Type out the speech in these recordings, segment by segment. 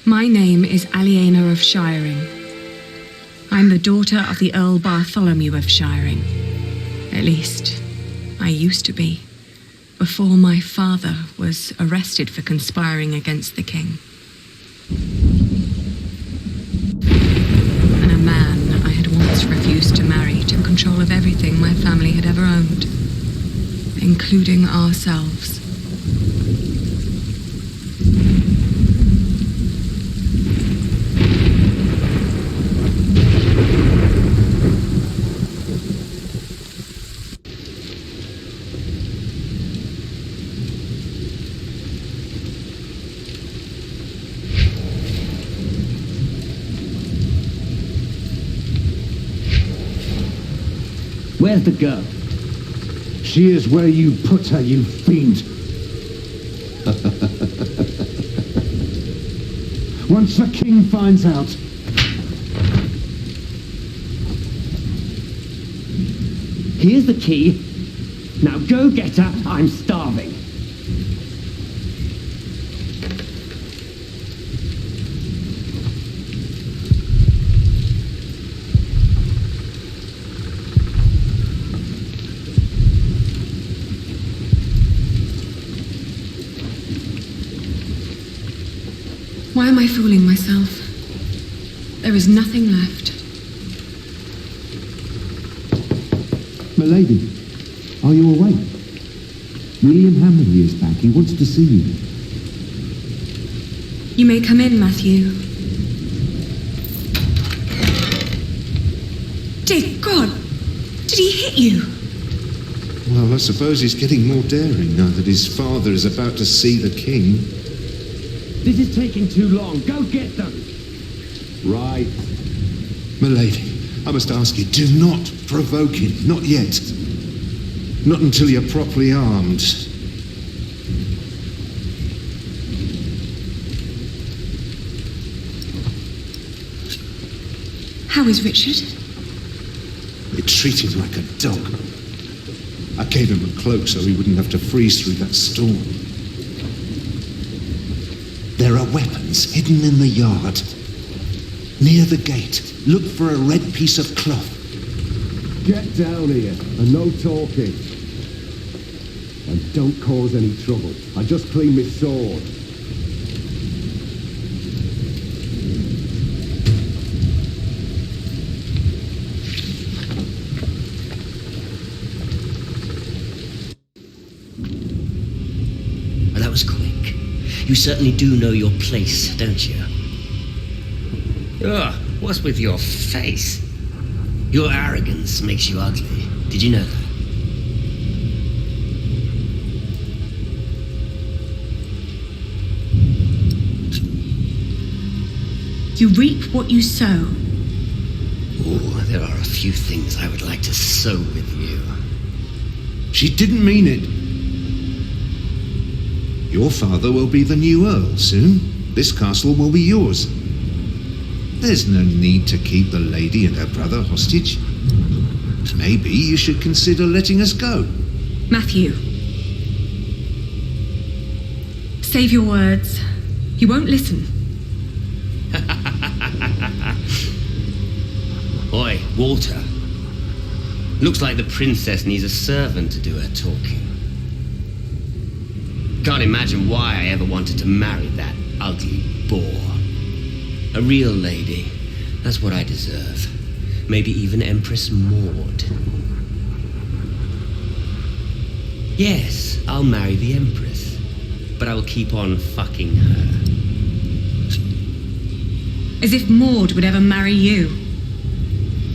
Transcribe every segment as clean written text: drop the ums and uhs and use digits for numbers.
My name is Aliena of Shiring. I'm the daughter of the Earl Bartholomew of Shiring. At least, I used to be, before my father was arrested for conspiring against the king. And a man I had once refused to marry took control of everything my family had ever owned, including ourselves. Where's the girl? She is where you put her, you fiend. Once the king finds out. Here's the key. Now go get her. I'm starving. Why am I fooling myself? There is nothing left. Milady, are you awake? William Hammerly is back. He wants to see you. You may come in, Matthew. Dear God! Did he hit you? Well, I suppose he's getting more daring now that his father is about to see the king. This is taking too long. Go get them. Right. Milady, I must ask you, do not provoke him. Not yet. Not until you're properly armed. How is Richard? They treat him like a dog. I gave him a cloak so he wouldn't have to freeze through that storm. There are weapons hidden in the yard. Near the gate, look for a red piece of cloth. Get down here, and no talking. And don't cause any trouble. I just cleaned my sword. Well, that was quick. You certainly do know your place, don't you? Ugh, what's with your face? Your arrogance makes you ugly. Did you know that? You reap what you sow. Oh, there are a few things I would like to sow with you. She didn't mean it. Your father will be the new Earl soon. This castle will be yours. There's no need to keep the lady and her brother hostage. Maybe you should consider letting us go. Matthew. Save your words. He won't listen. Oi, Walter. Looks like the princess needs a servant to do her talking. Can't imagine why I ever wanted to marry that ugly boor. A real lady. That's what I deserve. Maybe even Empress Maud. Yes, I'll marry the Empress. But I will keep on fucking her. As if Maud would ever marry you.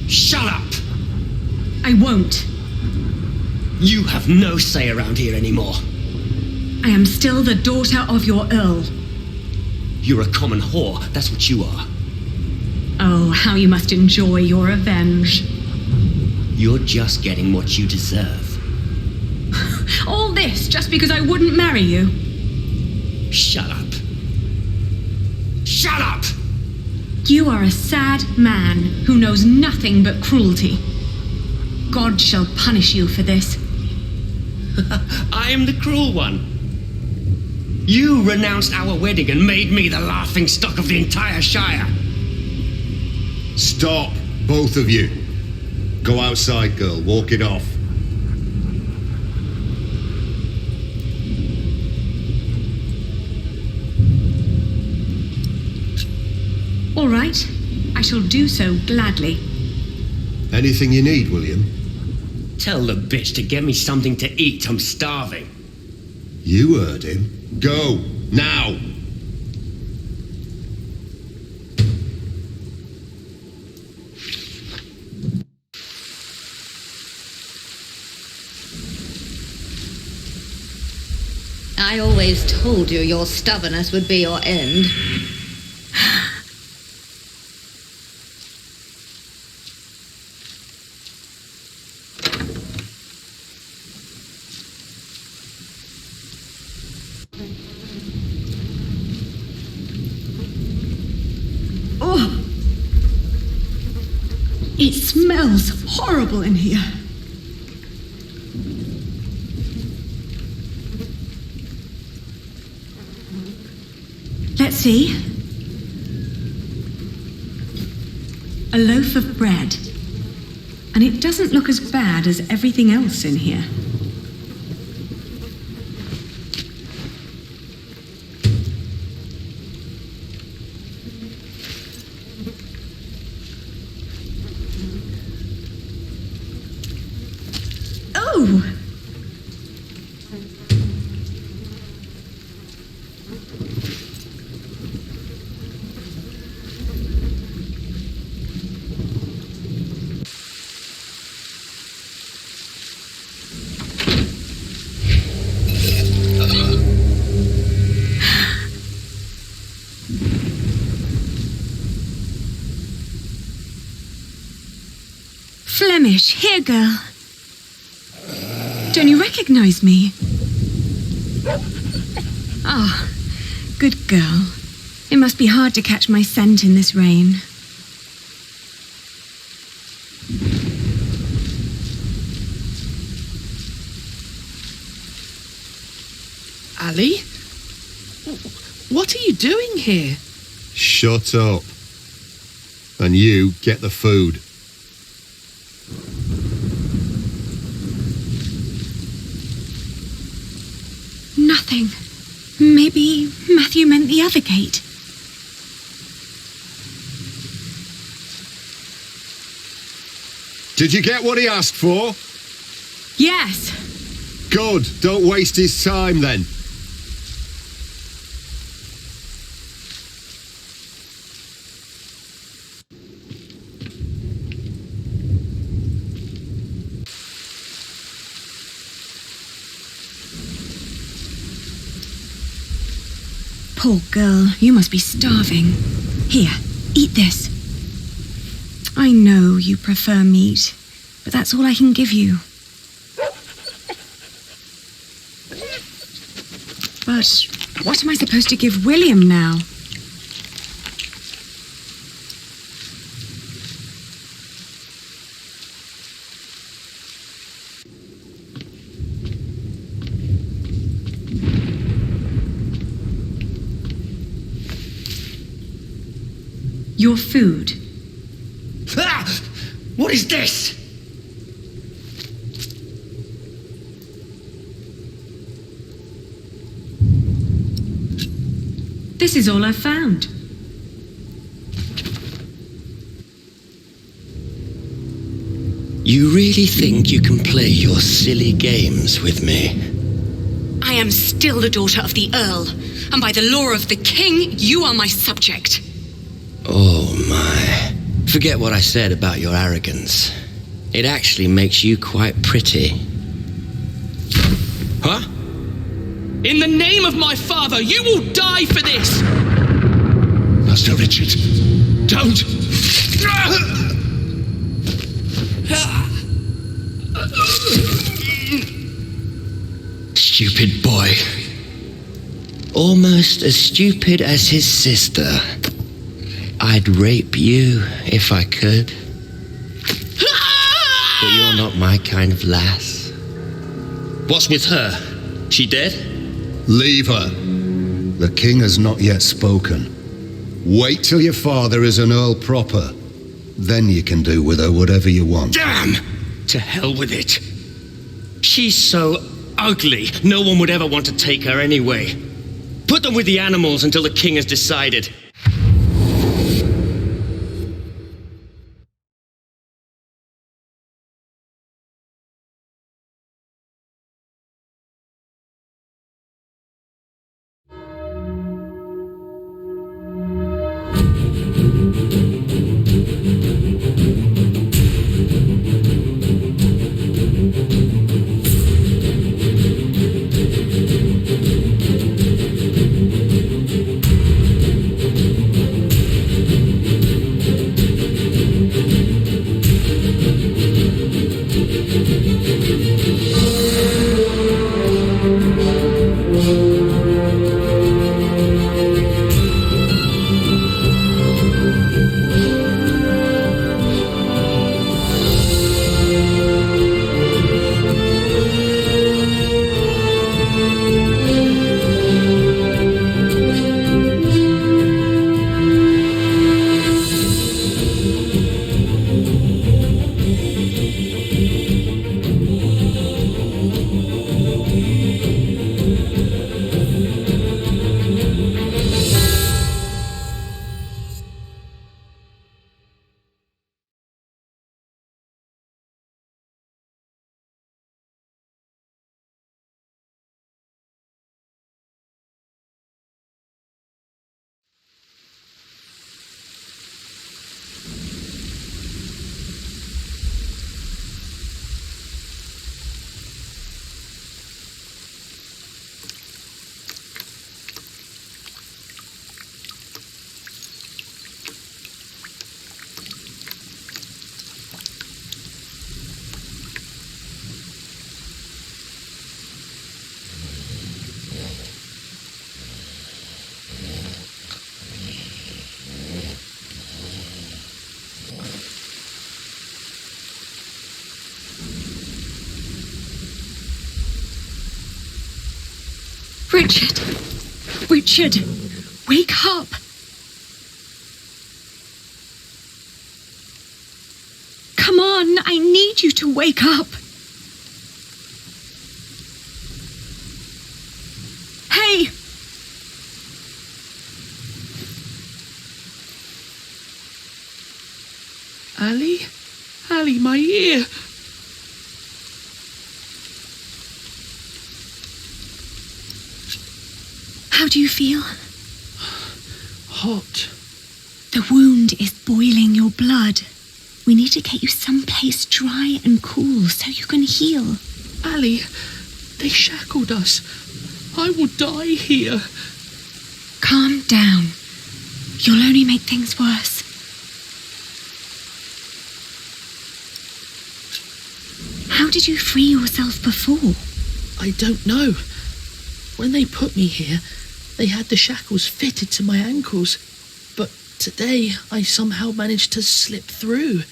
Shut up! I won't. You have no say around here anymore. I am still the daughter of your Earl. You're a common whore, that's what you are. Oh, how you must enjoy your revenge. You're just getting what you deserve. All this just because I wouldn't marry you? Shut up. Shut up! You are a sad man who knows nothing but cruelty. God shall punish you for this. I am the cruel one. You renounced our wedding and made me the laughing stock of the entire Shire. Stop, both of you. Go outside, girl. Walk it off. All right. I shall do so gladly. Anything you need, William? Tell the bitch to get me something to eat. I'm starving. You heard him. Go, now! I always told you your stubbornness would be your end. Oh! It smells horrible in here. Let's see. A loaf of bread. And it doesn't look as bad as everything else in here. Oh! Flemish, here, girl. Don't you recognize me? Ah, good girl. It must be hard to catch my scent in this rain. Ali? What are you doing here? Shut up. And you get the food. Nothing. Maybe Matthew meant the other gate. Did you get what he asked for? Yes. Good. Don't waste his time then. Poor girl, you must be starving. Here, eat this. I know you prefer meat, but that's all I can give you. But what am I supposed to give William now? Your food. Ah! What is this? This is all I've found. You really think you can play your silly games with me? I am still the daughter of the Earl, and by the law of the King, you are my subject. Oh my. Forget what I said about your arrogance. It actually makes you quite pretty. Huh? In the name of my father, you will die for this! Master Richard, don't! Stupid boy. Almost as stupid as his sister. I'd rape you if I could. But you're not my kind of lass. What's with her? She dead? Leave her. The king has not yet spoken. Wait till your father is an earl proper. Then you can do with her whatever you want. Damn! To hell with it. She's so ugly, no one would ever want to take her anyway. Put them with the animals until the king has decided. Richard! Richard! Wake up! Come on, I need you to wake up! Hey! Ali? Ali, my ear! How do you feel? Hot. The wound is boiling your blood. We need to get you someplace dry and cool so you can heal. Ali, they shackled us. I will die here. Calm down. You'll only make things worse. How did you free yourself before? I don't know. When they put me here, they had the shackles fitted to my ankles. But today, I somehow managed to slip through.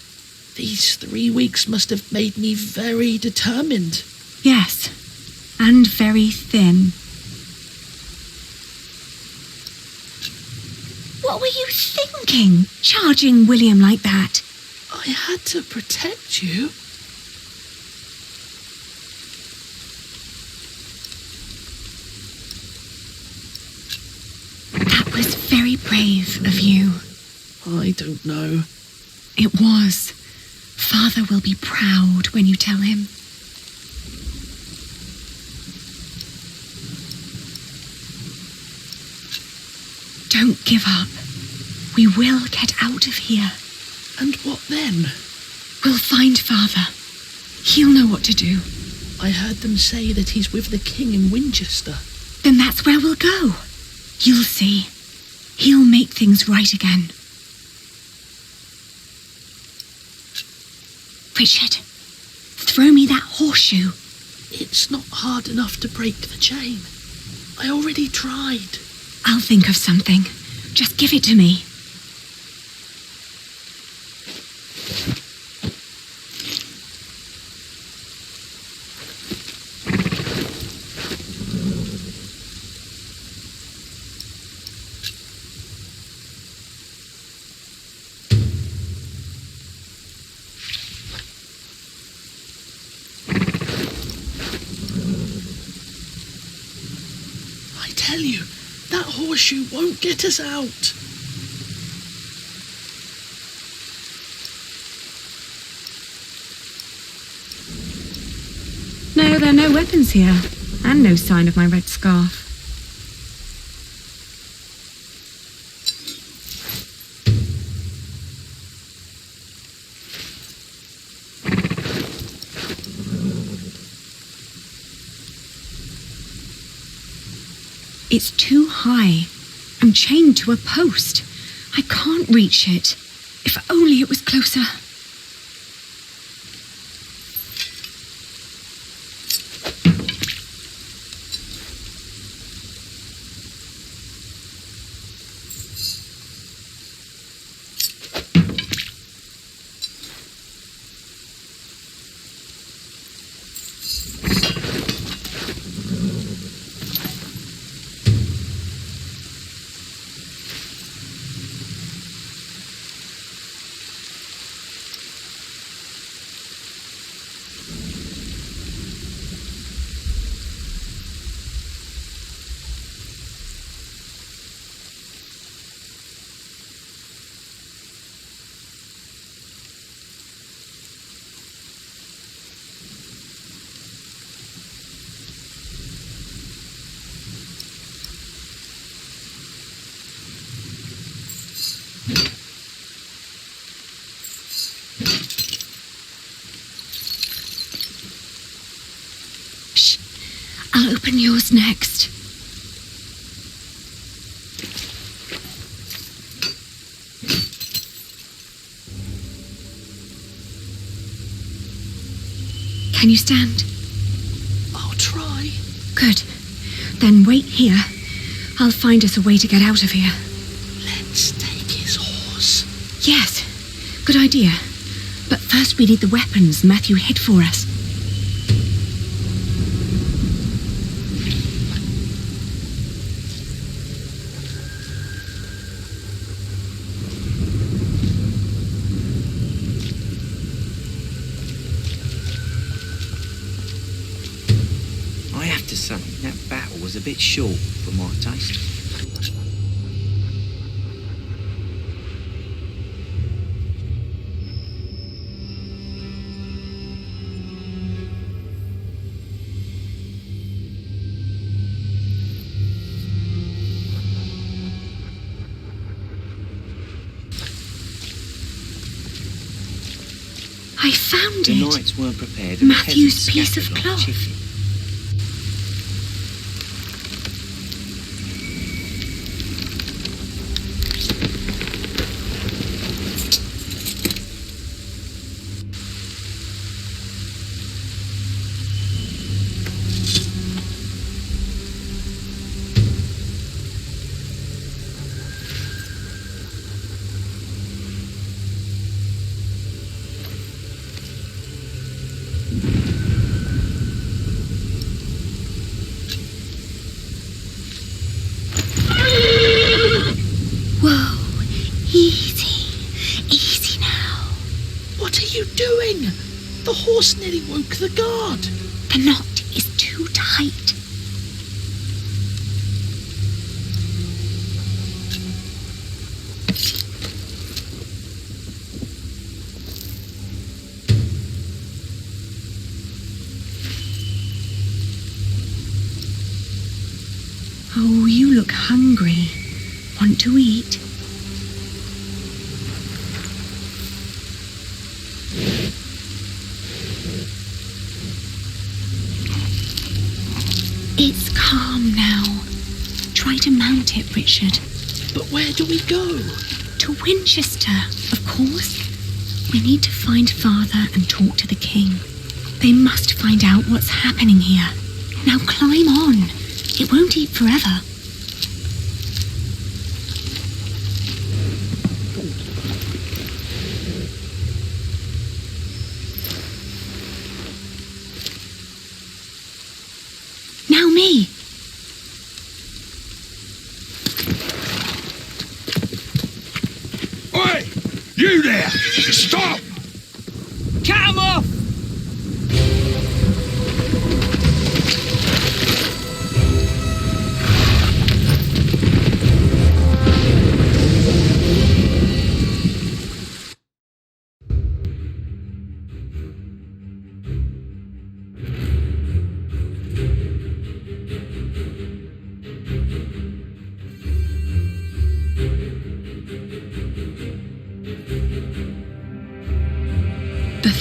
These 3 weeks must have made me very determined. Yes, and very thin. What were you thinking, charging William like that? I had to protect you. That was very brave of you. I don't know. It was. Father will be proud when you tell him. Don't give up. We will get out of here. And what then? We'll find Father. He'll know what to do. I heard them say that he's with the king in Winchester. Then that's where we'll go. You'll see. He'll make things right again. Richard, throw me that horseshoe. It's not hard enough to break the chain. I already tried. I'll think of something. Just give it to me. tell you, that horseshoe won't get us out. No, there are no weapons here, and no sign of my red scarf. It's too high. I'm chained to a post. I can't reach it. If only it was closer. I'll open yours next. Can you stand? I'll try. Good. Then wait here. I'll find us a way to get out of here. Let's take his horse. Yes, good idea. But first we need the weapons Matthew hid for us. I have to say, that battle was a bit short for my taste. I found The it. knights weren't prepared, and Matthew's the peasants piece of scattered like cloth. chiffon. Whoa, easy. Easy now. What are you doing? The horse nearly woke the guard. The knot is too tight. Oh, you look hungry. Want to eat? It's calm now. Try to mount it, Richard. But where do we go? To Winchester, of course. We need to find Father and talk to the king. They must find out what's happening here. Now climb on. It won't eat forever. Now me. Oi! You there! Stop! Cut 'em off!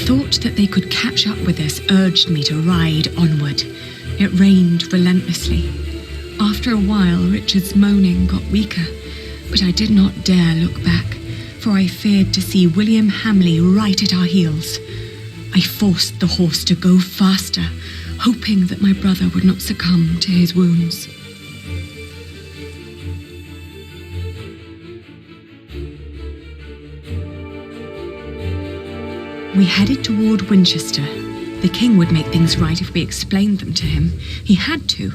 thought that they could catch up with us urged me to ride onward. It rained relentlessly. After a while, Richard's moaning got weaker, but I did not dare look back, for I feared to see William Hamley right at our heels. I forced the horse to go faster, hoping that my brother would not succumb to his wounds. We headed toward Winchester. The king would make things right if we explained them to him. He had to.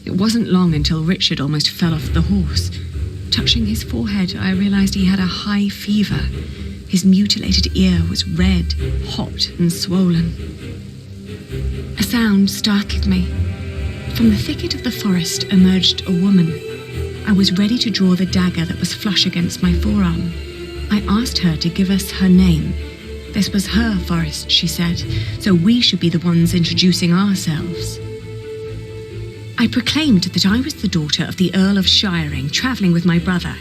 It wasn't long until Richard almost fell off the horse. Touching his forehead, I realized he had a high fever. His mutilated ear was red, hot, and swollen. A sound startled me. From the thicket of the forest emerged a woman. I was ready to draw the dagger that was flush against my forearm. I asked her to give us her name. This was her forest, she said, so we should be the ones introducing ourselves. I proclaimed that I was the daughter of the Earl of Shiring, travelling with my brother.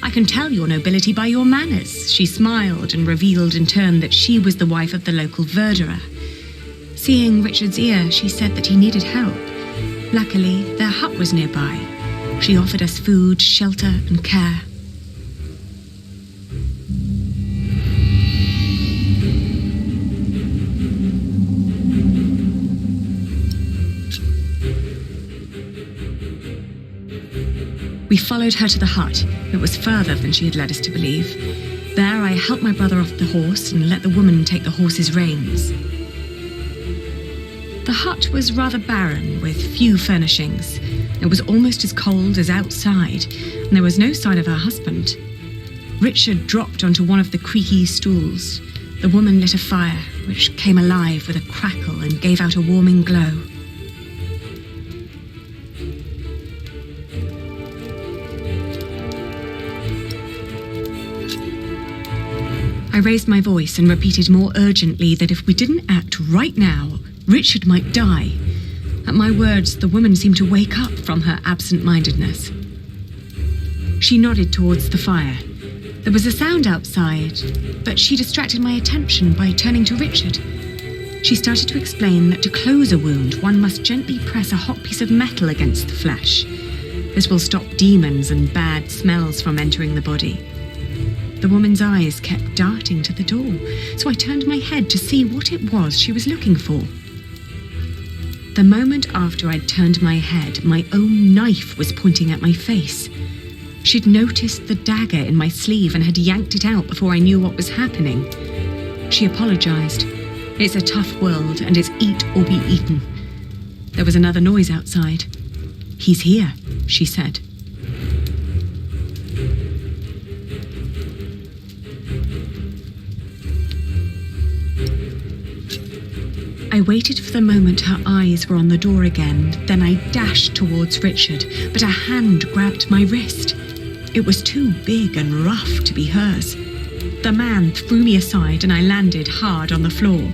I can tell your nobility by your manners. She smiled and revealed in turn that she was the wife of the local verderer. Seeing Richard's ear, she said that he needed help. Luckily, their hut was nearby. She offered us food, shelter, and care. We followed her to the hut. It was further than she had led us to believe. There I helped my brother off the horse and let the woman take the horse's reins. The hut was rather barren, with few furnishings. It was almost as cold as outside, and there was no sign of her husband. Richard dropped onto one of the creaky stools. The woman lit a fire, which came alive with a crackle and gave out a warming glow. I raised my voice and repeated more urgently that if we didn't act right now, Richard might die. At my words, the woman seemed to wake up from her absent-mindedness. She nodded towards the fire. There was a sound outside, but she distracted my attention by turning to Richard. She started to explain that to close a wound, one must gently press a hot piece of metal against the flesh. This will stop demons and bad smells from entering the body. The woman's eyes kept darting to the door, so I turned my head to see what it was she was looking for. The moment after I'd turned my head, my own knife was pointing at my face. She'd noticed the dagger in my sleeve and had yanked it out before I knew what was happening. She apologized. It's a tough world, and it's eat or be eaten. There was another noise outside. "He's here," she said. I waited for the moment her eyes were on the door again, then I dashed towards Richard, but a hand grabbed my wrist. It was too big and rough to be hers. The man threw me aside and I landed hard on the floor.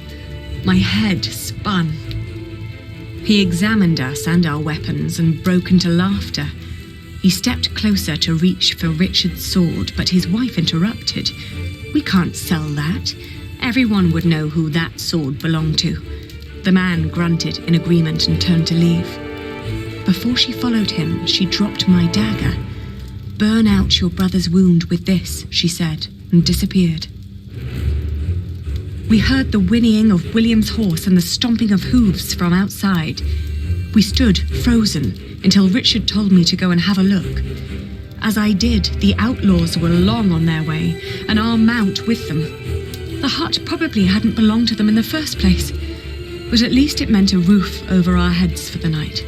My head spun. He examined us and our weapons and broke into laughter. He stepped closer to reach for Richard's sword, but his wife interrupted. "We can't sell that. Everyone would know who that sword belonged to." The man grunted in agreement and turned to leave. Before she followed him, she dropped my dagger. "Burn out your brother's wound with this," she said, and disappeared. We heard the whinnying of William's horse and the stomping of hooves from outside. We stood frozen until Richard told me to go and have a look. As I did, the outlaws were long on their way, and our mount with them. The hut probably hadn't belonged to them in the first place, but at least it meant a roof over our heads for the night.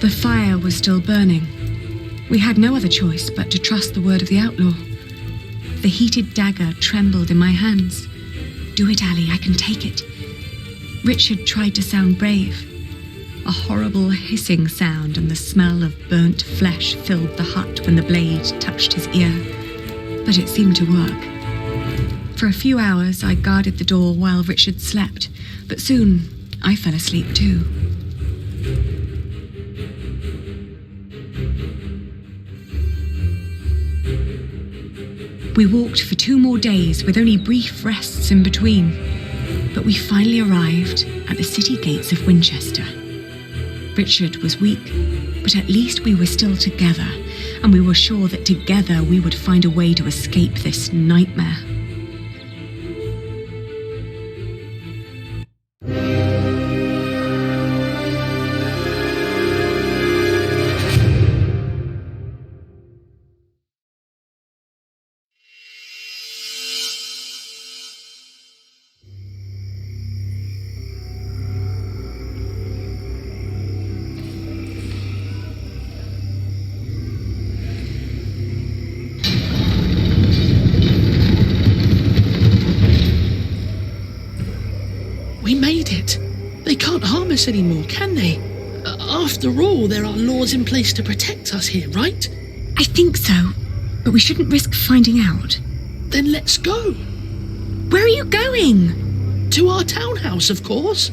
The fire was still burning. We had no other choice but to trust the word of the outlaw. The heated dagger trembled in my hands. "Do it, Ali, I can take it." Richard tried to sound brave. A horrible hissing sound and the smell of burnt flesh filled the hut when the blade touched his ear, but it seemed to work. For a few hours I guarded the door while Richard slept, but soon I fell asleep too. We walked for 2 more days with only brief rests in between, but we finally arrived at the city gates of Winchester. Richard was weak, but at least we were still together, and we were sure that together we would find a way to escape this nightmare. We made it. They can't harm us anymore, can they? After all, there are laws in place to protect us here, right? I think so, but we shouldn't risk finding out. Then let's go. Where are you going? To our townhouse, of course.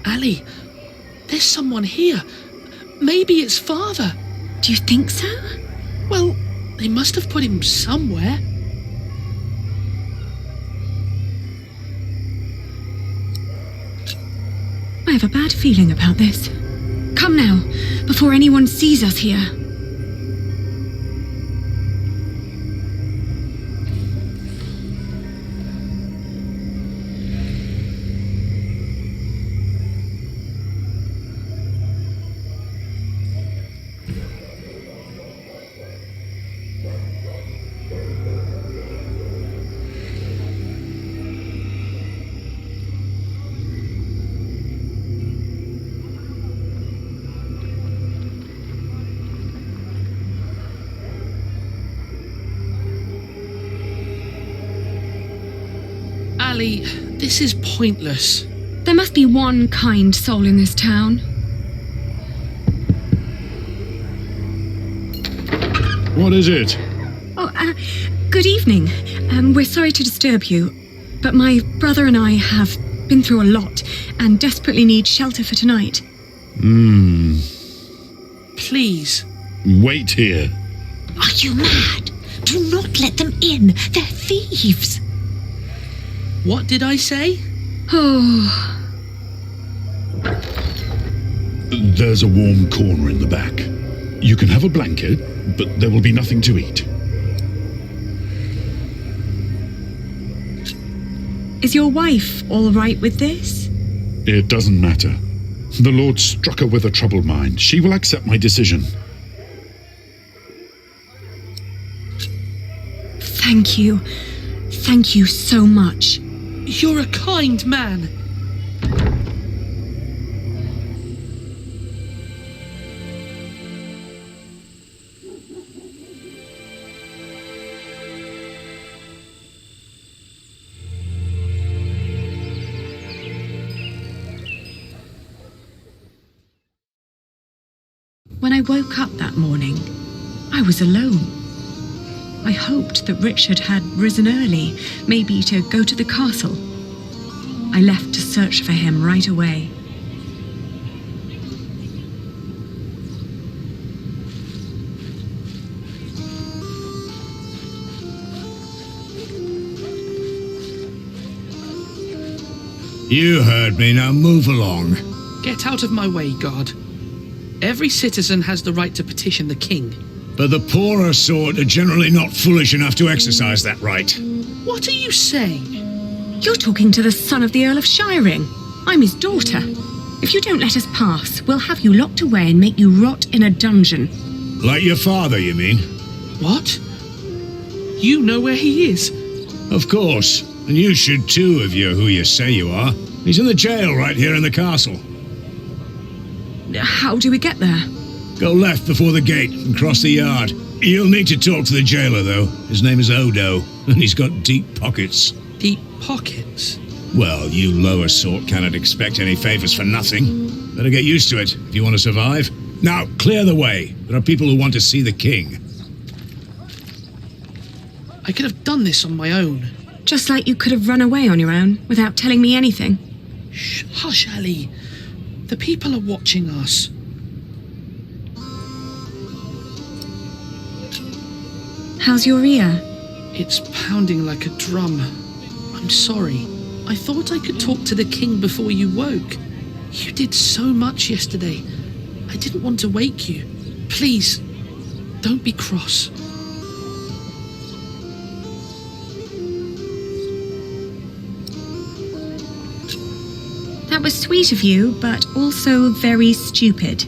Ali, there's someone here. Maybe it's Father. Do you think so? Well, they must have put him somewhere. I have a bad feeling about this. Come now, before anyone sees us here. Ali, this is pointless. There must be one kind soul in this town. What is it? Oh, good evening. We're sorry to disturb you, but my brother and I have been through a lot and desperately need shelter for tonight. Please. Wait here. Are you mad? Do not let them in. They're thieves. What did I say? Oh, There's a warm corner in the back. You can have a blanket, but there will be nothing to eat. is your wife all right with this? It doesn't matter. The Lord struck her with a troubled mind. She will accept my decision. Thank you. Thank you so much. You're a kind man. When I woke up that morning, I was alone. I hoped that Richard had risen early, maybe to go to the castle. I left to search for him right away. You heard me, now move along. Get out of my way, God. Every citizen has the right to petition the king. But the poorer sort are generally not foolish enough to exercise that right. What are you saying? You're talking to the son of the Earl of Shiring. I'm his daughter. If you don't let us pass, we'll have you locked away and make you rot in a dungeon. Like your father, you mean? What? You know where he is? Of course. And you should too, if you're who you say you are. He's in the jail right here in the castle. How do we get there? Go left before the gate and cross the yard. You'll need to talk to the jailer, though. His name is Odo, and he's got deep pockets. Deep pockets? Well, you lower sort cannot expect any favours for nothing. Better get used to it if you want to survive. Now, clear the way. There are people who want to see the king. I could have done this on my own. Just like you could have run away on your own without telling me anything. Shh, hush, Ali. The people are watching us. How's your ear? It's pounding like a drum. I'm sorry. I thought I could talk to the king before you woke. You did so much yesterday. I didn't want to wake you. Please, don't be cross. That was sweet of you, but also very stupid.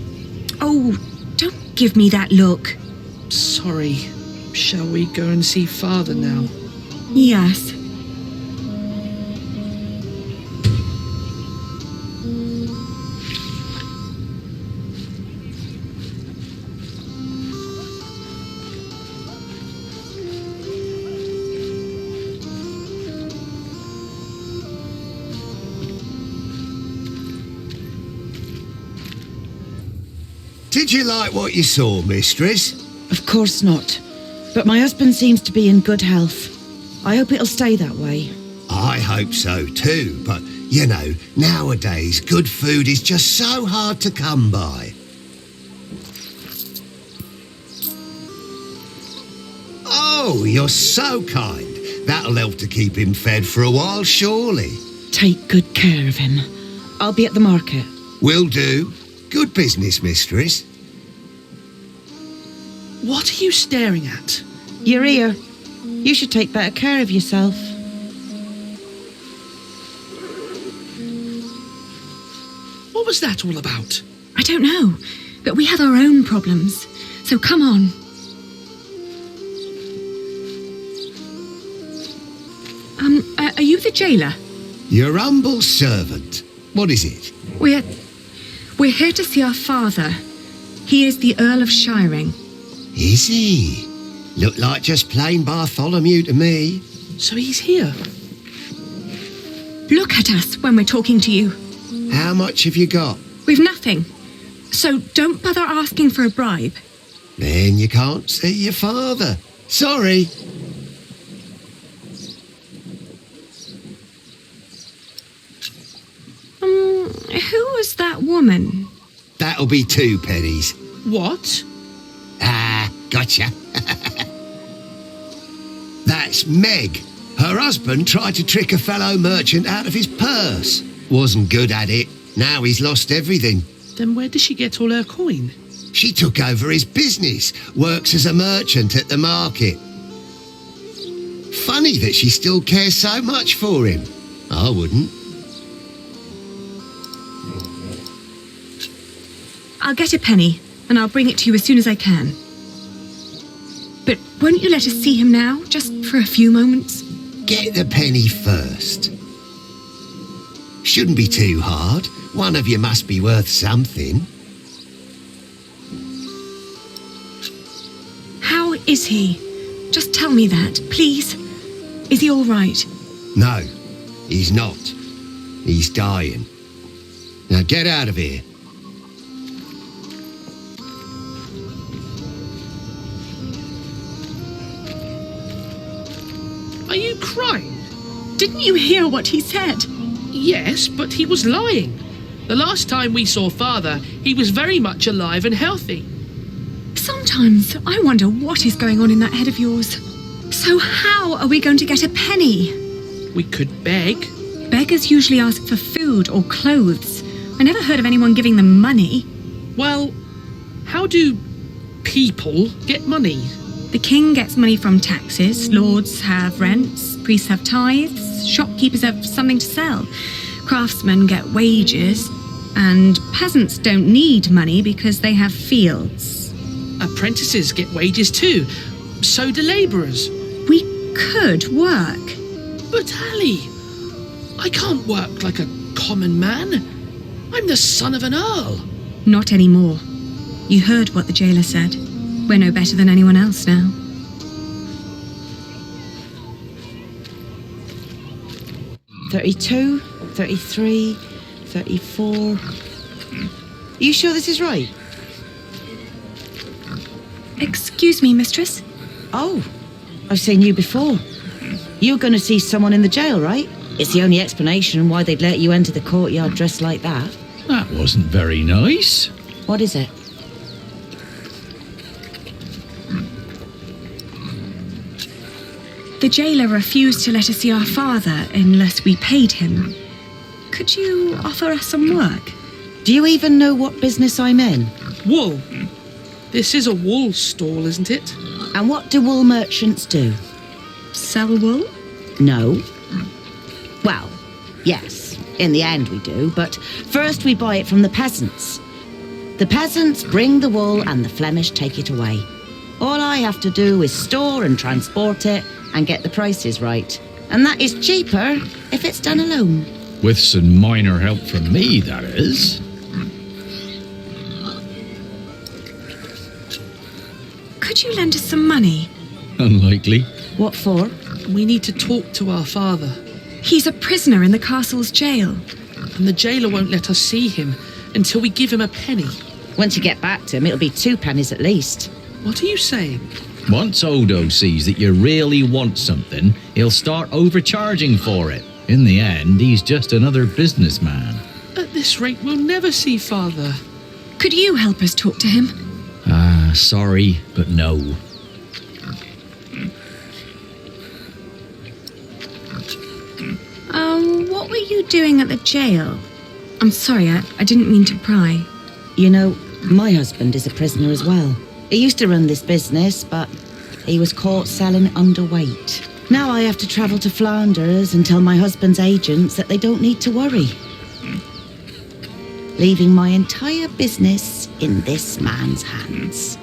Oh, don't give me that look. Sorry. Shall we go and see Father now? Yes. Did you like what you saw, mistress? Of course not. But my husband seems to be in good health. I hope it'll stay that way. I hope so too, but, you know, nowadays good food is just so hard to come by. Oh, you're so kind. That'll help to keep him fed for a while, surely. Take good care of him. I'll be at the market. Will do. Good business, mistress. What are you staring at? Your ear. You should take better care of yourself. What was that all about? I don't know, but we have our own problems. So come on. Are you the jailer? Your humble servant. What is it? We're here to see our father. He is the Earl of Shiring. Is he? Look like just plain Bartholomew to me. So he's here. Look at us when we're talking to you. How much have you got? We've nothing. So don't bother asking for a bribe. Then you can't see your father. Sorry. Who was that woman? That'll be 2 pennies. What? Ah, gotcha. That's Meg. Her husband tried to trick a fellow merchant out of his purse. Wasn't good at it. Now he's lost everything. Then where did she get all her coin? She took over his business, works as a merchant at the market. Funny that she still cares so much for him. I wouldn't. I'll get a penny, and I'll bring it to you as soon as I can. But won't you let us see him now, just for a few moments? Get the penny first. Shouldn't be too hard. One of you must be worth something. How is he? Just tell me that, please. Is he all right? No, he's not. He's dying. Now get out of here. Are you crying? Didn't you hear what he said? Yes, but he was lying. The last time we saw Father, he was very much alive and healthy. Sometimes I wonder what is going on in that head of yours. So how are we going to get a penny? We could beg. Beggars usually ask for food or clothes. I never heard of anyone giving them money. Well, how do people get money? The king gets money from taxes, lords have rents, priests have tithes, shopkeepers have something to sell, craftsmen get wages, and peasants don't need money because they have fields. Apprentices get wages too. So do labourers. We could work. But Ali, I can't work like a common man. I'm the son of an earl. Not anymore. You heard what the jailer said. We're no better than anyone else now. $32, $33, $34. Are you sure this is right? Excuse me, mistress? Oh, I've seen you before. You're going to see someone in the jail, right? It's the only explanation why they'd let you enter the courtyard dressed like that. That wasn't very nice. What is it? The jailer refused to let us see our father unless we paid him. Could you offer us some work? Do you even know what business I'm in? Wool. This is a wool stall, isn't it? And what do wool merchants do? Sell wool? No. Well, yes, in the end we do, but first we buy it from the peasants. The peasants bring the wool and the Flemish take it away. All I have to do is store and transport it and get the prices right. And that is cheaper if it's done alone. With some minor help from me, that is. Could you lend us some money? Unlikely. What for? We need to talk to our father. He's a prisoner in the castle's jail. And the jailer won't let us see him until we give him a penny. Once you get back to him, it'll be 2 pennies at least. What are you saying? Once Odo sees that you really want something, he'll start overcharging for it. In the end, he's just another businessman. At this rate, we'll never see father. Could you help us talk to him? Sorry, but no. What were you doing at the jail? I'm sorry, I didn't mean to pry. You know, my husband is a prisoner as well. He used to run this business, but he was caught selling underweight. Now I have to travel to Flanders and tell my husband's agents that they don't need to worry. Leaving my entire business in this man's hands.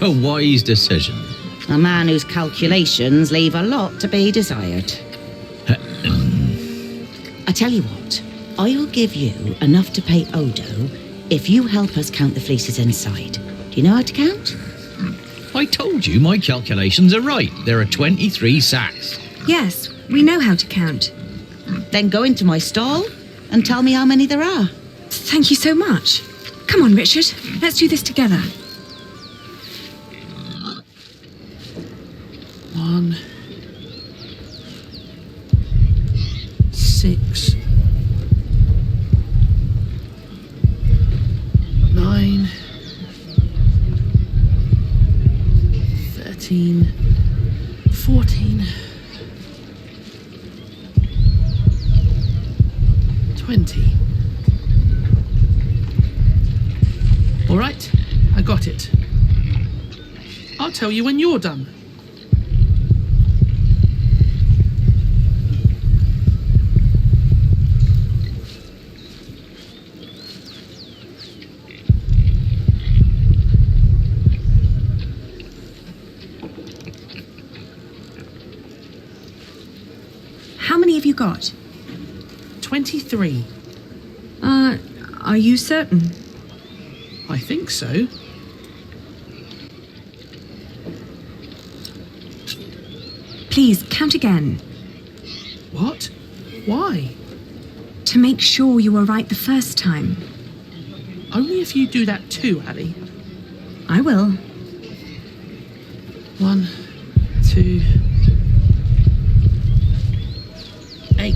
A wise decision. A man whose calculations leave a lot to be desired. I tell you what, I'll give you enough to pay Odo if you help us count the fleeces inside. Do you know how to count? I told you my calculations are right. There are 23 sacks. Yes, we know how to count. Then go into my stall and tell me how many there are. Thank you so much. Come on, Richard. Let's do this together. 1, 6, 9, 13, 14, 20. All right, I got it. I'll tell you when you're done. How many have you got? 23. Are you certain? I think so. Please, count again. What? Why? To make sure you were right the first time. Only if you do that too, Ali. I will. 1, 2, 8,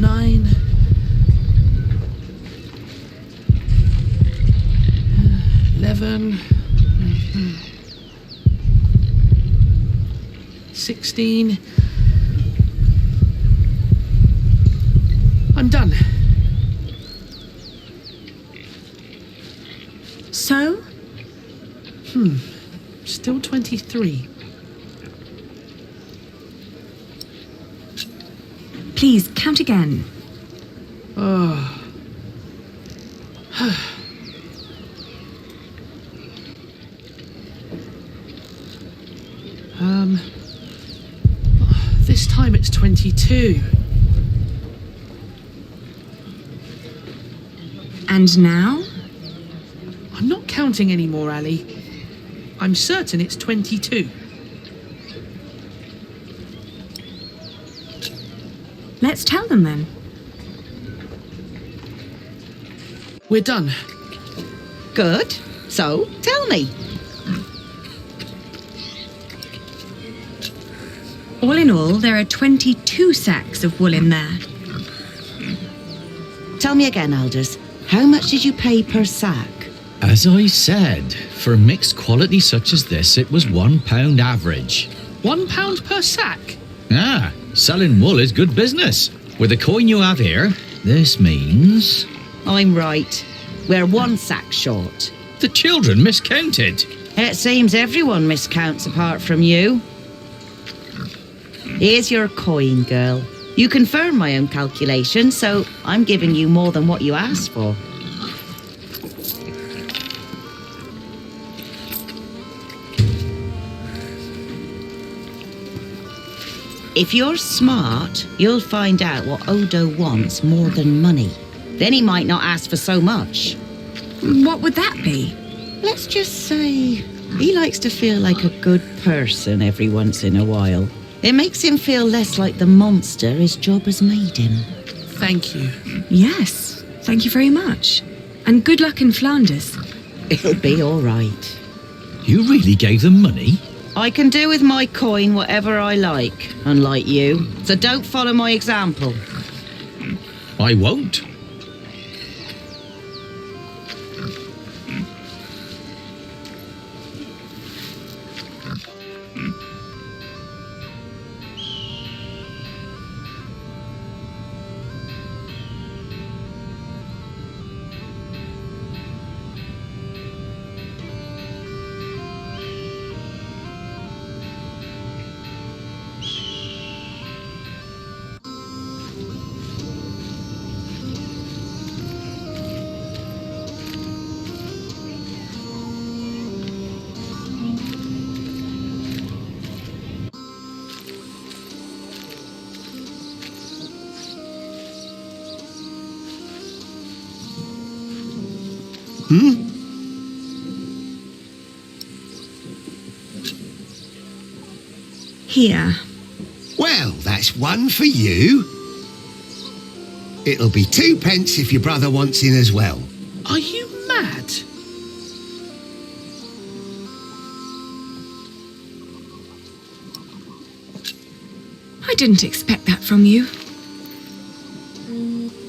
9, 11, 16. I'm done. So? Still 23. Please, count again. Oh. This time it's 22. And now? I'm not counting anymore, Ali. I'm certain it's 22. Let's tell them then. We're done. Good. So, tell me. All in all, there are 22 sacks of wool in there. Tell me again, Elders, how much did you pay per sack? As I said, for mixed quality such as this, it was £1 average. £1 per sack? Ah, selling wool is good business. With the coin you have here, this means... I'm right. We're 1 sack short. The children miscounted. It seems everyone miscounts apart from you. Here's your coin, girl. You confirm my own calculation, so I'm giving you more than what you asked for. If you're smart, you'll find out what Odo wants more than money. Then he might not ask for so much. What would that be? Let's just say he likes to feel like a good person every once in a while. It makes him feel less like the monster his job has made him. Thank you. Yes, thank you very much. And good luck in Flanders. It'll be all right. You really gave them money? I can do with my coin whatever I like, unlike you. So don't follow my example. I won't. Here. Well, that's 1 for you. It'll be 2 pence if your brother wants in as well. Are you mad? I didn't expect that from you.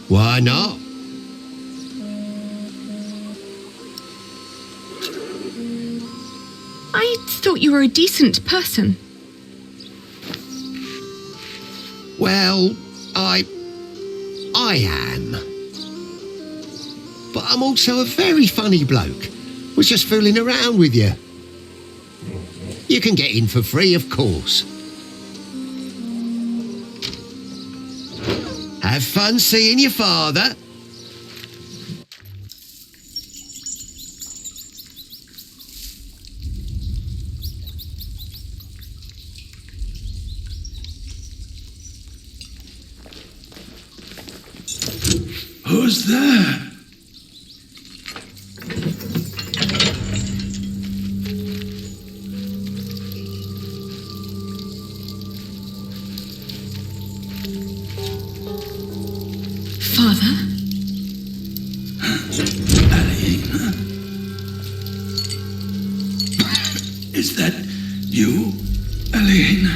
Why not? I thought you were a decent person. Well, I am. But I'm also a very funny bloke. Was just fooling around with you. You can get in for free, of course. Have fun seeing your father. Who's there? Father? Aliena? Is that you, Aliena?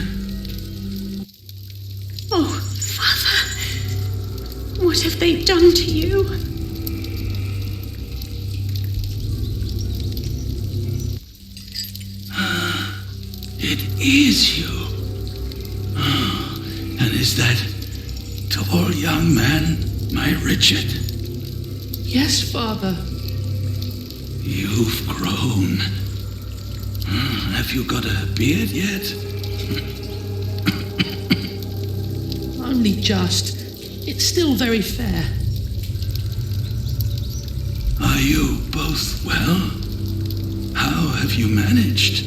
Oh, Father. What have they done to you? It is you. And is that tall young man my Richard? Yes, Father. You've grown. Have you got a beard yet? Only just. It's still very fair. Are you both well? How have you managed?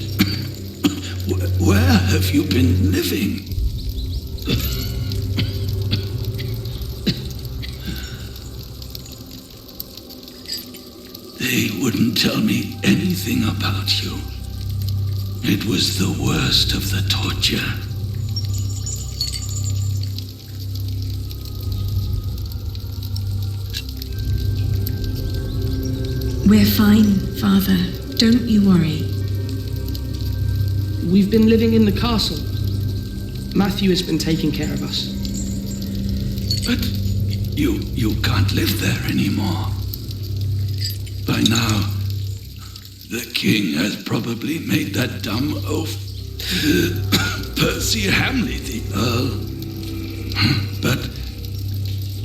Where have you been living? They wouldn't tell me anything about you. It was the worst of the torture. We're fine, Father. Don't you worry. We've been living in the castle. Matthew has been taking care of us. But You can't live there anymore. By now, the king has probably made that dumb oaf Percy Hamley the Earl. But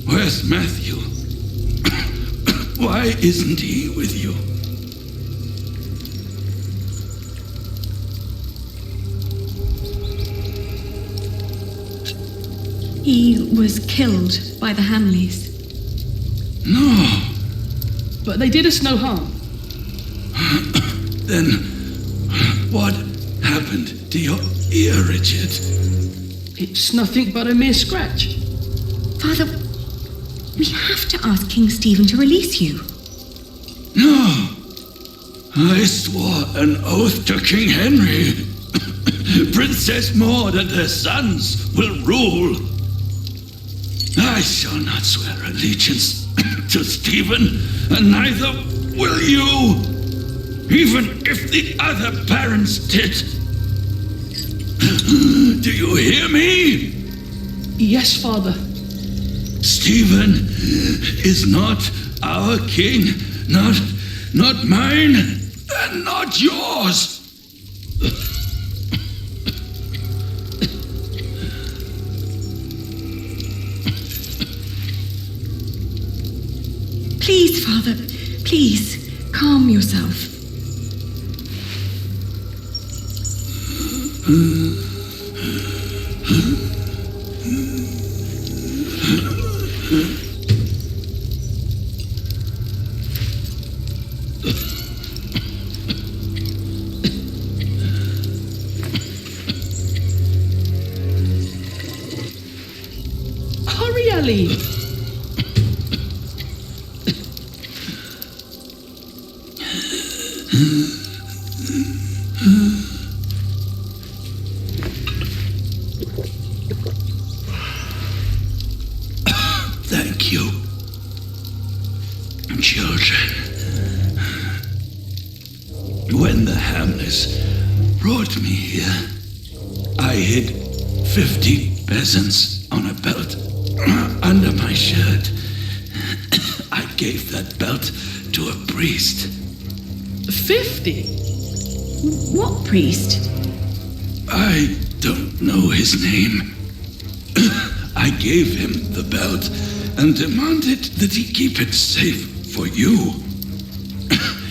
where's Matthew? Why isn't he with you? He was killed by the Hamleys. No. But they did us no harm. Then what happened to your ear, Richard? It's nothing but a mere scratch. Father, we have to ask King Stephen to release you. No. I swore an oath to King Henry. Princess Maud and her sons will rule. I shall not swear allegiance to Stephen, and neither will you, even if the other barons did. Do you hear me? Yes, Father. Stephen is not our king, not mine, and not yours. Please, Father, please, calm yourself. Hurry, Ellie! Thank you, children. When the Hamleys brought me here, I hid 50 peasants on a belt under my shirt. I gave that belt to a priest. 50? What priest? I don't know his name. I gave him the belt and demanded that he keep it safe for you.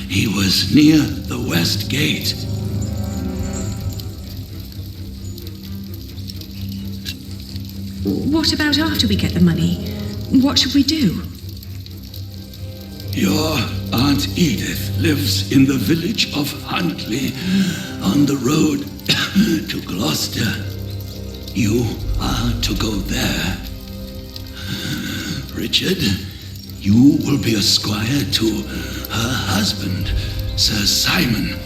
He was near the west gate. What about after we get the money? What should we do? Your Aunt Edith lives in the village of Huntley on the road to Gloucester. You are to go there. Richard, you will be a squire to her husband, Sir Simon.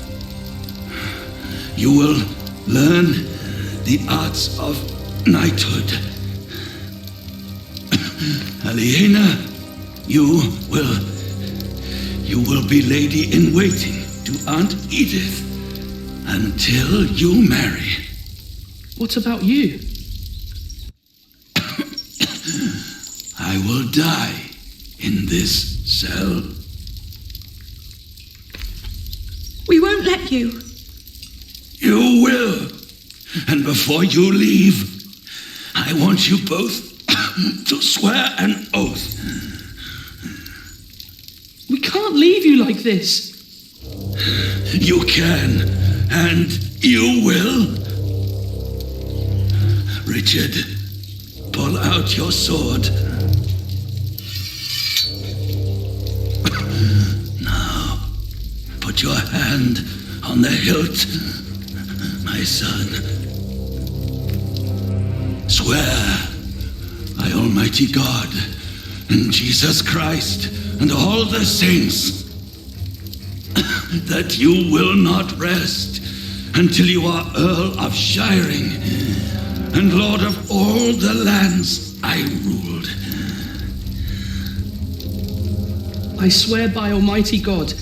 You will learn the arts of knighthood. Aliena, you will be lady-in-waiting to Aunt Edith until you marry. What about you? I will die in this cell. We won't let you. You will. And before you leave, I want you both to swear an oath. We can't leave you like this. You can, and you will. Richard, pull out your sword. Now, put your hand on the hilt, my son. Swear by Almighty God and Jesus Christ and all the saints that you will not rest until you are Earl of Shiring and Lord of all the lands I ruled. I swear by Almighty God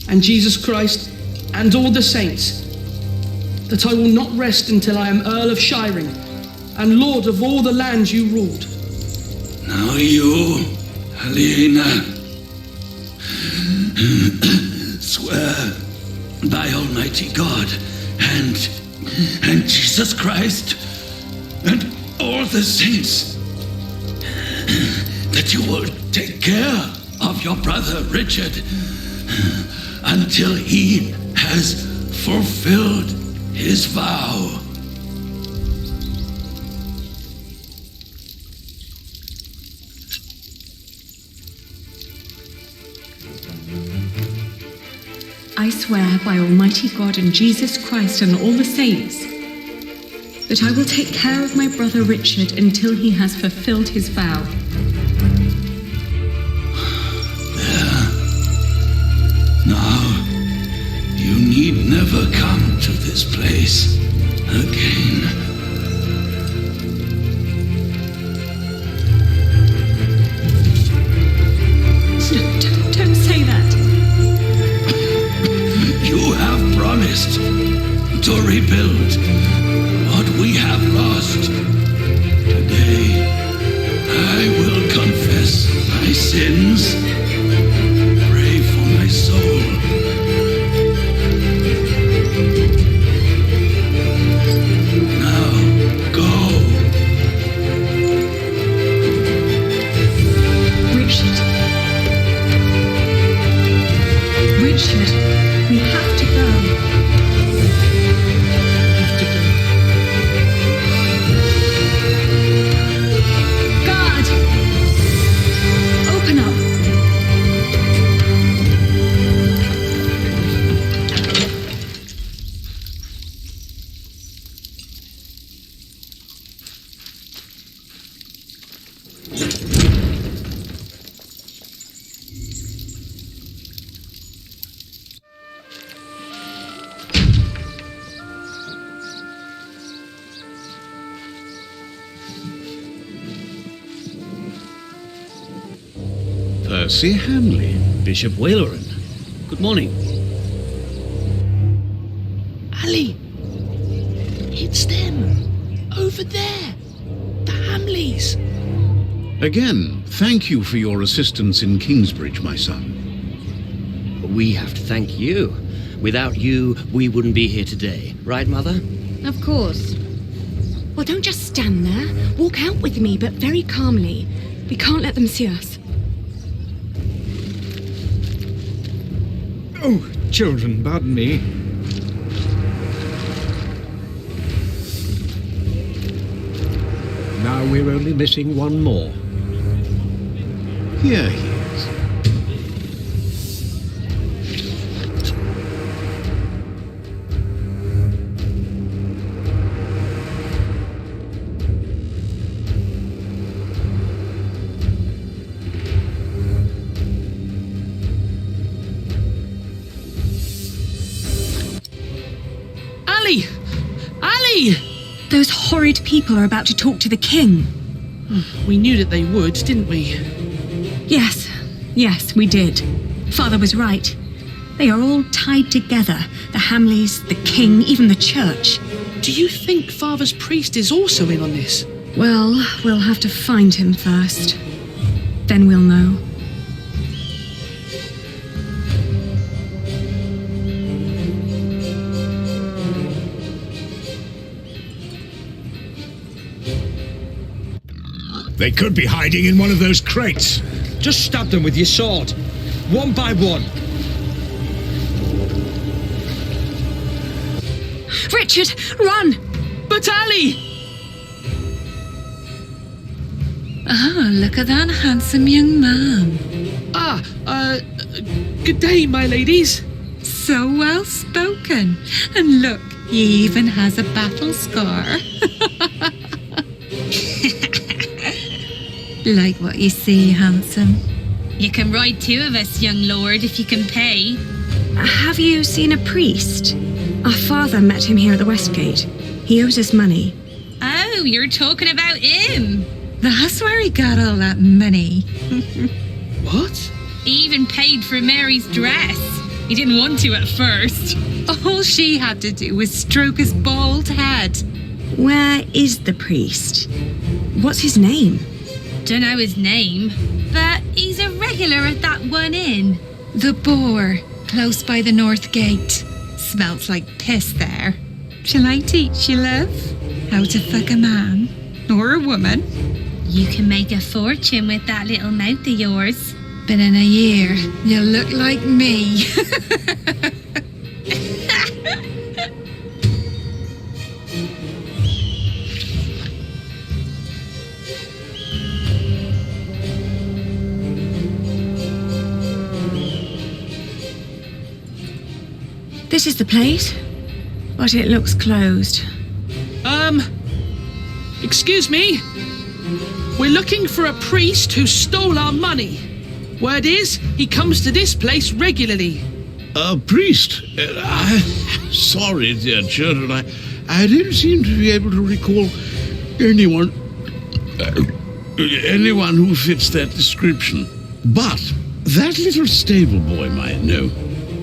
and Jesus Christ and all the saints that I will not rest until I am Earl of Shiring and Lord of all the lands you ruled. Now you Aliena, swear by Almighty God and Jesus Christ and all the saints that you will take care of your brother Richard until he has fulfilled his vow. I swear by Almighty God and Jesus Christ and all the saints that I will take care of my brother Richard until he has fulfilled his vow. There. Now, you need never come to this place again. Don't say that. You have promised to rebuild what we have lost. Today, I will confess my sins, pray for my soul. Now, go. Richard, we have to go. God! Open up. Percy Hamley. Bishop Waleran. Good morning. Ali! It's them! Over there! The Hamleys! Again, thank you for your assistance in Kingsbridge, my son. We have to thank you. Without you, we wouldn't be here today. Right, Mother? Of course. Well, don't just stand there. Walk out with me, but very calmly. We can't let them see us. Oh, children, pardon me. Now we're only missing one more. Here he is. Ali! Ali! Those horrid people are about to talk to the king. We knew that they would, didn't we? Yes, we did. Father was right. They are all tied together. The Hamleys, the king, even the church. Do you think Father's priest is also in on this? Well, we'll have to find him first. Then we'll know. They could be hiding in one of those crates. Just stab them with your sword. One by one. Richard, run! But Ali! Ah, look at that handsome young man. Good day, my ladies. So well spoken. And look, he even has a battle scar. Like what you see, handsome. You can ride two of us, young lord, if you can pay. Have you seen a priest? Our father met him here at the Westgate. He owes us money. Oh, you're talking about him. That's where he got all that money. What? He even paid for Mary's dress. He didn't want to at first. All she had to do was stroke his bald head. Where is the priest? What's his name? Dunno his name, but he's a regular at that one inn. The Boar, close by the North Gate. Smells like piss there. Shall I teach you, love, how to fuck a man or a woman? You can make a fortune with that little mouth of yours. But in a year, you'll look like me. This is the place, but it looks closed. Excuse me? We're looking for a priest who stole our money. Word is, he comes to this place regularly. A priest? Sorry, dear children, I didn't seem to be able to recall anyone who fits that description. But that little stable boy might know.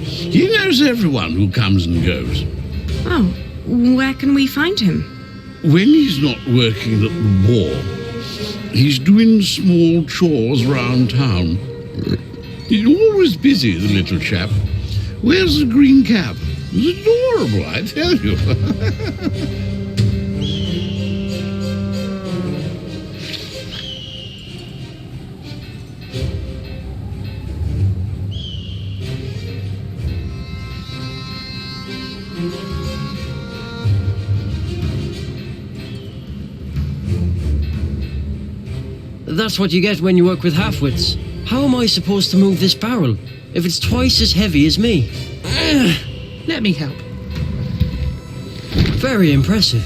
He knows everyone who comes and goes. Oh, where can we find him? When he's not working at the war, he's doing small chores round town. He's always busy, the little chap. Wears a green cap. It's adorable, I tell you. That's what you get when you work with half-wits. How am I supposed to move this barrel if it's twice as heavy as me? Let me help. Very impressive.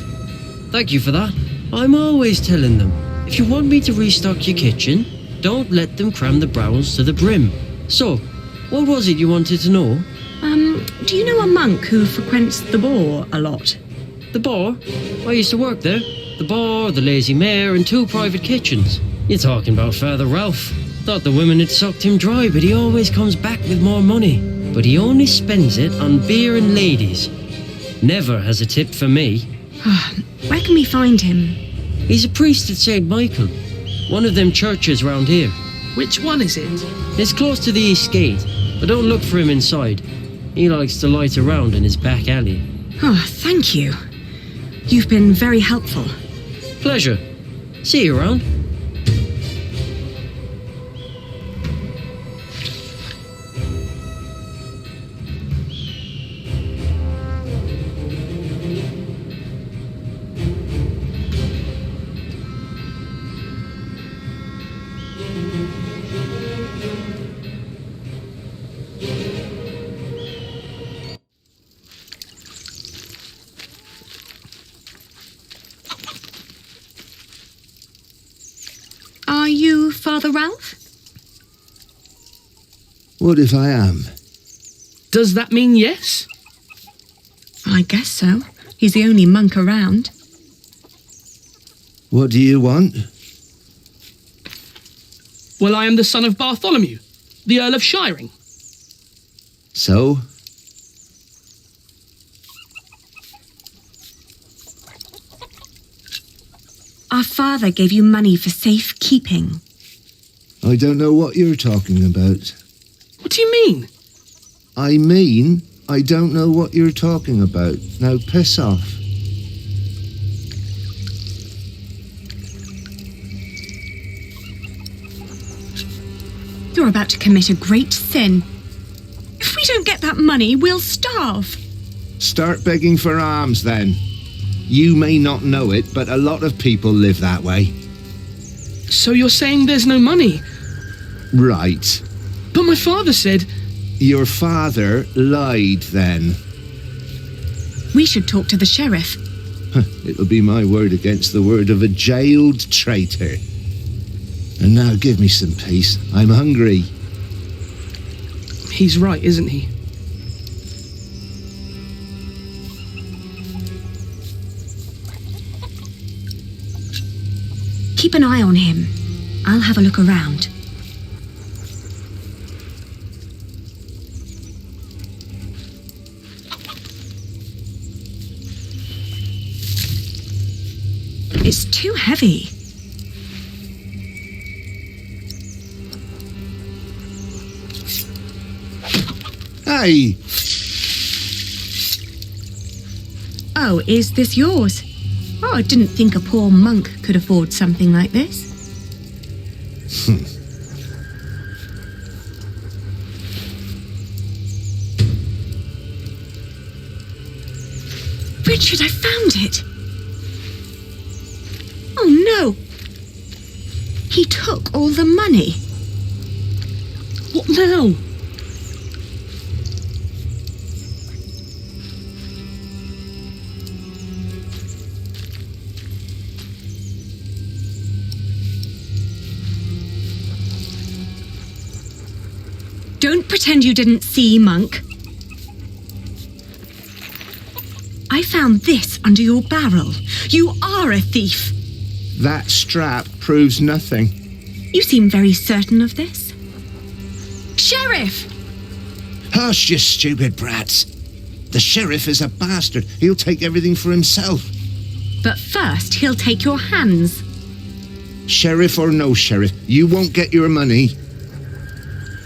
Thank you for that. I'm always telling them, if you want me to restock your kitchen, don't let them cram the barrels to the brim. So, what was it you wanted to know? Do you know a monk who frequents the Boar a lot? The Boar? I used to work there. The Boar, the Lazy Mare, and 2 private kitchens. You're talking about Father Ralph. Thought the women had sucked him dry, but he always comes back with more money. But he only spends it on beer and ladies. Never has a tip for me. Where can we find him? He's a priest at St. Michael. One of them churches round here. Which one is it? It's close to the East Gate, but don't look for him inside. He likes to light around in his back alley. Oh, thank you. You've been very helpful. Pleasure. See you around. Are you Father Ralph? What if I am? Does that mean yes? I guess so. He's the only monk around. What do you want? Well, I am the son of Bartholomew, the Earl of Shiring. So? Our father gave you money for safekeeping. I don't know what you're talking about. What do you mean? I mean, I don't know what you're talking about. Now piss off. You're about to commit a great sin. If we don't get that money, we'll starve. Start begging for alms then. You may not know it, but a lot of people live that way. So you're saying there's no money? Right. But my father said... Your father lied then. We should talk to the sheriff. It'll be my word against the word of a jailed traitor. And now give me some peace. I'm hungry. He's right, isn't he? Keep an eye on him. I'll have a look around. It's too heavy. Hey! Oh, is this yours? Oh, I didn't think a poor monk could afford something like this. Richard, I found it! Oh no! He took all the money. What now? Don't pretend you didn't see, monk. I found this under your barrel. You are a thief. That strap proves nothing. You seem very certain of this. Sheriff! Hush, you stupid brats. The sheriff is a bastard. He'll take everything for himself. But first, he'll take your hands. Sheriff or no sheriff, you won't get your money.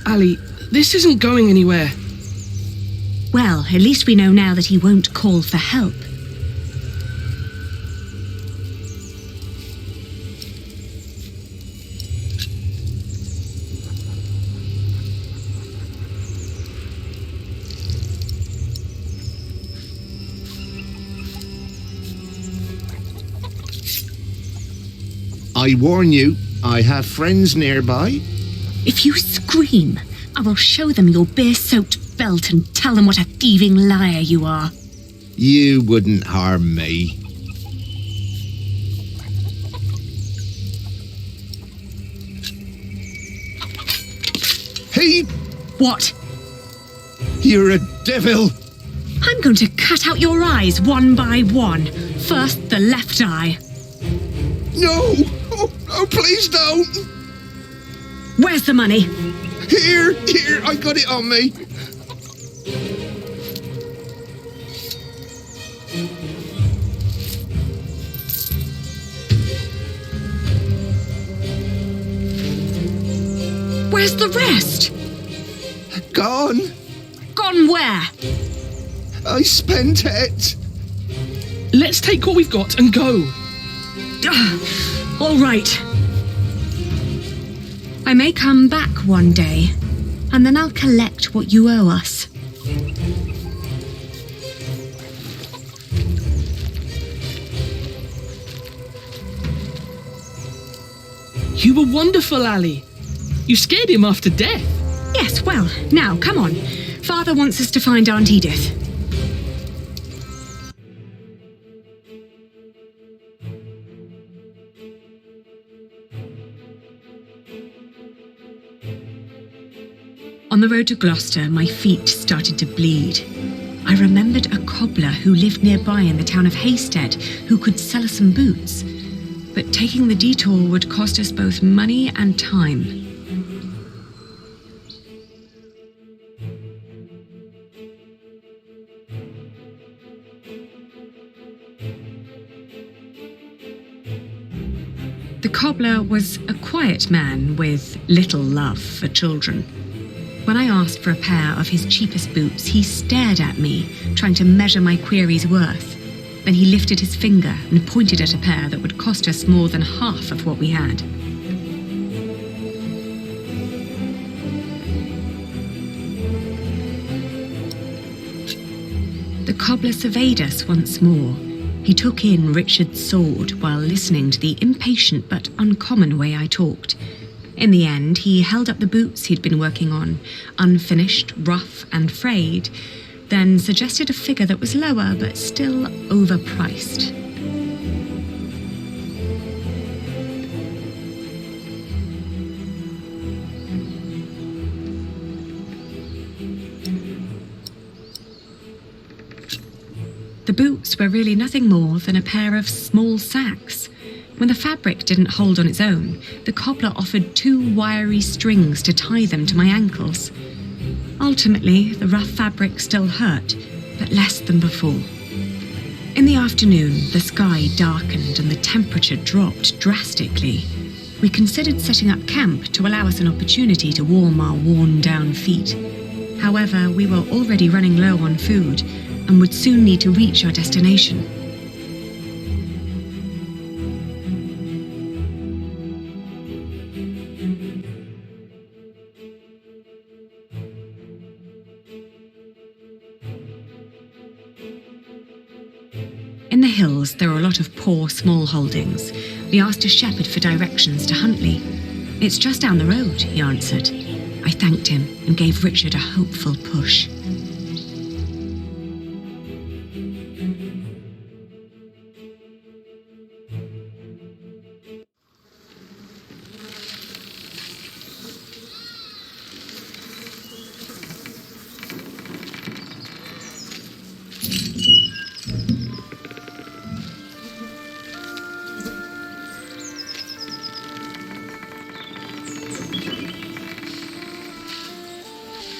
Ali, this isn't going anywhere. Well, at least we know now that he won't call for help. I warn you, I have friends nearby. If you scream, I will show them your beer-soaked belt and tell them what a thieving liar you are. You wouldn't harm me. Hey! What? You're a devil! I'm going to cut out your eyes one by one. First, the left eye. No! Oh, please don't! Where's the money? Here, I got it on me. Where's the rest? Gone. Gone where? I spent it. Let's take what we've got and go. All right. I may come back one day, and then I'll collect what you owe us. You were wonderful, Ali. You scared him after death. Yes, well, now, come on. Father wants us to find Aunt Edith. On the road to Gloucester, my feet started to bleed. I remembered a cobbler who lived nearby in the town of Hastead who could sell us some boots. But taking the detour would cost us both money and time. The cobbler was a quiet man with little love for children. When I asked for a pair of his cheapest boots, he stared at me, trying to measure my query's worth. Then he lifted his finger and pointed at a pair that would cost us more than half of what we had. The cobbler surveyed us once more. He took in Richard's sword while listening to the impatient but uncommon way I talked. In the end, he held up the boots he'd been working on, unfinished, rough and frayed, then suggested a figure that was lower but still overpriced. The boots were really nothing more than a pair of small sacks. When the fabric didn't hold on its own, the cobbler offered 2 wiry strings to tie them to my ankles. Ultimately, the rough fabric still hurt, but less than before. In the afternoon, the sky darkened and the temperature dropped drastically. We considered setting up camp to allow us an opportunity to warm our worn-down feet. However, we were already running low on food and would soon need to reach our destination. In the hills, there are a lot of poor, small holdings. We asked a shepherd for directions to Huntley. "It's just down the road," he answered. I thanked him and gave Richard a hopeful push.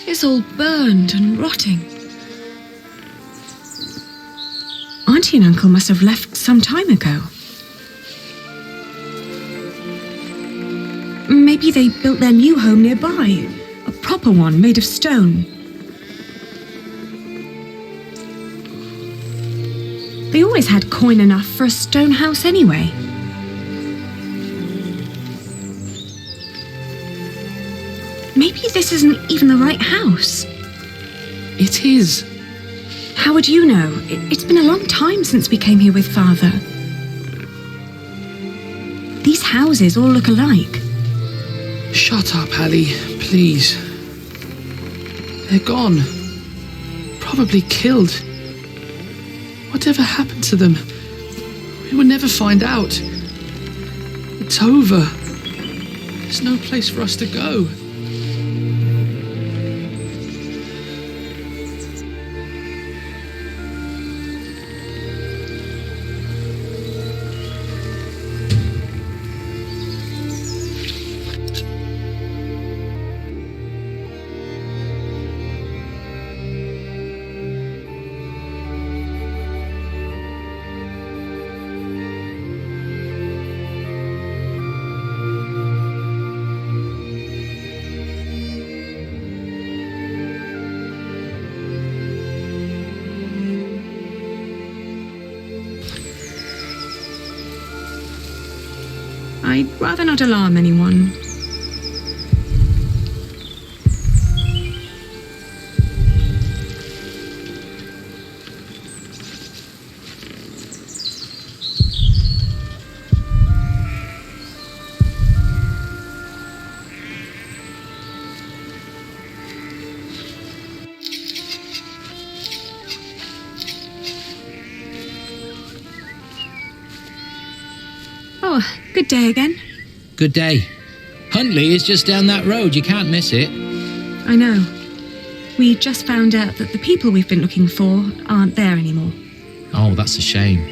It's all burned and rotting. Auntie and Uncle must have left some time ago. Maybe they built their new home nearby, a proper one made of stone. They always had coin enough for a stone house anyway. Maybe this isn't even the right house. It is. How would you know? It's been a long time since we came here with Father. These houses all look alike. Shut up, Allie, please. They're gone. Probably killed. Whatever happened to them? We will never find out. It's over. There's no place for us to go. I'd rather not alarm anyone. Oh, good day again. Good day. Huntley is just down that road. You can't miss it. I know. We just found out that the people we've been looking for aren't there anymore. Oh, that's a shame.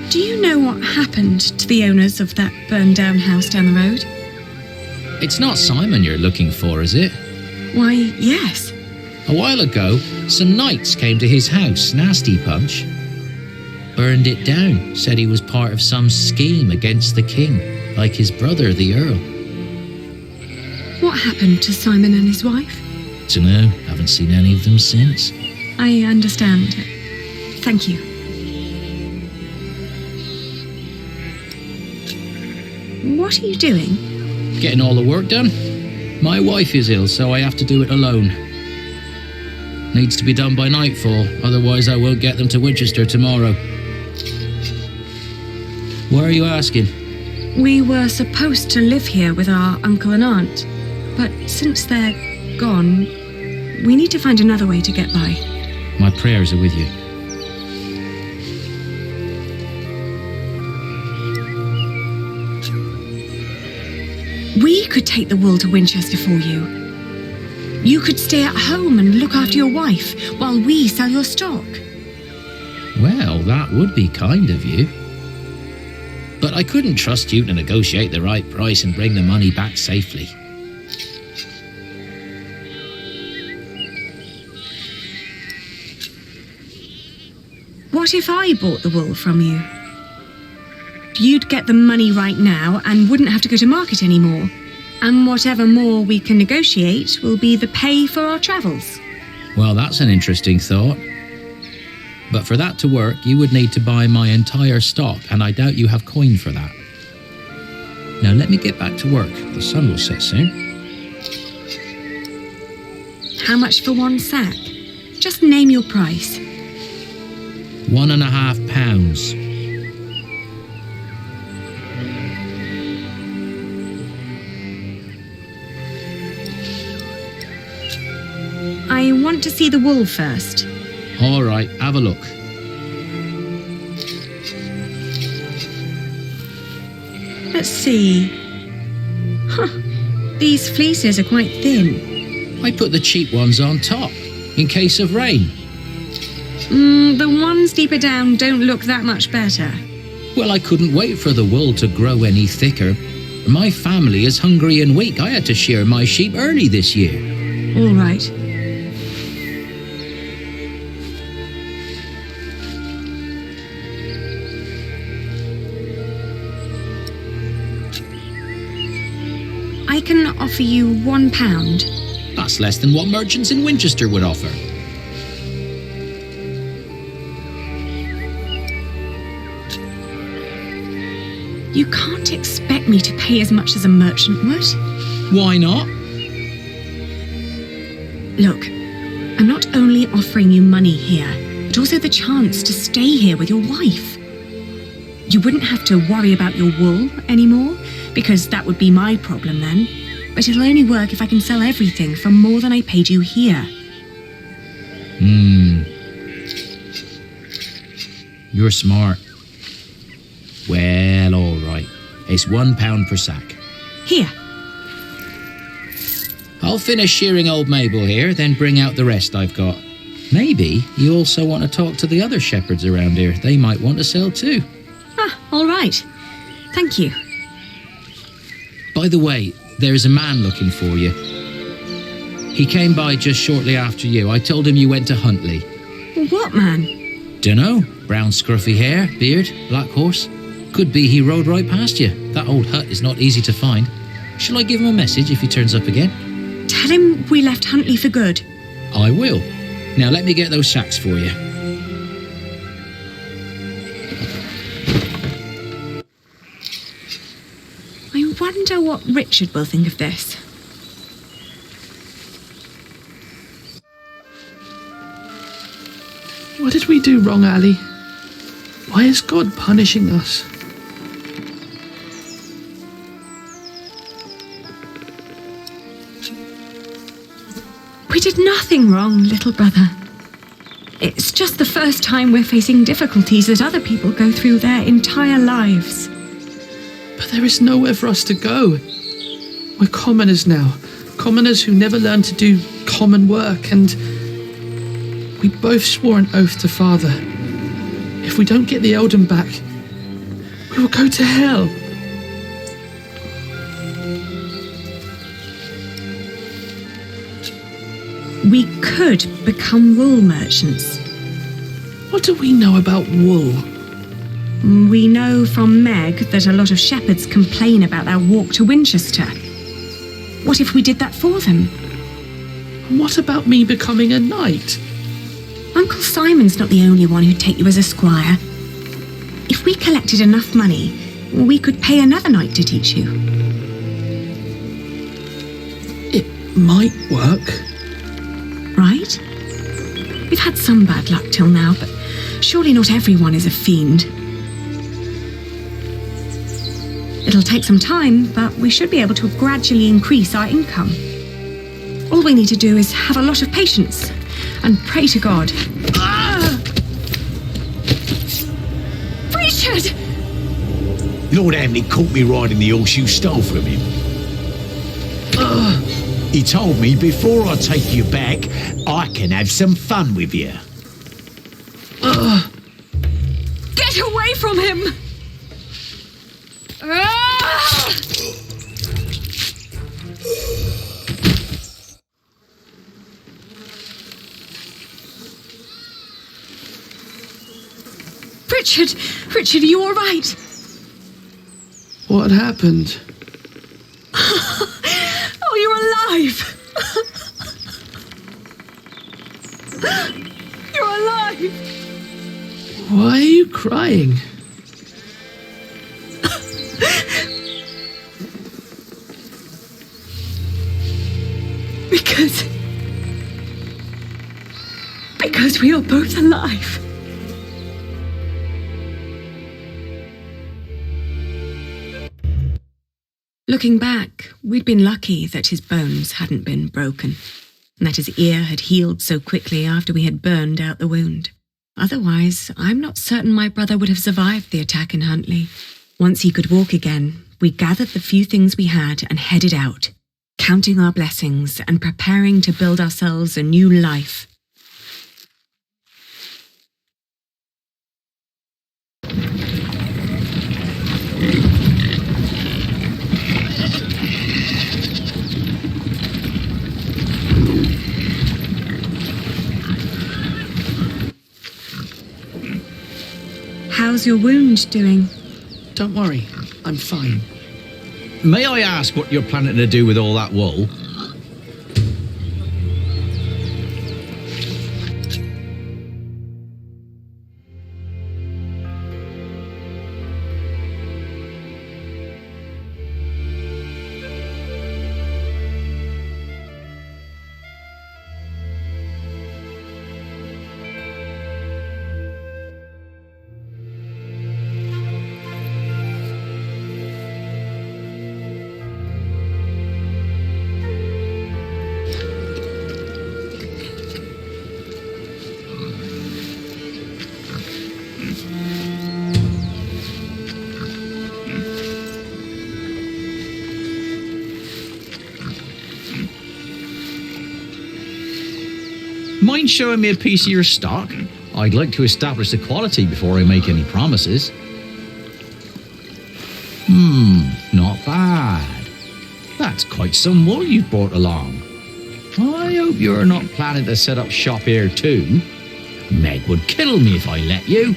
Do you know what happened to the owners of that burned-down house down the road? It's not Simon you're looking for, is it? Why, yes. A while ago, some knights came to his house, nasty punch. Burned it down, said he was part of some scheme against the king, like his brother, the Earl. What happened to Simon and his wife? Dunno, haven't seen any of them since. I understand. Thank you. What are you doing? Getting all the work done. My wife is ill, so I have to do it alone. Needs to be done by nightfall, otherwise I won't get them to Winchester tomorrow. Why are you asking? We were supposed to live here with our uncle and aunt, but since they're gone, we need to find another way to get by. My prayers are with you. We could take the wool to Winchester for you. You could stay at home and look after your wife while we sell your stock. Well, that would be kind of you. But I couldn't trust you to negotiate the right price and bring the money back safely. What if I bought the wool from you? you'd get the money right now and wouldn't have to go to market anymore. And whatever more we can negotiate will be the pay for our travels. Well, that's an interesting thought. But for that to work, you would need to buy my entire stock, and I doubt you have coin for that. Now let me get back to work. The sun will set soon. How much for one sack? Just name your price. £1.50. I want to see the wool first. All right, have a look. Let's see. Huh. These fleeces are quite thin. I put the cheap ones on top, in case of rain. The ones deeper down don't look that much better. Well, I couldn't wait for the wool to grow any thicker. My family is hungry and weak. I had to shear my sheep early this year. All right. I can offer you £1. That's less than what merchants in Winchester would offer. You can't expect me to pay as much as a merchant would. Why not? Look, I'm not only offering you money here, but also the chance to stay here with your wife. You wouldn't have to worry about your wool anymore, because that would be my problem then. But it'll only work if I can sell everything for more than I paid you here. You're smart. Well, all right. It's £1 per sack. Here. I'll finish shearing old Mabel here, then bring out the rest I've got. Maybe you also want to talk to the other shepherds around here. They might want to sell too. Ah, all right. Thank you. By the way, there's a man looking for you. He came by just shortly after you. I told him you went to Huntley. What man? Dunno. Brown scruffy hair, beard, black horse. Could be he rode right past you. That old hut is not easy to find. Shall I give him a message if he turns up again? Tell him we left Huntley for good. I will. Now let me get those sacks for you. I wonder what Richard will think of this. What did we do wrong, Ali? Why is God punishing us? We did nothing wrong, little brother. It's just the first time we're facing difficulties that other people go through their entire lives. But there is nowhere for us to go. We're commoners now. Commoners who never learned to do common work, and we both swore an oath to Father. If we don't get the Eldon back, we will go to hell. We could become wool merchants. What do we know about wool? We know from Meg that a lot of shepherds complain about their walk to Winchester. What if we did that for them? And what about me becoming a knight? Uncle Simon's not the only one who'd take you as a squire. If we collected enough money, we could pay another knight to teach you. It might work. Right? We've had some bad luck till now, but surely not everyone is a fiend. It'll take some time, but we should be able to gradually increase our income. All we need to do is have a lot of patience and pray to God. Ah! Richard! Lord Hamley caught me riding the horse you stole from him. He told me before I take you back, I can have some fun with you. Get away from him! Richard, are you all right? What happened? Oh, you're alive! You're alive! Why are you crying? Because we are both alive. Looking back, we'd been lucky that his bones hadn't been broken, and that his ear had healed so quickly after we had burned out the wound. Otherwise, I'm not certain my brother would have survived the attack in Huntley. Once he could walk again, we gathered the few things we had and headed out, counting our blessings and preparing to build ourselves a new life. How's your wound doing? Don't worry, I'm fine. May I ask what you're planning to do with all that wool? Mind showing me a piece of your stock? I'd like to establish the quality before I make any promises. Not bad. That's quite some wool you've brought along. I hope you're not planning to set up shop here too. Meg would kill me if I let you.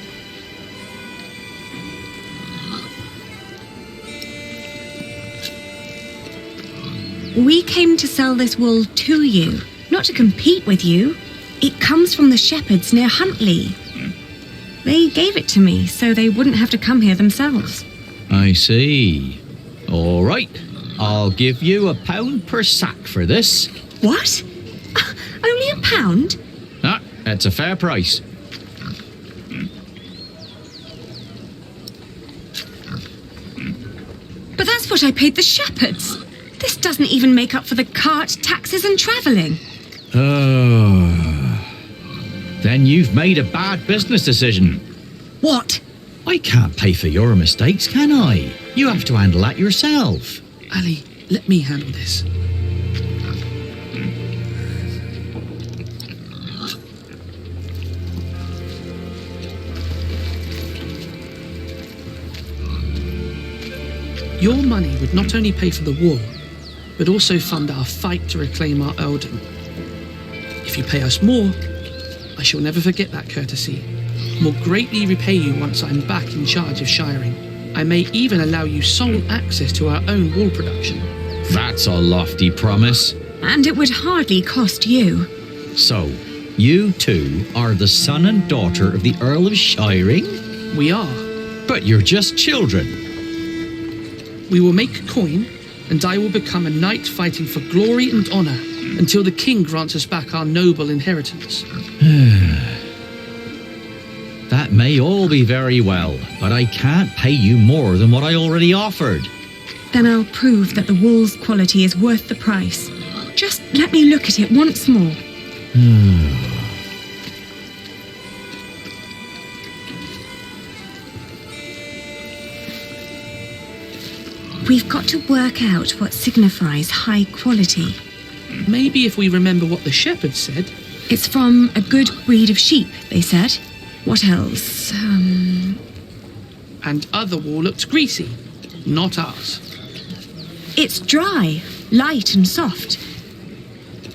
We came to sell this wool to you, not to compete with you. It comes from the shepherds near Huntley. They gave it to me so they wouldn't have to come here themselves. I see. All right. I'll give you £1 per sack for this. What? Only £1? Ah, that's a fair price. But that's what I paid the shepherds. This doesn't even make up for the cart, taxes and travelling. Then you've made a bad business decision. What? I can't pay for your mistakes, can I? You have to handle that yourself. Ali, let me handle this. Your money would not only pay for the war, but also fund our fight to reclaim our earldom. If you pay us more, I shall never forget that courtesy, and will greatly repay you once I'm back in charge of shiring. I may even allow you sole access to our own wool production. That's a lofty promise. And it would hardly cost you. So, you two are the son and daughter of the Earl of Shiring? We are. But you're just children. We will make coin, and I will become a knight fighting for glory and honour until the king grants us back our noble inheritance. That may all be very well, but I can't pay you more than what I already offered. Then I'll prove that the wool's quality is worth the price. Just let me look at it once more. We've got to work out what signifies high quality. Maybe if we remember what the shepherds said. It's from a good breed of sheep, they said. What else? And other wool looks greasy. Not ours. It's dry, light and soft.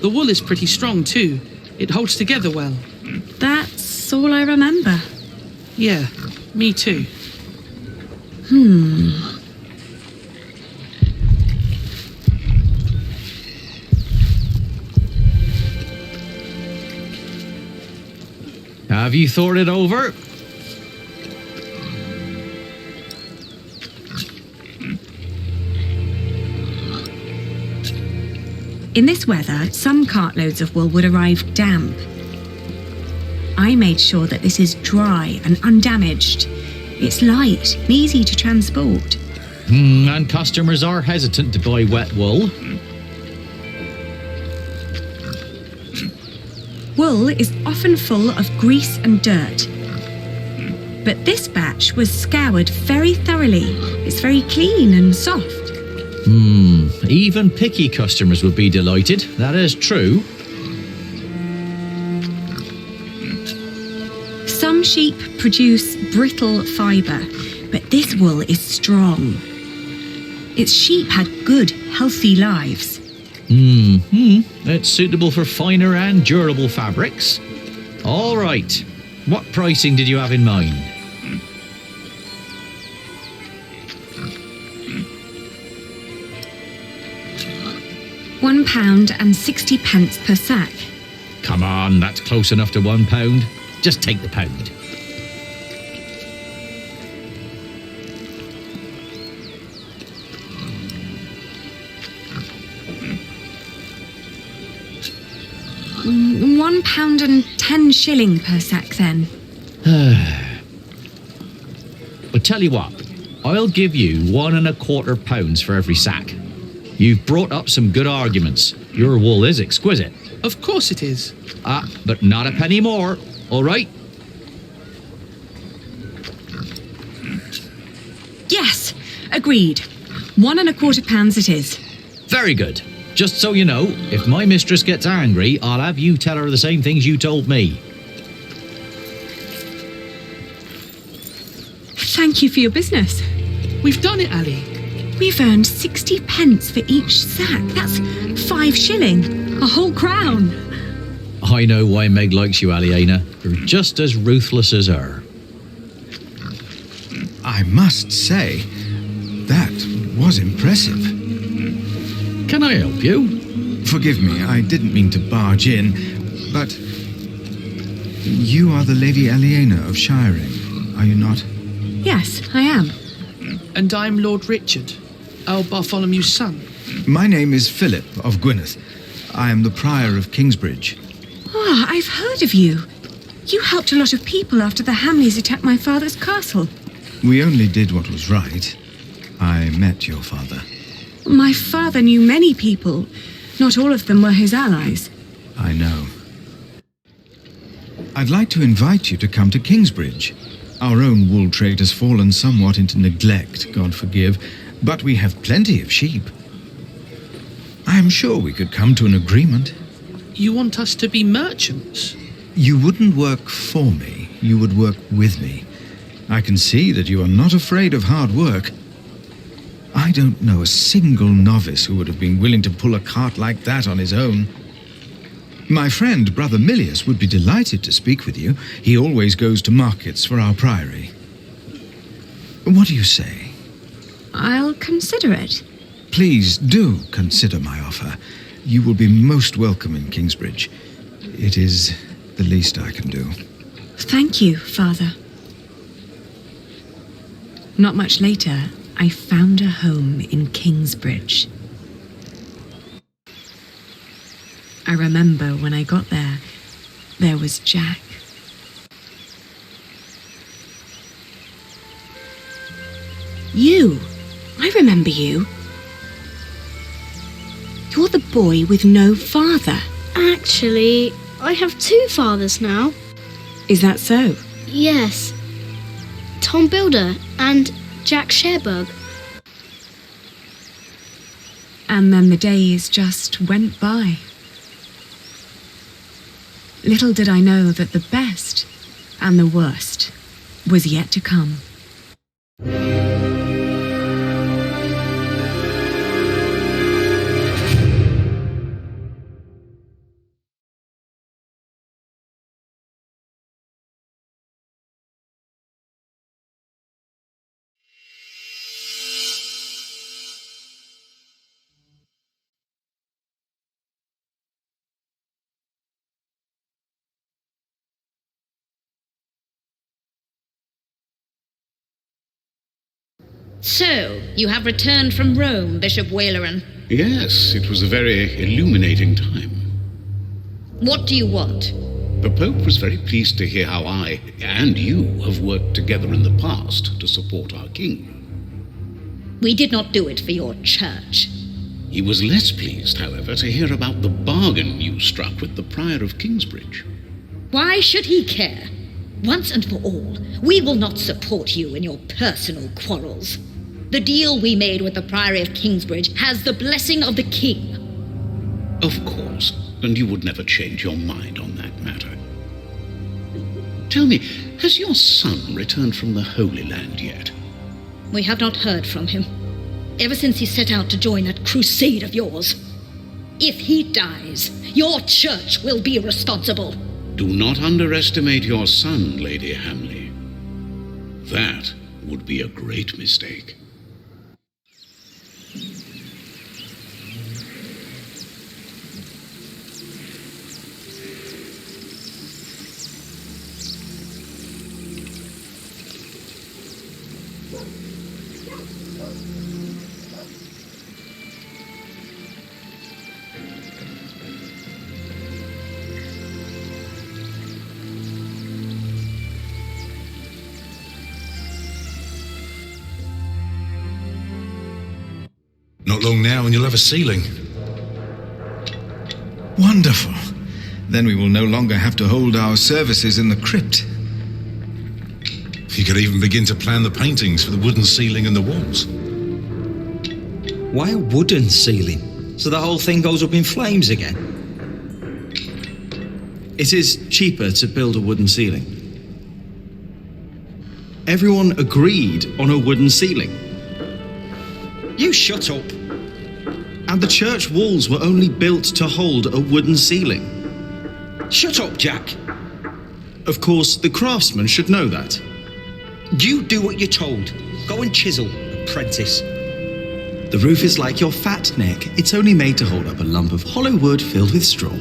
The wool is pretty strong too. It holds together well. That's all I remember. Have you thought it over? In this weather, some cartloads of wool would arrive damp. I made sure that this is dry and undamaged. It's light and easy to transport. And customers are hesitant to buy wet wool. Wool is often full of grease and dirt. But this batch was scoured very thoroughly. It's very clean and soft. Even picky customers would be delighted. That is true. Some sheep produce brittle fibre, but this wool is strong. Its sheep had good, healthy lives. It's suitable for finer and durable fabrics. All right. What pricing did you have in mind? £1.60 per sack. Come on, that's close enough to £1. Just take the pound. £1.10 per sack then. But tell you what, I'll give you £1.25 for every sack. You've brought up some good arguments. Your wool is exquisite. Of course it is. But not a penny more, all right? Yes, agreed. £1.25 it is. Very good. Just so you know, if my mistress gets angry, I'll have you tell her the same things you told me. Thank you for your business. We've done it, Ali. We've earned 60p for each sack. That's 5 shilling. A whole crown. I know why Meg likes you, Aliena. You're just as ruthless as her. I must say, that was impressive. Can I help you? Forgive me, I didn't mean to barge in, but you are the Lady Aliena of Shiring, are you not? Yes, I am. And I'm Lord Richard, Earl Bartholomew's son. My name is Philip of Gwynedd. I am the Prior of Kingsbridge. Oh, I've heard of you. You helped a lot of people after the Hamleys attacked my father's castle. We only did what was right. I met your father. My father knew many people. Not all of them were his allies. I know. I'd like to invite you to come to Kingsbridge. Our own wool trade has fallen somewhat into neglect, God forgive, but we have plenty of sheep. I am sure we could come to an agreement. You want us to be merchants? You wouldn't work for me, you would work with me. I can see that you are not afraid of hard work. I don't know a single novice who would have been willing to pull a cart like that on his own. My friend, Brother Milius, would be delighted to speak with you. He always goes to markets for our priory. What do you say? I'll consider it. Please do consider my offer. You will be most welcome in Kingsbridge. It is the least I can do. Thank you, Father. Not much later, I found a home in Kingsbridge. I remember when I got there, there was Jack. You! I remember you. You're the boy with no father. Actually, I have 2 fathers now. Is that so? Yes. Tom Builder and Jack Sherbug. And then the days just went by. Little did I know that the best and the worst was yet to come. So, you have returned from Rome, Bishop Waleran. Yes, it was a very illuminating time. What do you want? The Pope was very pleased to hear how I and you have worked together in the past to support our king. We did not do it for your church. He was less pleased, however, to hear about the bargain you struck with the Prior of Kingsbridge. Why should he care? Once and for all, we will not support you in your personal quarrels. The deal we made with the Priory of Kingsbridge has the blessing of the king. Of course, and you would never change your mind on that matter. Tell me, has your son returned from the Holy Land yet? We have not heard from him, ever since he set out to join that crusade of yours. If he dies, your church will be responsible. Do not underestimate your son, Lady Hamley. That would be a great mistake. Not long now and you'll have a ceiling. Wonderful. Then we will no longer have to hold our services in the crypt. You could even begin to plan the paintings for the wooden ceiling and the walls. Why a wooden ceiling? So the whole thing goes up in flames again? It is cheaper to build a wooden ceiling. Everyone agreed on a wooden ceiling. You shut up. And the church walls were only built to hold a wooden ceiling. Shut up, Jack. Of course, the craftsman should know that. You do what you're told. Go and chisel, apprentice. The roof is like your fat neck. It's only made to hold up a lump of hollow wood filled with straw.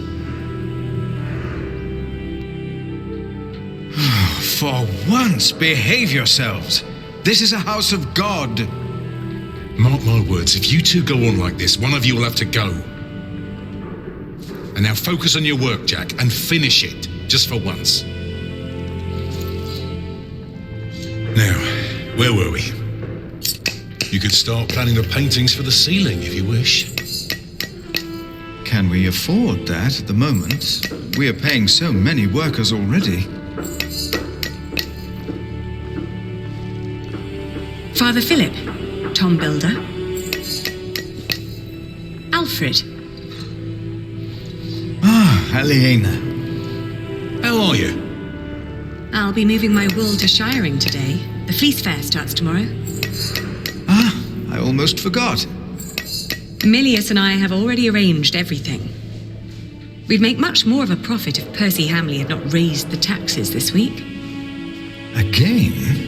For once, behave yourselves. This is a house of God. Mark my words, if you two go on like this, one of you will have to go. And now focus on your work, Jack, and finish it, just for once. Now, where were we? You could start planning the paintings for the ceiling, if you wish. Can we afford that at the moment? We are paying so many workers already. Father Philip, Tom Builder. Alfred. Aliena. How are you? I'll be moving my wool to Shiring today. The fleece fair starts tomorrow. I almost forgot. Milius and I have already arranged everything. We'd make much more of a profit if Percy Hamley had not raised the taxes this week. Again?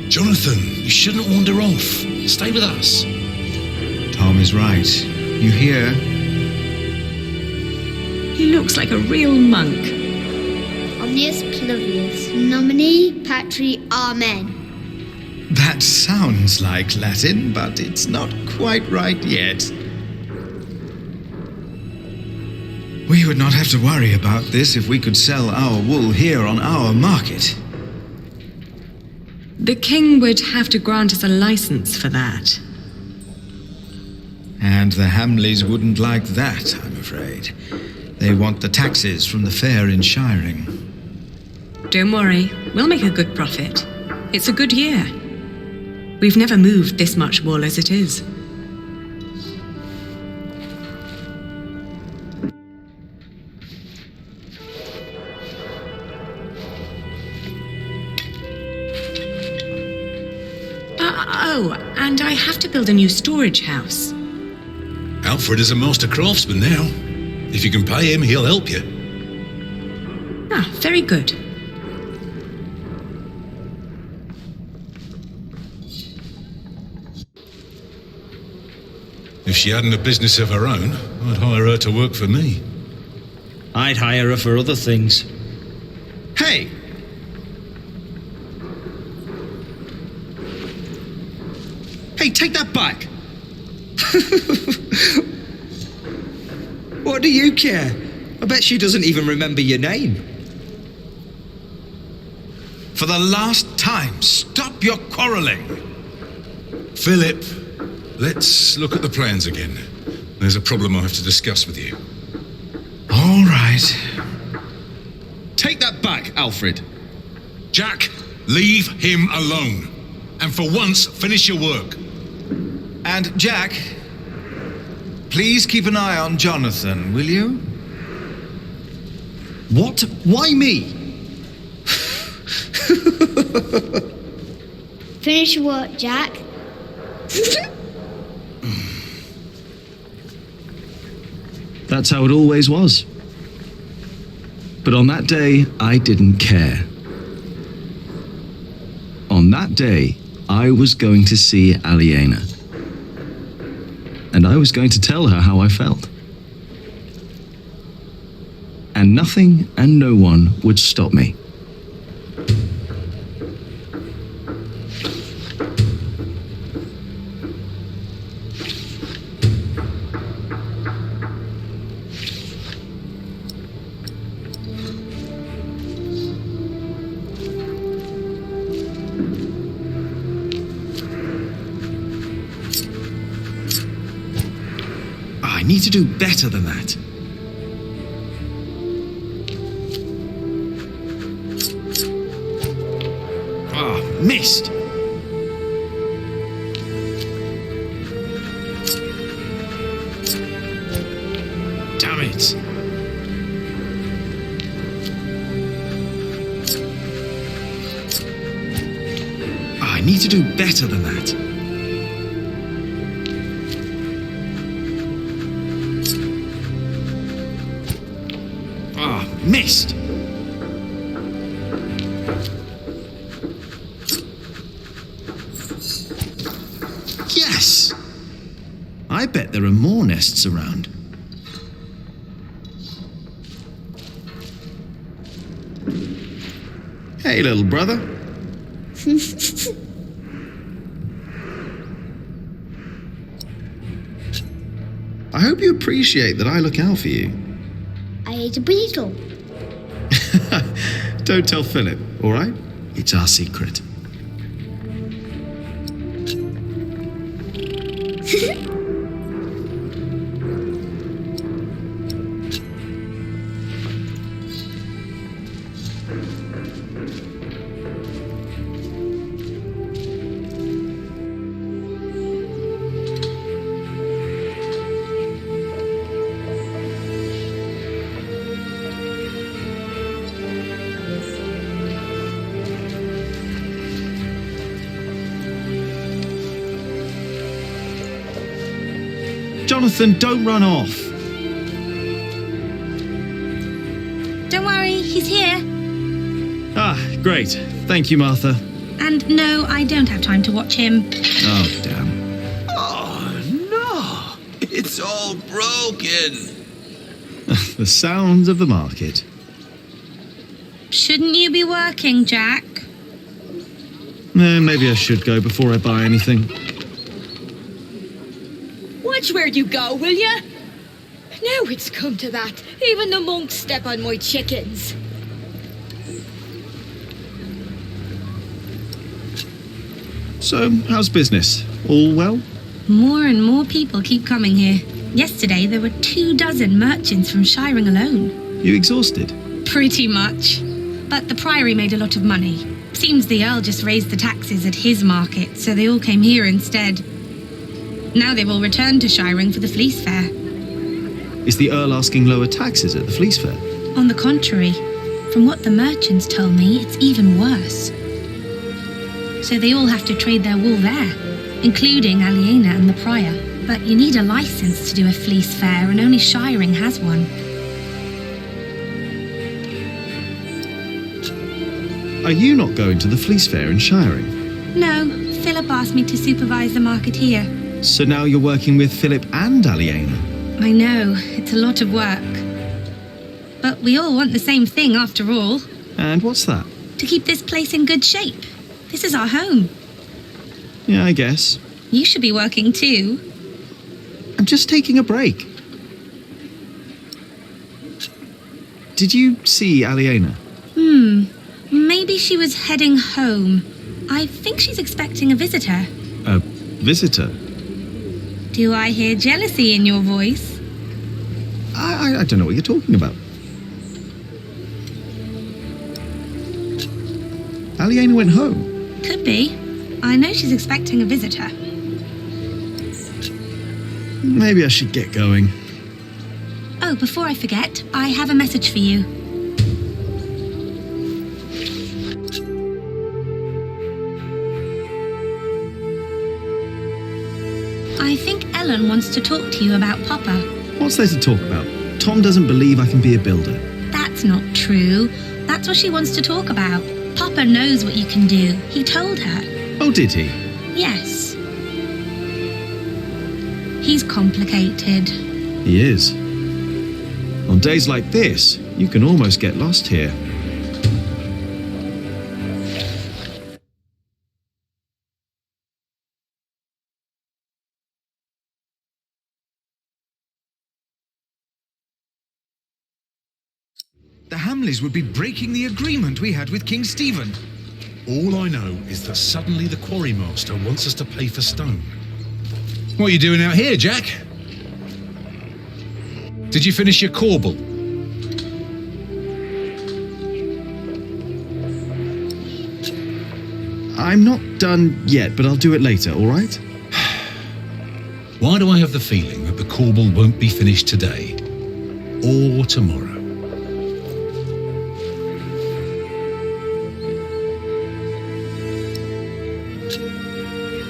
Jonathan, you shouldn't wander off. Stay with us. Tom is right. You hear? He looks like a real monk. Omnius Pluvius, nomine patri amen. That sounds like Latin, but it's not quite right yet. We would not have to worry about this if we could sell our wool here on our market. The king would have to grant us a license for that. And the Hamleys wouldn't like that, I'm afraid. They want the taxes from the fair in Shiring. Don't worry, we'll make a good profit. It's a good year. We've never moved this much wool as it is. Oh, and I have to build a new storage house. Alfred is a master craftsman now. If you can pay him, he'll help you. Ah, very good. If she hadn't a business of her own, I'd hire her to work for me. I'd hire her for other things. Hey! Hey, take that back! What do you care? I bet she doesn't even remember your name. For the last time, stop your quarrelling. Philip, let's look at the plans again. There's a problem I have to discuss with you. All right. Take that back, Alfred. Jack, leave him alone. And for once, finish your work. And Jack, please keep an eye on Jonathan, will you? What? Why me? Finish your work, Jack. That's how it always was. But on that day, I didn't care. On that day, I was going to see Aliena. And I was going to tell her how I felt. And nothing and no one would stop me. I need to do better than that. Ah, missed! Damn it! I need to do better than that. Missed! Yes! I bet there are more nests around. Hey, little brother. I hope you appreciate that I look out for you. I ate a beetle. Don't tell Philip, all right? It's our secret. Jonathan, don't run off. Don't worry, he's here. Ah, great. Thank you, Martha. And no, I don't have time to watch him. Oh, damn. Oh, no. It's all broken. The sounds of the market. Shouldn't you be working, Jack? Maybe I should go before I buy anything. Watch where you go, will ya? Now it's come to that. Even the monks step on my chickens. So, how's business? All well? More and more people keep coming here. Yesterday, there were 24 merchants from Shiring alone. You exhausted? Pretty much. But the priory made a lot of money. Seems the Earl just raised the taxes at his market, so they all came here instead. Now they've all returned to Shiring for the Fleece Fair. Is the Earl asking lower taxes at the Fleece Fair? On the contrary, from what the merchants told me, it's even worse. So they all have to trade their wool there, including Aliena and the Prior. But you need a license to do a Fleece Fair, and only Shiring has one. Are you not going to the Fleece Fair in Shiring? No, Philip asked me to supervise the market here. So now you're working with Philip and Aliena? I know, it's a lot of work. But we all want the same thing after all. And what's that? To keep this place in good shape. This is our home. Yeah, I guess. You should be working too. I'm just taking a break. Did you see Aliena? Maybe she was heading home. I think she's expecting a visitor. A visitor? Do I hear jealousy in your voice? I don't know what you're talking about. Aliena went home. Could be. I know she's expecting a visitor. Maybe I should get going. Oh, before I forget, I have a message for you. I think Ellen wants to talk to you about Papa. What's there to talk about? Tom doesn't believe I can be a builder. That's not true. That's what she wants to talk about. Papa knows what you can do. He told her. Oh, did he? Yes. He's complicated. He is. On days like this, you can almost get lost here. The Hamleys would be breaking the agreement we had with King Stephen. All I know is that suddenly the quarry master wants us to pay for stone. What are you doing out here, Jack? Did you finish your corbel? I'm not done yet, but I'll do it later, all right? Why do I have the feeling that the corbel won't be finished today or tomorrow?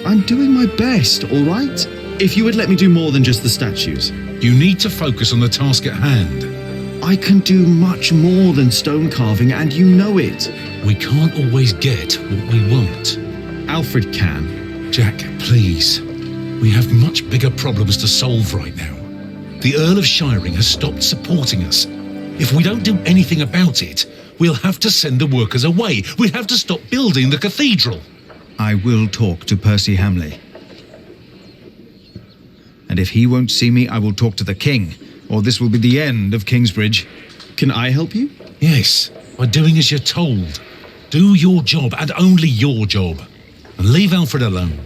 I'm doing my best, all right? If you would let me do more than just the statues. You need to focus on the task at hand. I can do much more than stone carving, and you know it. We can't always get what we want. Alfred can. Jack, please. We have much bigger problems to solve right now. The Earl of Shiring has stopped supporting us. If we don't do anything about it, we'll have to send the workers away. We'll have to stop building the cathedral. I will talk to Percy Hamley. And if he won't see me, I will talk to the king, or this will be the end of Kingsbridge. Can I help you? Yes, by doing as you're told. Do your job, and only your job. And leave Alfred alone.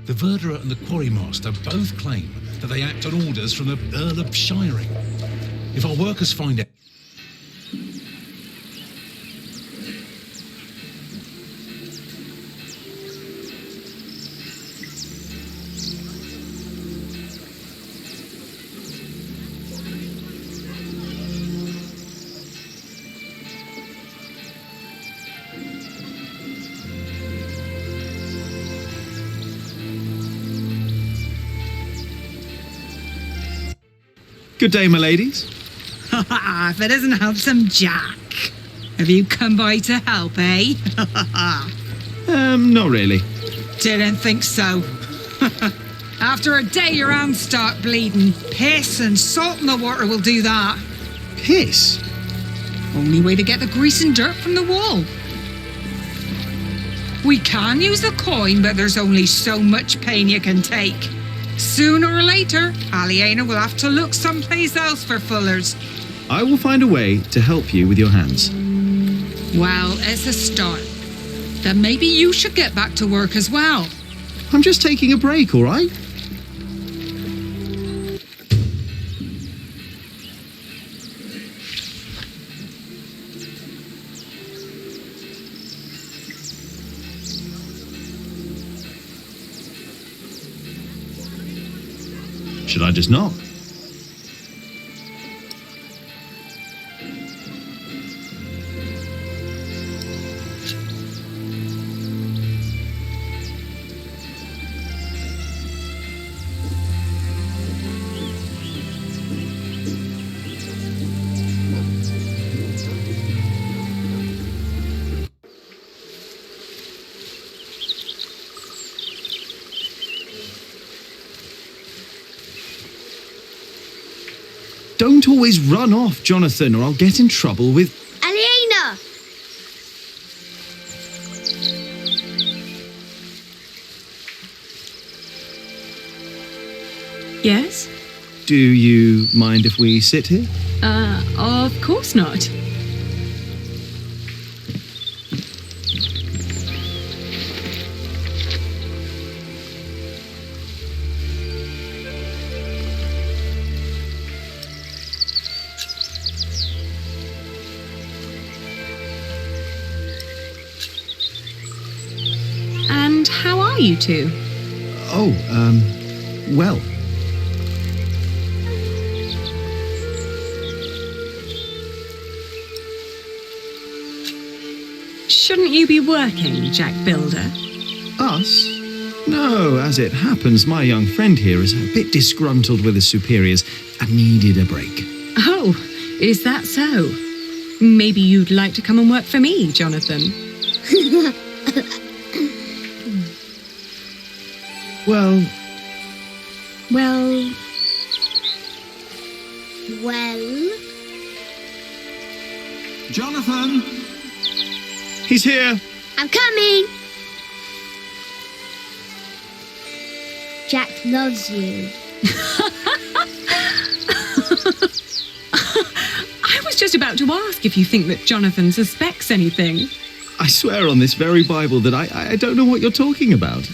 The verderer and the quarry master both claim that they act on orders from the Earl of Shiring. If our workers find out... Good day, my ladies. If it isn't handsome Jack. Have you come by to help, eh? Not really. Didn't think so. After a day your hands start bleeding. Piss and salt in the water will do that. Piss? Only way to get the grease and dirt from the wall. We can use a coin, but there's only so much pain you can take. Sooner or later, Aliena will have to look someplace else for fullers. I will find a way to help you with your hands. Well, it's a start. Then maybe you should get back to work as well. I'm just taking a break, all right? Should I just knock? Don't always run off, Jonathan, or I'll get in trouble with... Aliena! Yes? Do you mind if we sit here? Of course not. And how are you two? Oh, well. Shouldn't you be working, Jack Builder? Us? No, as it happens, my young friend here is a bit disgruntled with his superiors and needed a break. Oh, is that so? Maybe you'd like to come and work for me, Jonathan. Well... Well... Well? Jonathan! He's here! I'm coming! Jack loves you. I was just about to ask if you think that Jonathan suspects anything. I swear on this very Bible that I don't know what you're talking about.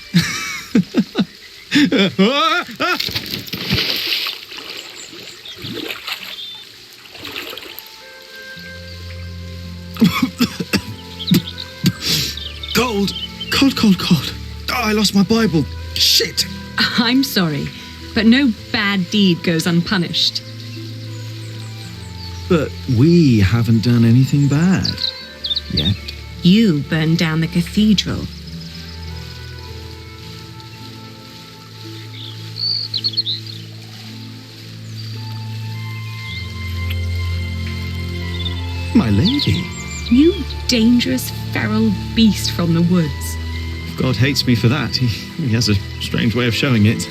Cold. Cold. Oh, I lost my Bible. Shit. I'm sorry, but no bad deed goes unpunished. But we haven't done anything bad. Yet. You burned down the cathedral. My lady. You dangerous, feral beast from the woods. God hates me for that. He has a strange way of showing it.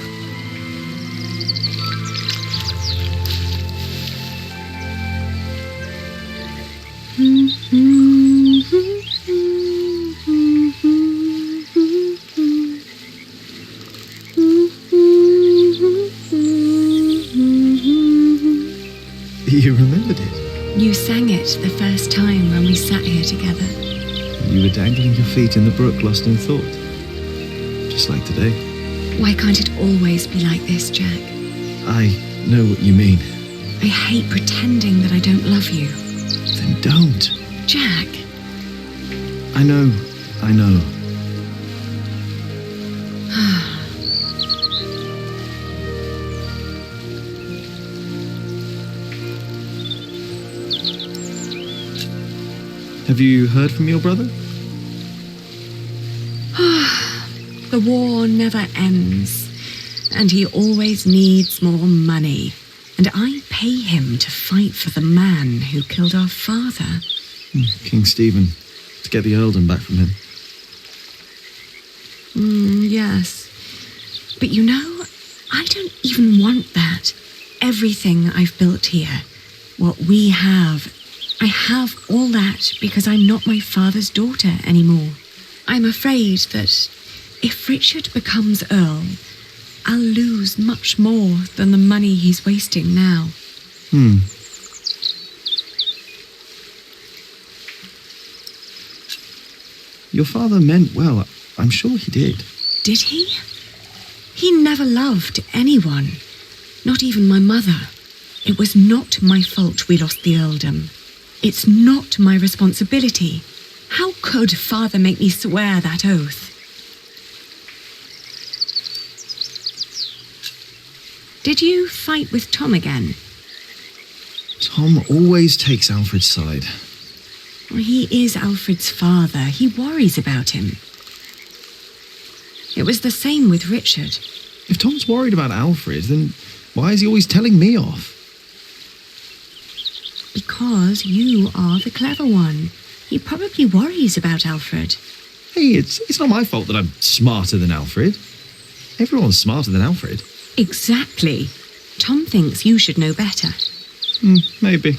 You remembered it? You sang it the first time when we sat here together. You were dangling your feet in the brook, lost in thought. Just like today. Why can't it always be like this, Jack? I know what you mean. I hate pretending that I don't love you. Then don't. Jack. I know. Have you heard from your brother? The war never ends, and he always needs more money. And I pay him to fight for the man who killed our father. King Stephen, to get the earldom back from him. Yes. But you know, I don't even want that. Everything I've built here, what we have, I have all that because I'm not my father's daughter anymore. I'm afraid that if Richard becomes Earl, I'll lose much more than the money he's wasting now. Your father meant well. I'm sure he did. Did he? He never loved anyone, not even my mother. It was not my fault we lost the earldom. It's not my responsibility. How could Father make me swear that oath? Did you fight with Tom again? Tom always takes Alfred's side. Well, he is Alfred's father. He worries about him. It was the same with Richard. If Tom's worried about Alfred, then why is he always telling me off? Because you are the clever one. He probably worries about Alfred. Hey, it's not my fault that I'm smarter than Alfred. Everyone's smarter than Alfred. Exactly. Tom thinks you should know better. Maybe.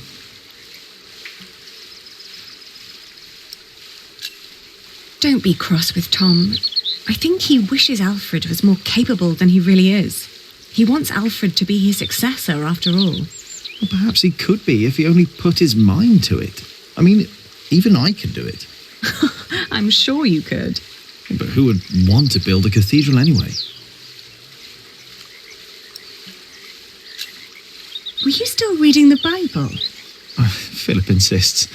Don't be cross with Tom. I think he wishes Alfred was more capable than he really is. He wants Alfred to be his successor, after all. Well, perhaps he could be if he only put his mind to it. I mean, even I can do it. I'm sure you could. But who would want to build a cathedral anyway? Were you still reading the Bible? Philip insists.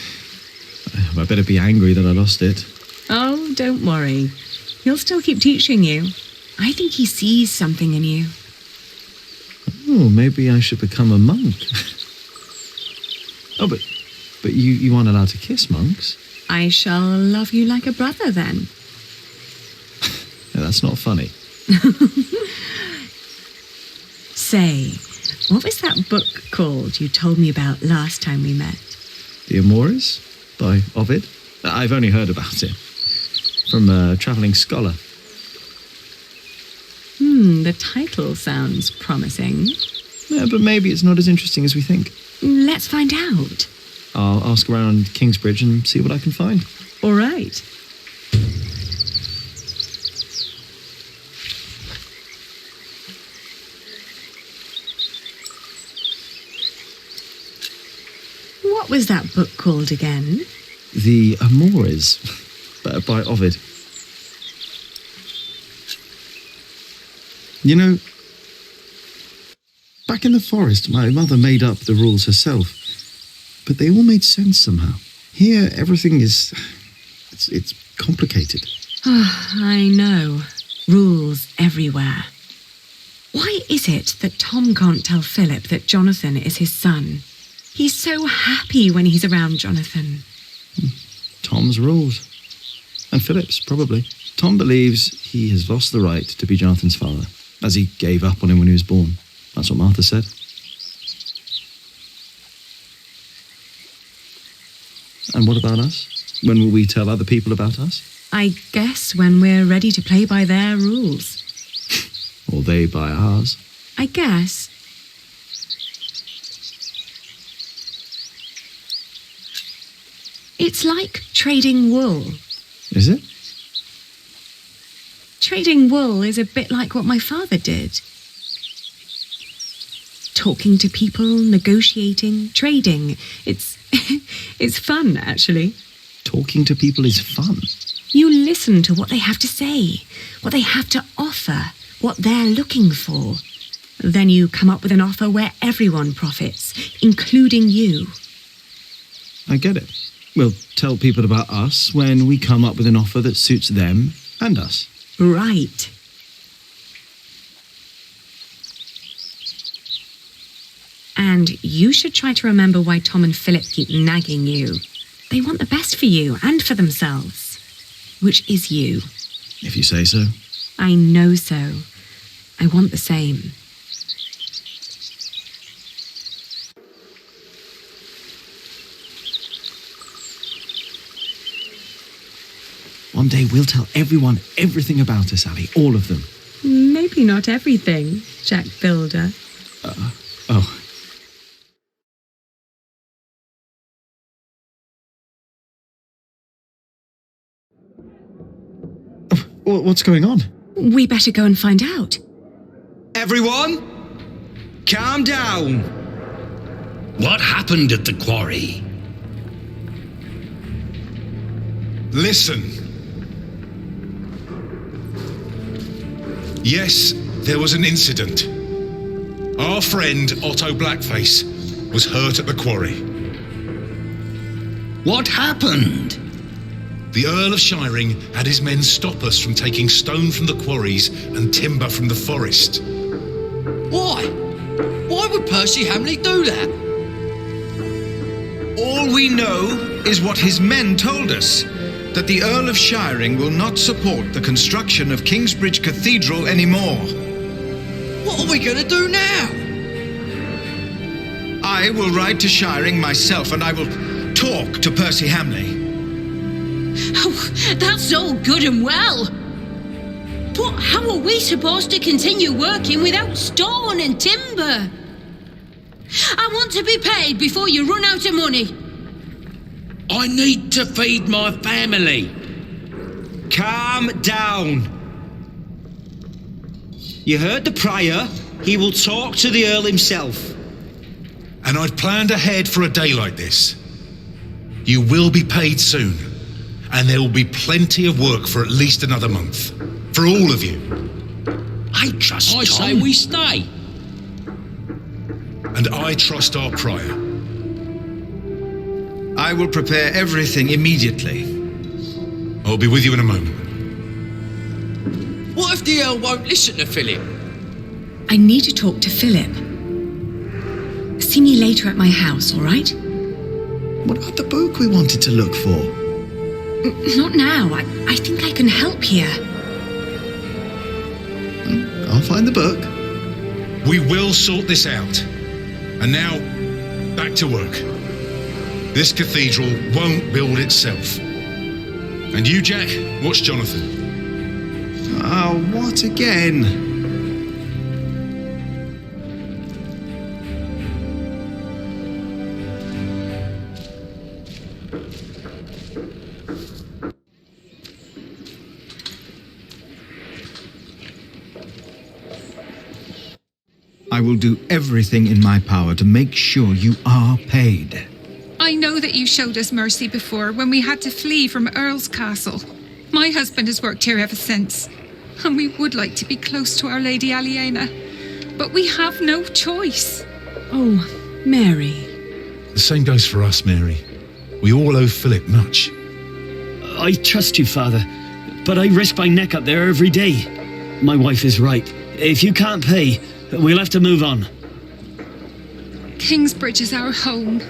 I better be angry that I lost it. Oh, don't worry. He'll still keep teaching you. I think he sees something in you. Oh, maybe I should become a monk. Oh, but you aren't allowed to kiss monks. I shall love you like a brother, then. Yeah, that's not funny. Say, what was that book called you told me about last time we met? The Amores by Ovid. I've only heard about it from a travelling scholar. The title sounds promising. Yeah, but maybe it's not as interesting as we think. Let's find out. I'll ask around Kingsbridge and see what I can find. All right. What was that book called again? The Amores by Ovid. You know, back in the forest, my mother made up the rules herself, but they all made sense somehow. Here, everything is... It's complicated. I know. Rules everywhere. Why is it that Tom can't tell Philip that Jonathan is his son? He's so happy when he's around Jonathan. Tom's rules. And Philip's, probably. Tom believes he has lost the right to be Jonathan's father, as he gave up on him when he was born. That's what Martha said. And what about us? When will we tell other people about us? I guess when we're ready to play by their rules. Or they by ours. I guess. It's like trading wool. Is it? Trading wool is a bit like what my father did. Talking to people, negotiating, trading. It's fun, actually. Talking to people is fun. You listen to what they have to say, what they have to offer, what they're looking for. Then you come up with an offer where everyone profits, including you. I get it. We'll tell people about us when we come up with an offer that suits them and us. Right. And you should try to remember why Tom and Philip keep nagging you. They want the best for you and for themselves. Which is you. If you say so. I know so. I want the same. One day we'll tell everyone everything about us, Ali. All of them. Maybe not everything, Jack Builder. Oh. What's going on? We better go and find out. Everyone, calm down. What happened at the quarry? Listen. Yes, there was an incident. Our friend Otto Blackface was hurt at the quarry. What happened? The Earl of Shiring had his men stop us from taking stone from the quarries and timber from the forest. Why? Why would Percy Hamley do that? All we know is what his men told us, that the Earl of Shiring will not support the construction of Kingsbridge Cathedral anymore. What are we going to do now? I will ride to Shiring myself and I will talk to Percy Hamley. Oh, that's all good and well. But how are we supposed to continue working without stone and timber? I want to be paid before you run out of money. I need to feed my family. Calm down. You heard the prior. He will talk to the Earl himself. And I've planned ahead for a day like this. You will be paid soon, and there will be plenty of work for at least another month. For all of you. I trust Tom. I say we stay. And I trust our prior. I will prepare everything immediately. I'll be with you in a moment. What if the Earl won't listen to Philip? I need to talk to Philip. See me later at my house, all right? What about the book we wanted to look for? Not now. I think I can help here. I'll find the book. We will sort this out. And now, back to work. This cathedral won't build itself. And you, Jack, watch Jonathan. Oh, what again? I will do everything in my power to make sure you are paid. I know that you showed us mercy before when we had to flee from Earl's Castle. My husband has worked here ever since, and we would like to be close to Our Lady Aliena, but we have no choice. Oh, Mary. The same goes for us, Mary. We all owe Philip much. I trust you, Father, but I risk my neck up there every day. My wife is right. If you can't pay, we'll have to move on. Kingsbridge is our home.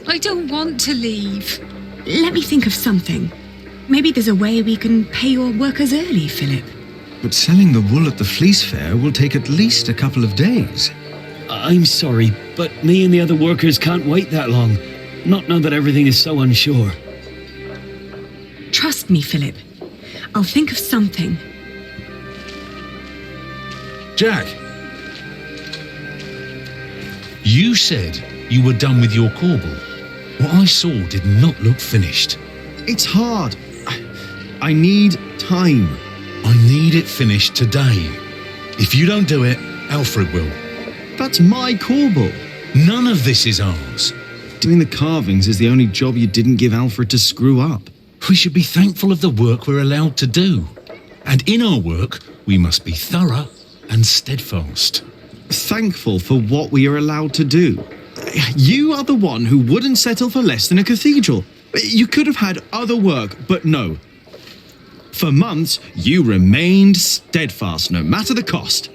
I don't want to leave. Let me think of something. Maybe there's a way we can pay your workers early, Philip. But selling the wool at the fleece fair will take at least a couple of days. I'm sorry, but me and the other workers can't wait that long. Not now that everything is so unsure. Trust me, Philip. I'll think of something. Jack, you said you were done with your corbel. What I saw did not look finished. It's hard. I need time. I need it finished today. If you don't do it, Alfred will. That's my corbel. None of this is ours. Doing the carvings is the only job you didn't give Alfred to screw up. We should be thankful of the work we're allowed to do. And in our work, we must be thorough and steadfast. Thankful for what we are allowed to do. You are the one who wouldn't settle for less than a cathedral. You could have had other work, but no. For months, you remained steadfast, no matter the cost.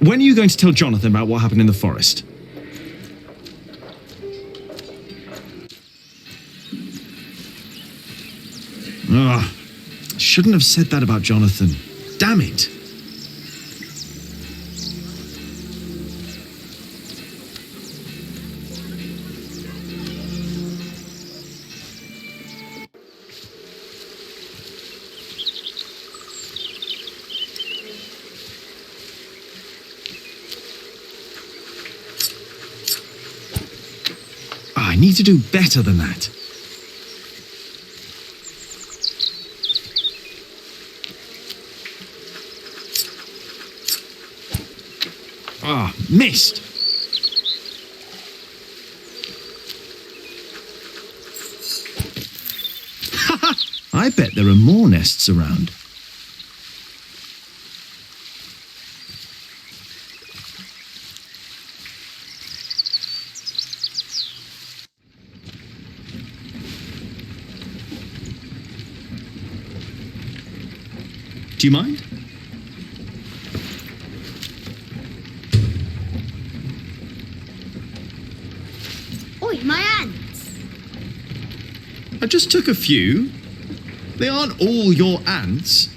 When are you going to tell Jonathan about what happened in the forest? Shouldn't have said that about Jonathan. Damn it. I need to do better than that. Missed. I bet there are more nests around. Do you mind? Oi, my ants! I just took a few. They aren't all your ants.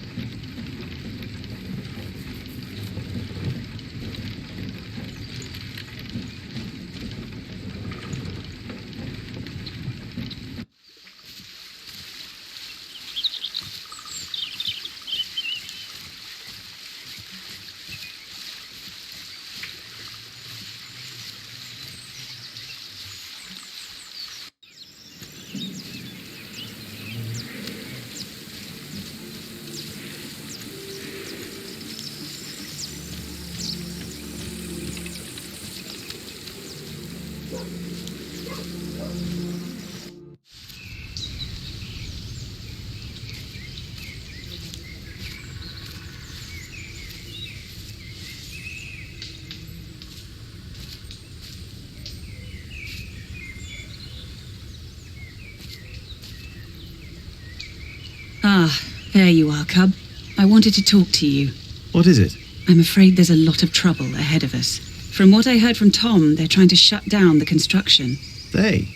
Ah, there you are, Cub. I wanted to talk to you. What is it? I'm afraid there's a lot of trouble ahead of us. From what I heard from Tom, they're trying to shut down the construction. They?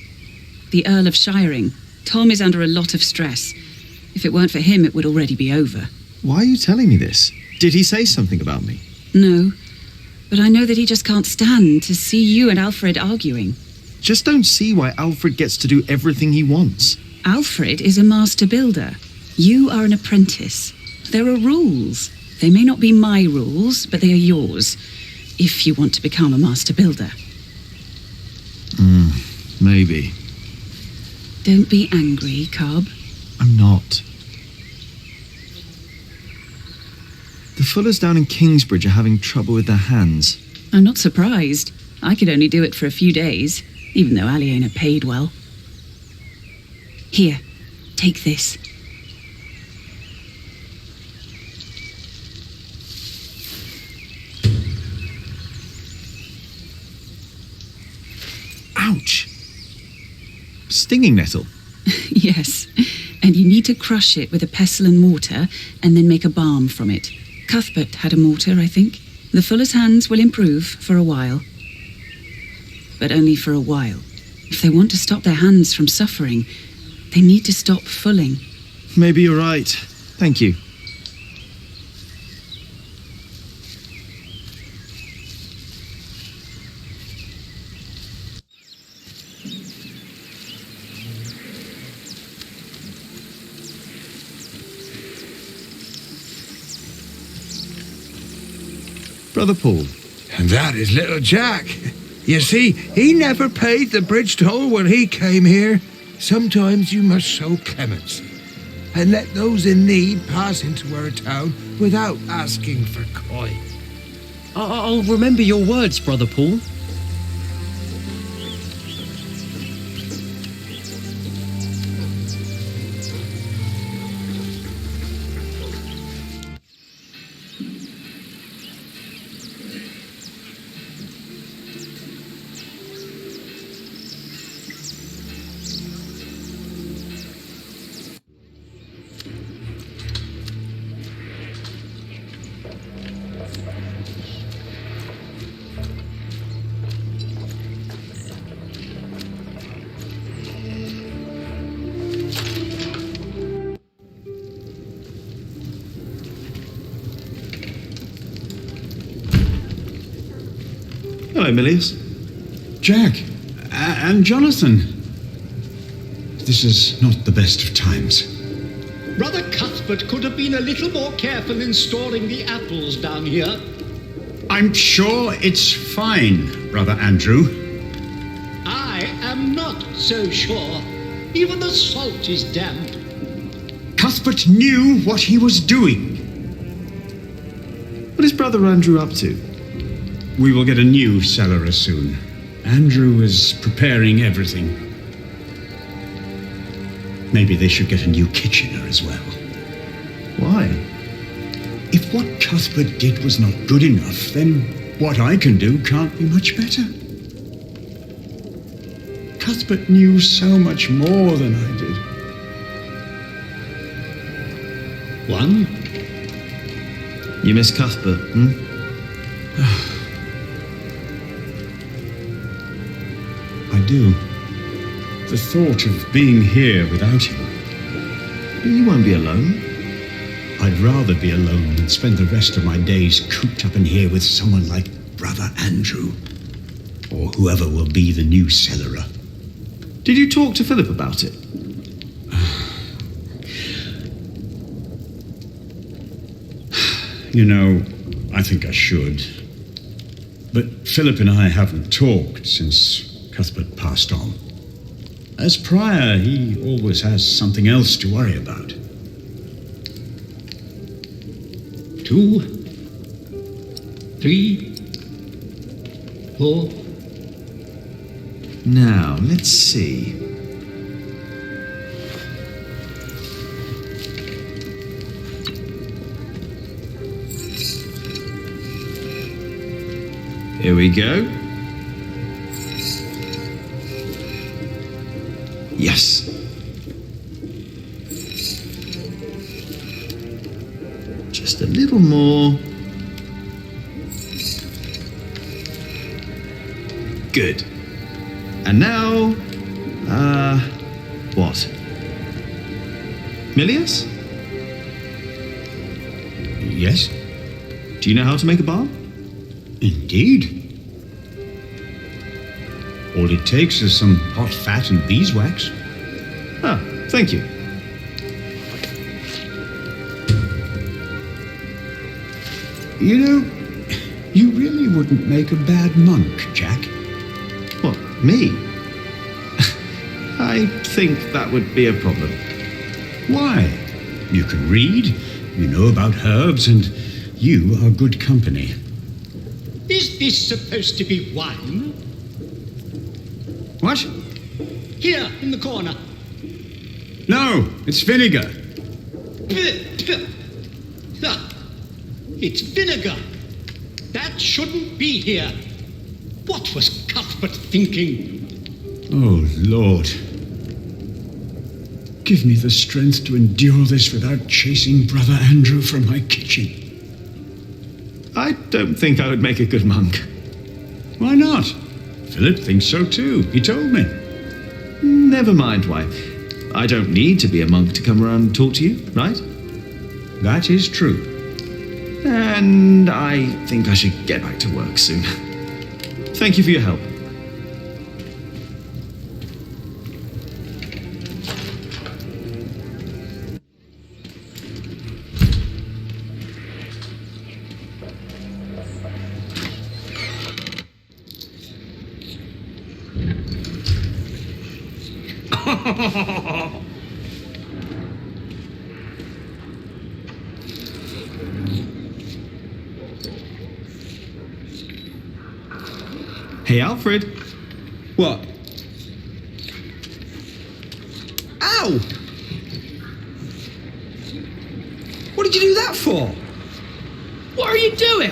The Earl of Shiring. Tom is under a lot of stress. If it weren't for him, it would already be over. Why are you telling me this? Did he say something about me? No, but I know that he just can't stand to see you and Alfred arguing. Just don't see why Alfred gets to do everything he wants. Alfred is a master builder. You are an apprentice. There are rules. They may not be my rules, but they are yours, if you want to become a master builder. Maybe. Don't be angry, Cobb. I'm not. The Fullers down in Kingsbridge are having trouble with their hands. I'm not surprised. I could only do it for a few days, even though Aliena paid well. Here, take this. Ouch! Stinging nettle. Yes, and you need to crush it with a pestle and mortar and then make a balm from it. Cuthbert had a mortar, I think. The Fuller's hands will improve for a while. But only for a while. If they want to stop their hands from suffering, they need to stop fulling. Maybe you're right. Thank you. Brother Paul. And that is little Jack. You see, he never paid the bridge toll when he came here. Sometimes you must show clemency and let those in need pass into our town without asking for coin. I'll remember your words, Brother Paul. Hello, Milius. Jack, and Jonathan. This is not the best of times. Brother Cuthbert could have been a little more careful in storing the apples down here. I'm sure it's fine, Brother Andrew. I am not so sure. Even the salt is damp. Cuthbert knew what he was doing. What is Brother Andrew up to? We will get a new cellarer soon. Andrew is preparing everything. Maybe they should get a new kitchener as well. Why? If what Cuthbert did was not good enough, then what I can do can't be much better. Cuthbert knew so much more than I did. One? You miss Cuthbert, I do. The thought of being here without him. You won't be alone. I'd rather be alone than spend the rest of my days cooped up in here with someone like Brother Andrew. Or whoever will be the new cellarer. Did you talk to Philip about it? You know, I think I should. But Philip and I haven't talked since Cuthbert passed on. As prior, he always has something else to worry about. 2, 3, 4. Now, let's see. Here we go. Yes. Just a little more. Good. And now, what? Milius? Yes? Do you know how to make a balm? Indeed. All it takes is some hot fat and beeswax. Ah, thank you. You know, you really wouldn't make a bad monk, Jack. What, me? I think that would be a problem. Why? You can read, you know about herbs, and you are good company. Is this supposed to be wine? What? Here, in the corner. No, it's vinegar. It's vinegar. That shouldn't be here. What was Cuthbert thinking? Oh, Lord. Give me the strength to endure this without chasing Brother Andrew from my kitchen. I don't think I would make a good monk. Why not? Philip thinks so too. He told me. Never mind why. I don't need to be a monk to come around and talk to you, right? That is true. And I think I should get back to work soon. Thank you for your help. Hey, Alfred. What? Ow! What did you do that for? What are you doing?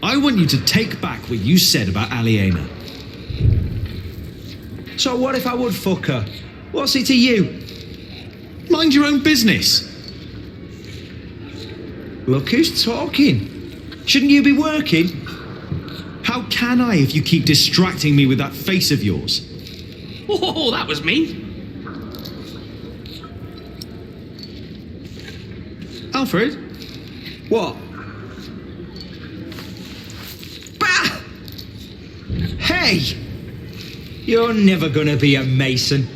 I want you to take back what you said about Aliena. So what if I would fuck her? What's it to you? Mind your own business. Look who's talking. Shouldn't you be working? How can I if you keep distracting me with that face of yours? Oh, that was me. Alfred? What? Bah! Hey! You're never gonna be a mason.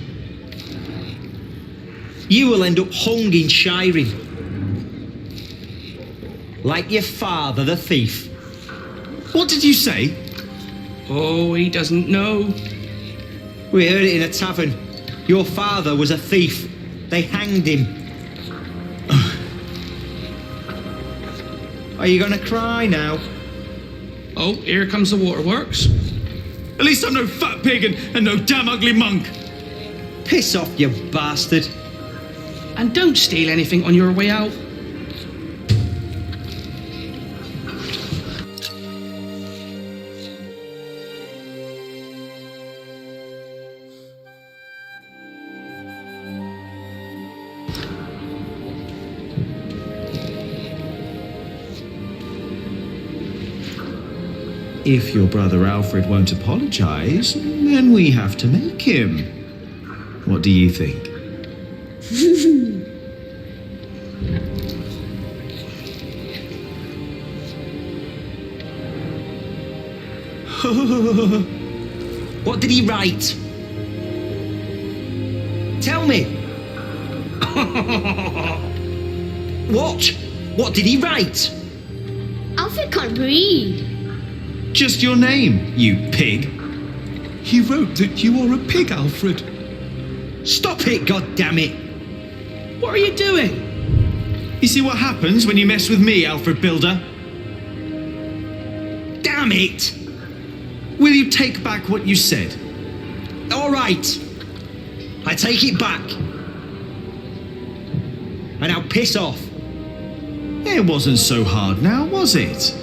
You will end up hung in shiring. Like your father, the thief. What did you say? Oh, he doesn't know. We heard it in a tavern. Your father was a thief. They hanged him. Are you gonna cry now? Oh, here comes the waterworks. At least I'm no fat pig and no damn ugly monk. Piss off, you bastard. And don't steal anything on your way out. If your brother Alfred won't apologize, then we have to make him. What do you think? What did he write? Tell me. What? What did he write? Alfred can't read. Just your name, you pig. He wrote that you are a pig, Alfred. Stop it, goddammit! What are you doing? You see what happens when you mess with me, Alfred Builder? Damn it! Will you take back what you said? All right. I take it back. And now piss off. It wasn't so hard now, was it?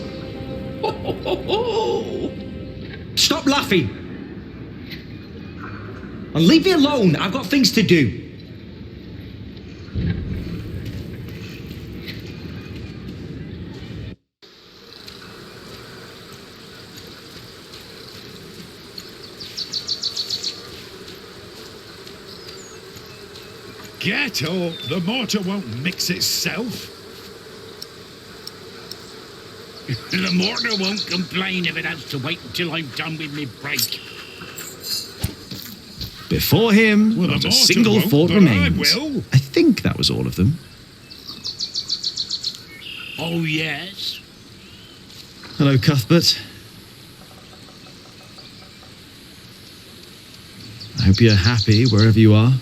Stop laughing. And leave me alone. I've got things to do. Get up! The mortar won't mix itself. The mortar won't complain if it has to wait until I'm done with me break. Before him, Well, not the a mortar single won't, thought but remains. I will. I think that was all of them. Oh, yes? Hello, Cuthbert. I hope you're happy wherever you are.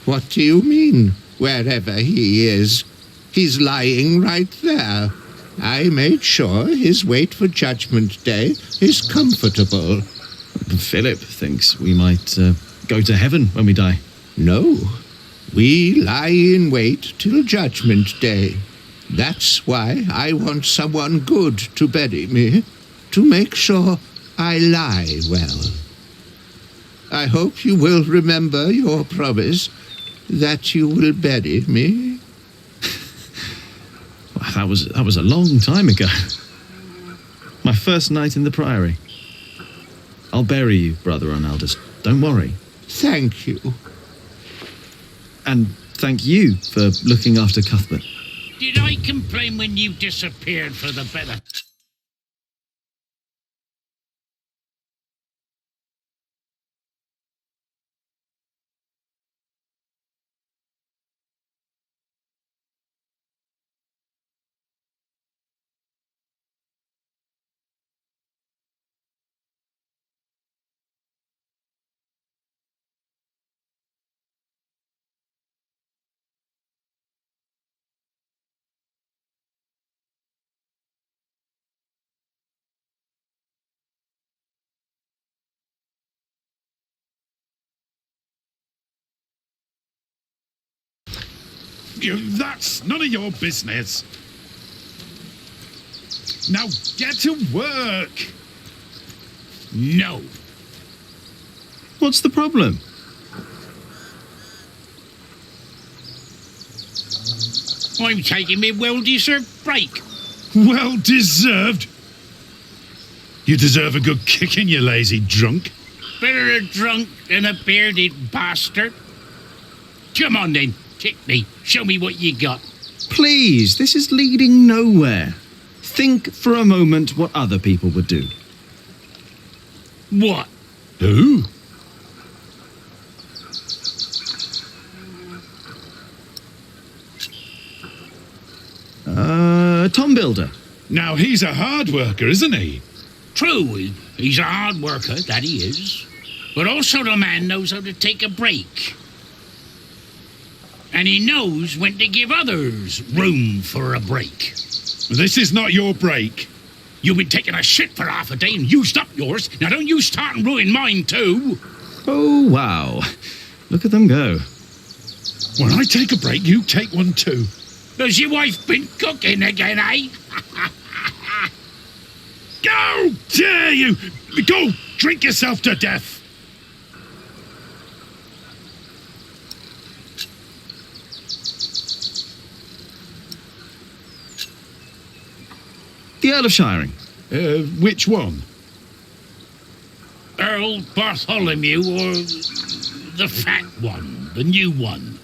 What do you mean, wherever he is? He's lying right there. I made sure his wait for Judgment Day is comfortable. Philip thinks we might go to heaven when we die. No, we lie in wait till Judgment Day. That's why I want someone good to bury me, to make sure I lie well. I hope you will remember your promise that you will bury me. Well, that was a long time ago. My first night in the Priory. I'll bury you, Brother Arnaldus. Don't worry. Thank you. And thank you for looking after Cuthbert. Did I complain when you disappeared for the better? That's none of your business. Now get to work. No. What's the problem? I'm taking me well-deserved break. Well deserved. You deserve a good kicking, you lazy drunk. Better a drunk than a bearded bastard. Come on then, kick me. Show me what you got. Please, this is leading nowhere. Think for a moment what other people would do. What? Who? Tom Builder. Now he's a hard worker, isn't he? True, he's a hard worker, that he is. But also the man knows how to take a break. And he knows when to give others room for a break. This is not your break. You've been taking a shit for half a day and used up yours. Now don't you start and ruin mine too. Oh, wow. Look at them go. When I take a break, you take one too. Has your wife been cooking again, eh? Go! Dare you! Go! Drink yourself to death! The Earl of Shiring. Which one? Earl Bartholomew or the fat one, the new one?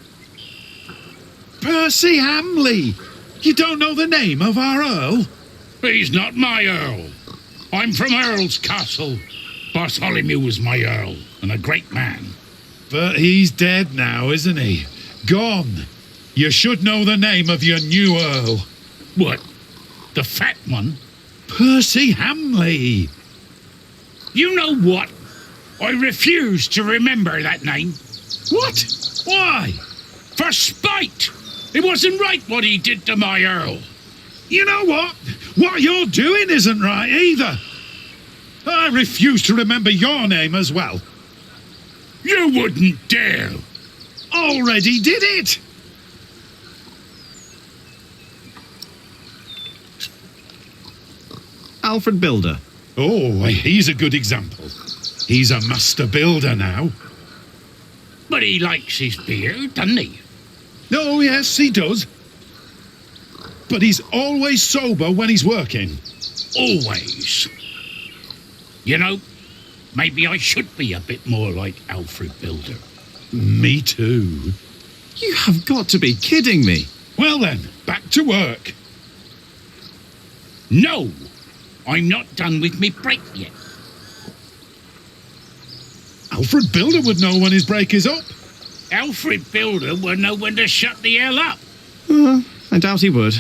Percy Hamley! You don't know the name of our Earl? He's not my Earl. I'm from Earl's Castle. Bartholomew was my Earl, and a great man. But he's dead now, isn't he? Gone. You should know the name of your new Earl. What? The fat one? Percy Hamley. You know what? I refuse to remember that name. What? Why? For spite! It wasn't right what he did to my Earl. You know what? What you're doing isn't right either. I refuse to remember your name as well. You wouldn't dare. Already did it. Alfred Builder. Oh, he's a good example. He's a master builder now. But he likes his beer, doesn't he? Oh, yes, he does. But he's always sober when he's working. Always. You know, maybe I should be a bit more like Alfred Builder. Me too. You have got to be kidding me. Well then, back to work. No! I'm not done with me break yet. Alfred Builder would know when his break is up. Alfred Builder will know when to shut the hell up. I doubt he would.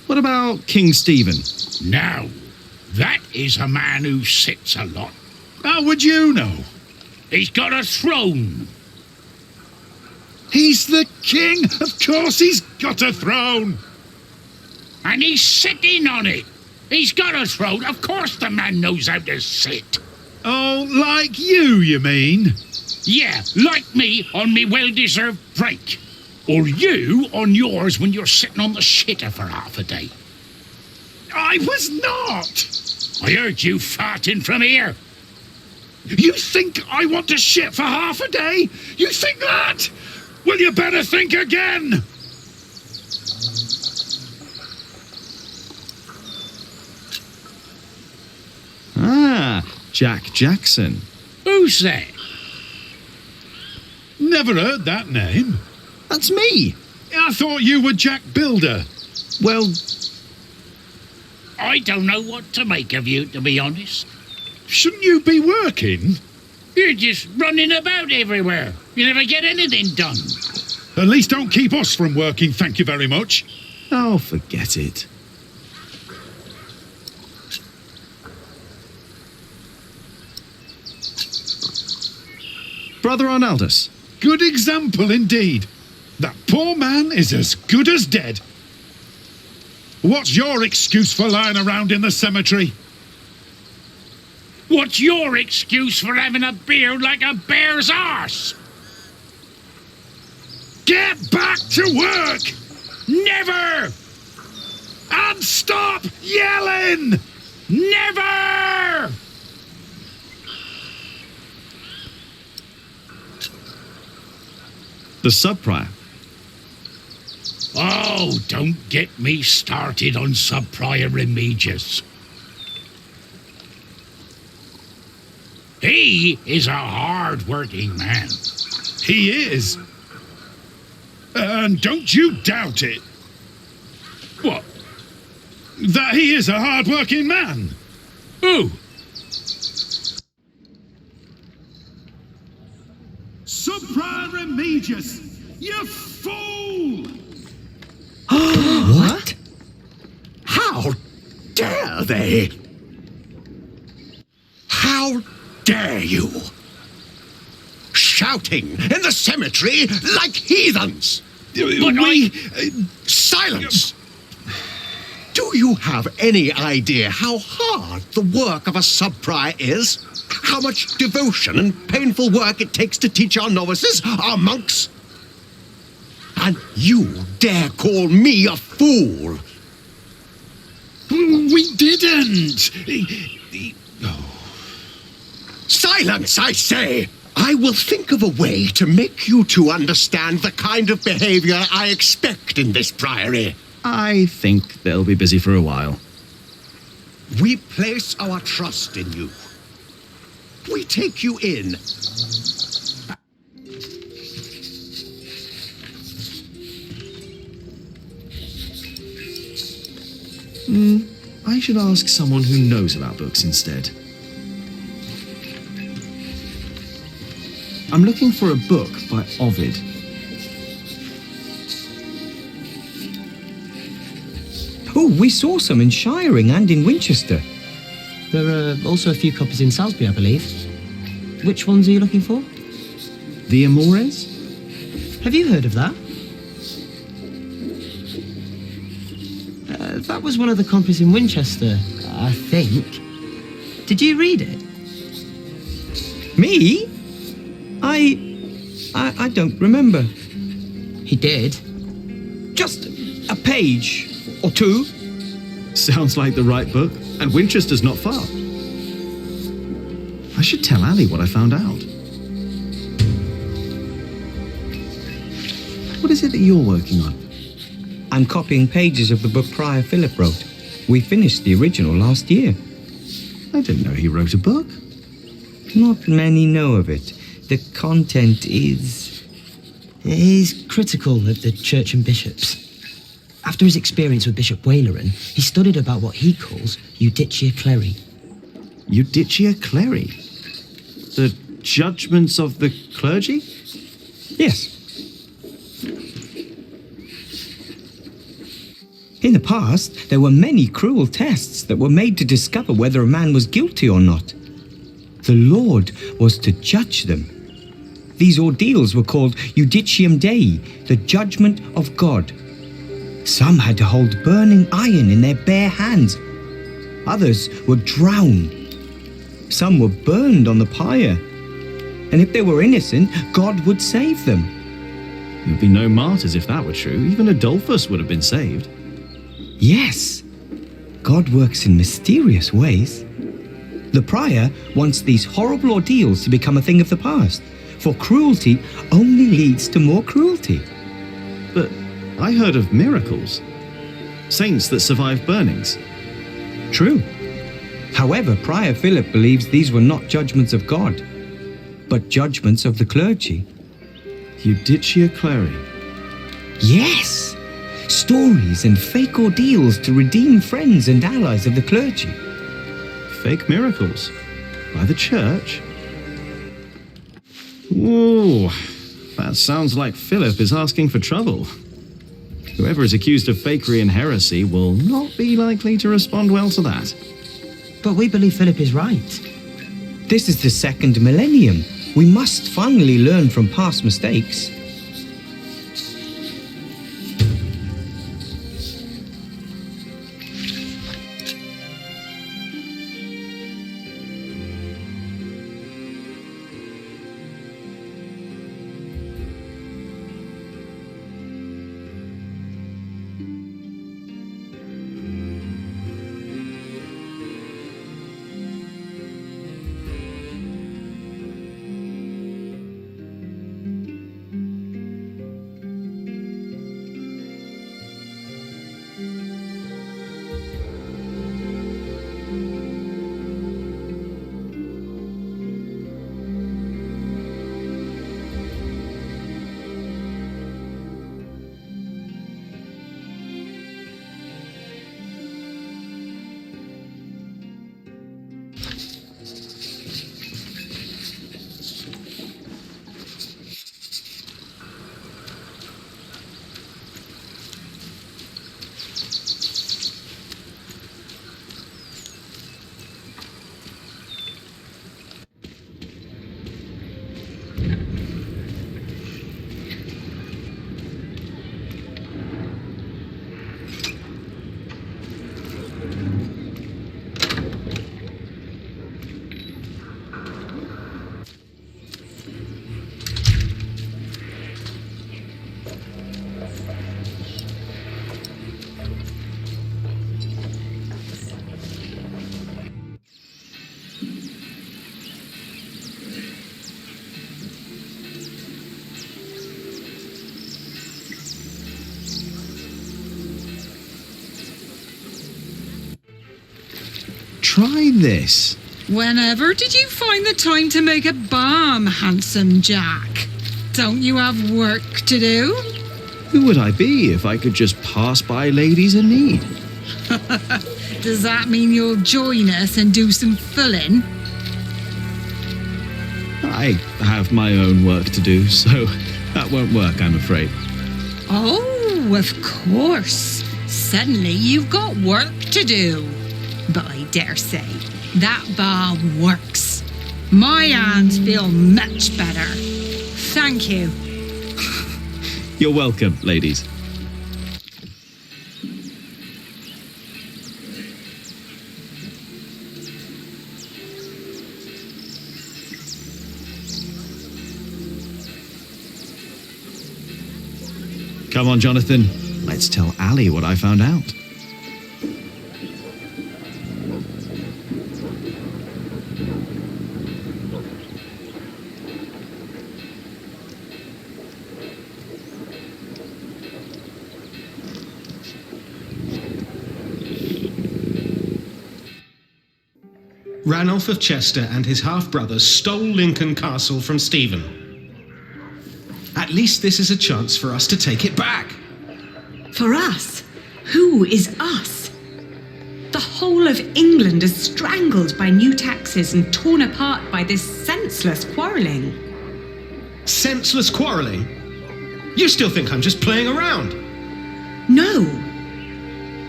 What about King Stephen? Now, that is a man who sits a lot. How would you know? He's got a throne. He's the king. Of course he's got a throne. And he's sitting on it. He's got a throne. Of course the man knows how to sit. Oh, like you mean? Yeah, like me on me well-deserved break. Or you on yours when you're sitting on the shitter for half a day. I was not. I heard you farting from here. You think I want to shit for half a day? You think that? Well, you better think again. Ah, Jack Jackson. Who's that? Never heard that name. That's me. I thought you were Jack Builder. Well, I don't know what to make of you, to be honest. Shouldn't you be working? You're just running about everywhere. You never get anything done. At least don't keep us from working, thank you very much. Oh, forget it. Brother Arnaldus. Good example indeed. That poor man is as good as dead. What's your excuse for lying around in the cemetery? What's your excuse for having a beard like a bear's arse? Get back to work! Never! And stop yelling! Never! The sub-prior. Oh, don't get me started on sub-prior Remigius. He is a hard-working man. He is. And don't you doubt it. What? That he is a hard-working man? Who? Sub-prior Remigius, you fool! What? How dare they? How dare you? Shouting in the cemetery like heathens! Silence! Do you have any idea how hard the work of a sub-prior is? How much devotion and painful work it takes to teach our novices, our monks? And you dare call me a fool? We didn't. Silence, I say! I will think of a way to make you two understand the kind of behavior I expect in this priory. I think they'll be busy for a while. We place our trust in you. We take you in. I should ask someone who knows about books instead. I'm looking for a book by Ovid. Oh, we saw some in Shiring and in Winchester. There are also a few copies in Salisbury, I believe. Which ones are you looking for? The Amores? Have you heard of that? That was one of the copies in Winchester, I think. Did you read it? Me? I don't remember. He did. Just a page or two. Sounds like the right book, and Winchester's not far. I should tell Ali what I found out. What is it that you're working on? I'm copying pages of the book Prior Philip wrote. We finished the original last year. I didn't know he wrote a book. Not many know of it. The content is critical of the church and bishops. After his experience with Bishop Waleran, he studied about what he calls Judicia Cleri. Judicia Cleri? The judgments of the clergy? Yes. In the past, there were many cruel tests that were made to discover whether a man was guilty or not. The Lord was to judge them. These ordeals were called Judicium Dei, the judgment of God. Some had to hold burning iron in their bare hands. Others were drowned. Some were burned on the pyre. And if they were innocent, God would save them. There'd be no martyrs if that were true. Even Adolphus would have been saved. Yes, God works in mysterious ways. The prior wants these horrible ordeals to become a thing of the past, for cruelty only leads to more cruelty. But I heard of miracles. Saints that survived burnings. True. However, Prior Philip believes these were not judgments of God, but judgments of the clergy. Judicia Cleri. Yes! Stories and fake ordeals to redeem friends and allies of the clergy. Fake miracles? By the church? Ooh, that sounds like Philip is asking for trouble. Whoever is accused of fakery and heresy will not be likely to respond well to that. But we believe Philip is right. This is the second millennium. We must finally learn from past mistakes. Try this. Whenever did you find the time to make a balm, handsome Jack? Don't you have work to do? Who would I be if I could just pass by ladies in need? Does that mean you'll join us and do some filling? I have my own work to do, so that won't work, I'm afraid. Oh, of course. Suddenly you've got work to do. But I dare say, that balm works. My hands feel much better. Thank you. You're welcome, ladies. Come on, Jonathan. Let's tell Ali what I found out. Ranulph of Chester and his half-brother stole Lincoln Castle from Stephen. At least this is a chance for us to take it back. For us? Who is us? The whole of England is strangled by new taxes and torn apart by this senseless quarrelling. Senseless quarrelling? You still think I'm just playing around? No.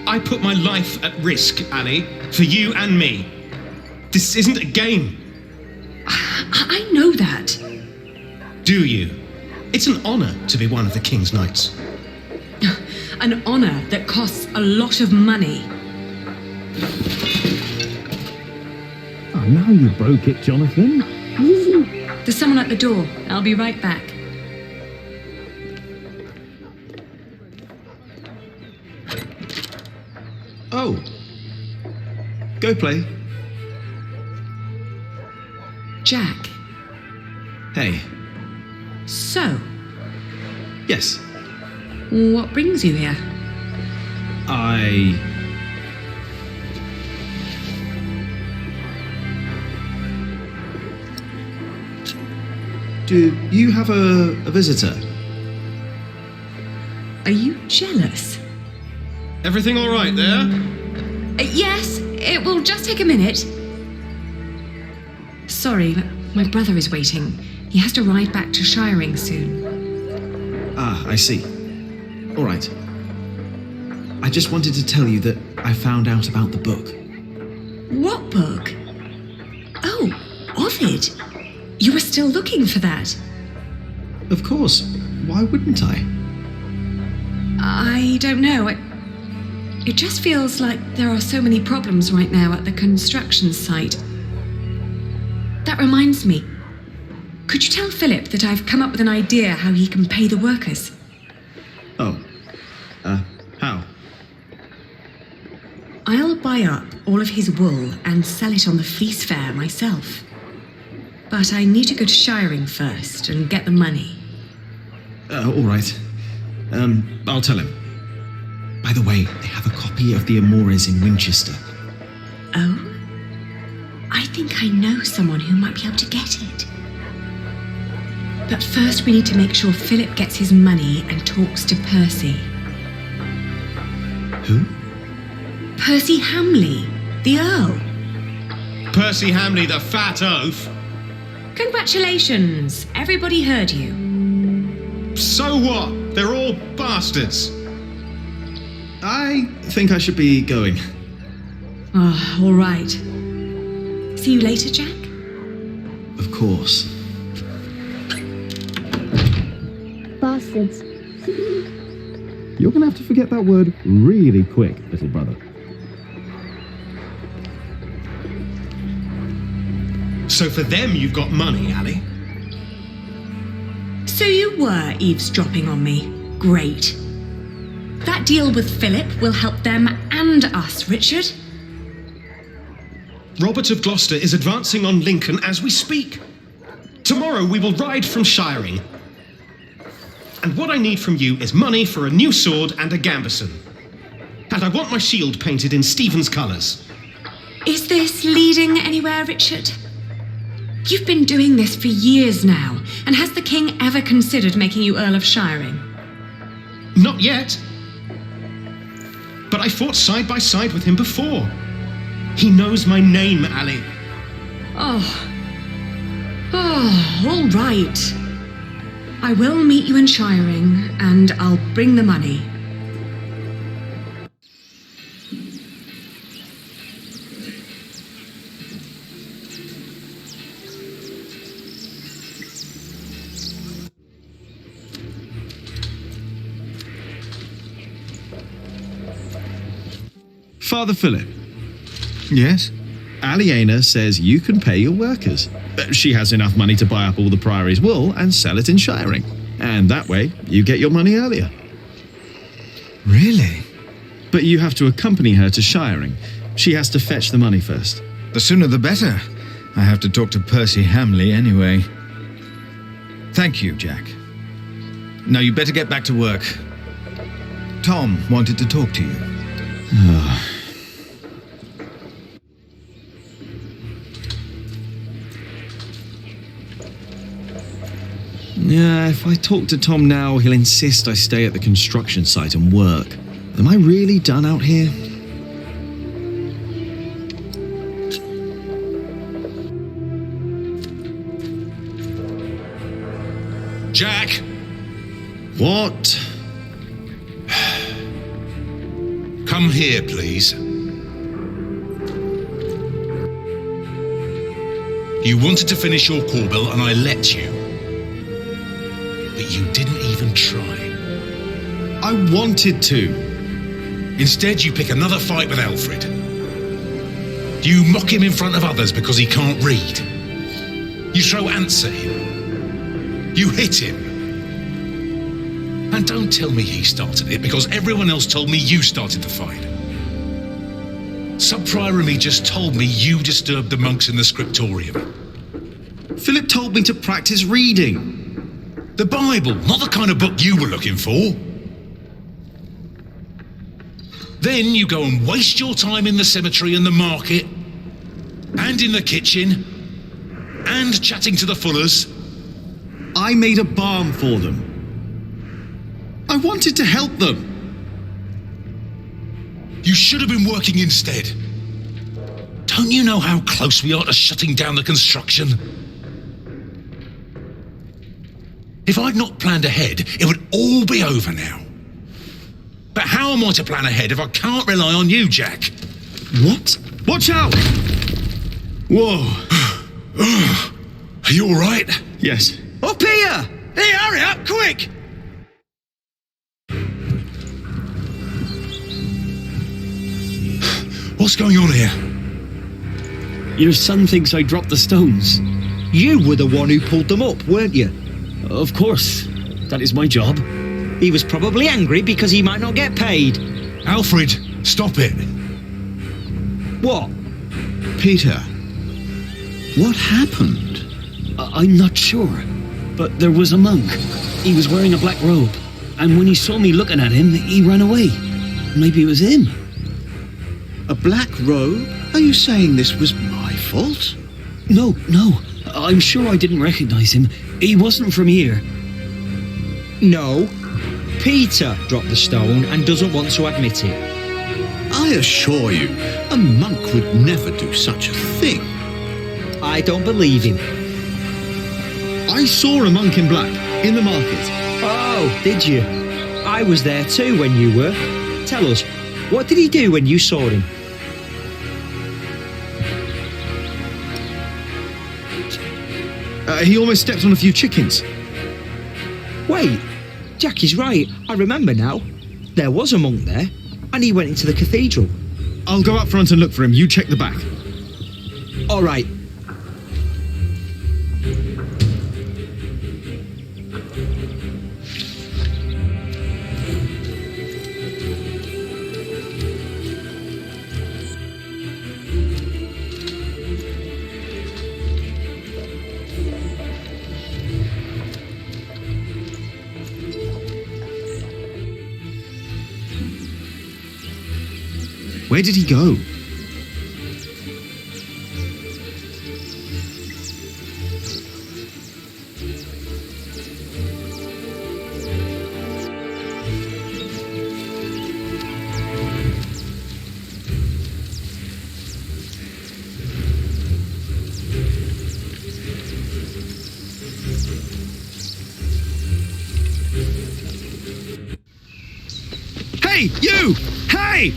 I put my life at risk, Ali, for you and me. This isn't a game. I know that. Do you? It's an honour to be one of the King's Knights. An honour that costs a lot of money. Oh, now you broke it, Jonathan. There's someone at the door. I'll be right back. Oh. Go play. Jack. Hey. So, Yes. what brings you here? Do you have a visitor? Are you jealous? Everything all right there? Yes, it will just take a minute. Sorry, but my brother is waiting. He has to ride back to Shiring soon. Ah, I see. All right. I just wanted to tell you that I found out about the book. What book? Oh, Ovid. You were still looking for that. Of course. Why wouldn't I? I don't know. It just feels like there are so many problems right now at the construction site. That reminds me. Could you tell Philip that I've come up with an idea how he can pay the workers? Oh. How? I'll buy up all of his wool and sell it on the fleece fair myself. But I need to go to Shiring first and get the money. All right. I'll tell him. By the way, they have a copy of the Amores in Winchester. Oh? I think I know someone who might be able to get it. But first we need to make sure Philip gets his money and talks to Percy. Who? Percy Hamley, the Earl. Percy Hamley, the fat oaf. Congratulations, everybody heard you. So what? They're all bastards. I think I should be going. Oh, all right. See you later, Jack? Of course. Bastards. You're going to have to forget that word really quick, little brother. So for them you've got money, Ali? So you were eavesdropping on me. Great. That deal with Philip will help them and us, Richard. Robert of Gloucester is advancing on Lincoln as we speak. Tomorrow we will ride from Shiring. And what I need from you is money for a new sword and a gambeson. And I want my shield painted in Stephen's colours. Is this leading anywhere, Richard? You've been doing this for years now, and has the king ever considered making you Earl of Shiring? Not yet. But I fought side by side with him before. He knows my name, Ali. Oh, all right. I will meet you in Shiring, and I'll bring the money. Father Philip. Yes? Aliena says you can pay your workers. She has enough money to buy up all the Priory's wool and sell it in Shiring. And that way, you get your money earlier. Really? But you have to accompany her to Shiring. She has to fetch the money first. The sooner the better. I have to talk to Percy Hamley anyway. Thank you, Jack. Now you better get back to work. Tom wanted to talk to you. Yeah, if I talk to Tom now, he'll insist I stay at the construction site and work. Am I really done out here? Jack! What? Come here, please. You wanted to finish your call bill and I let you. But you didn't even try. I wanted to. Instead, you pick another fight with Alfred. You mock him in front of others because he can't read. You throw ants at him. You hit him. And don't tell me he started it, because everyone else told me you started the fight. Sub-Prior and me just told me you disturbed the monks in the scriptorium. Philip told me to practice reading. The Bible, not the kind of book you were looking for. Then you go and waste your time in the cemetery and the market, and in the kitchen, and chatting to the Fullers. I made a balm for them. I wanted to help them. You should have been working instead. Don't you know how close we are to shutting down the construction? If I'd not planned ahead, it would all be over now. But how am I to plan ahead if I can't rely on you, Jack? What? Watch out! Whoa. Are you all right? Yes. Up here! Hey, hurry up, quick! What's going on here? Your son thinks I dropped the stones. You were the one who pulled them up, weren't you? Of course. That is my job. He was probably angry because he might not get paid. Alfred, stop it. What? Peter, what happened? I'm not sure, but there was a monk. He was wearing a black robe, and when he saw me looking at him, he ran away. Maybe it was him. A black robe? Are you saying this was my fault? No. I'm sure I didn't recognize him. He wasn't from here. No. Peter dropped the stone and doesn't want to admit it. I assure you, a monk would never do such a thing. I don't believe him. I saw a monk in black in the market. Oh, did you? I was there too when you were. Tell us, what did he do when you saw him? He almost stepped on a few chickens. Wait, Jack is right. I remember now. There was a monk there, and he went into the cathedral. I'll go up front and look for him. You check the back. All right. Where did he go? Hey, you! Hey!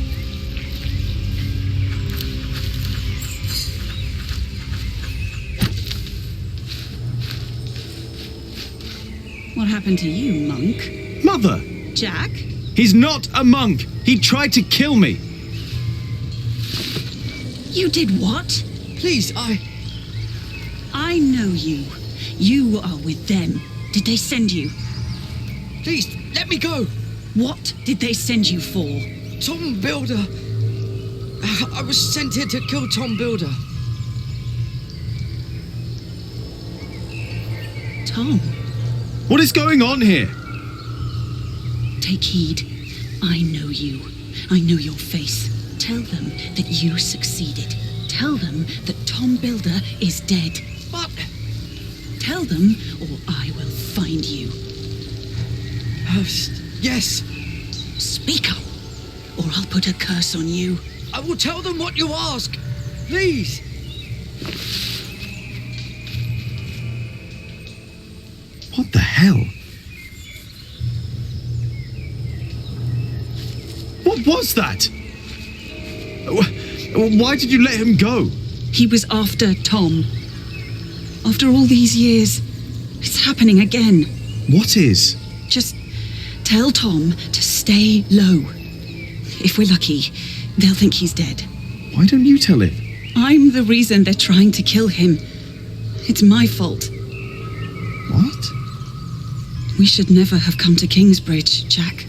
What happened to you, monk? Mother! Jack? He's not a monk! He tried to kill me! You did what? Please, I know you. You are with them. Did they send you? Please, let me go! What did they send you for? Tom Builder. I was sent here to kill Tom Builder. Tom? What is going on here? Take heed. I know you. I know your face. Tell them that you succeeded. Tell them that Tom Builder is dead. But Tell them, or I will find you. Yes. Speak up, or I'll put a curse on you. I will tell them what you ask. Please. What the hell? What was that? Why did you let him go? He was after Tom. After all these years, it's happening again. What is? Just tell Tom to stay low. If we're lucky, they'll think he's dead. Why don't you tell him? I'm the reason they're trying to kill him. It's my fault. What? We should never have come to Kingsbridge, Jack.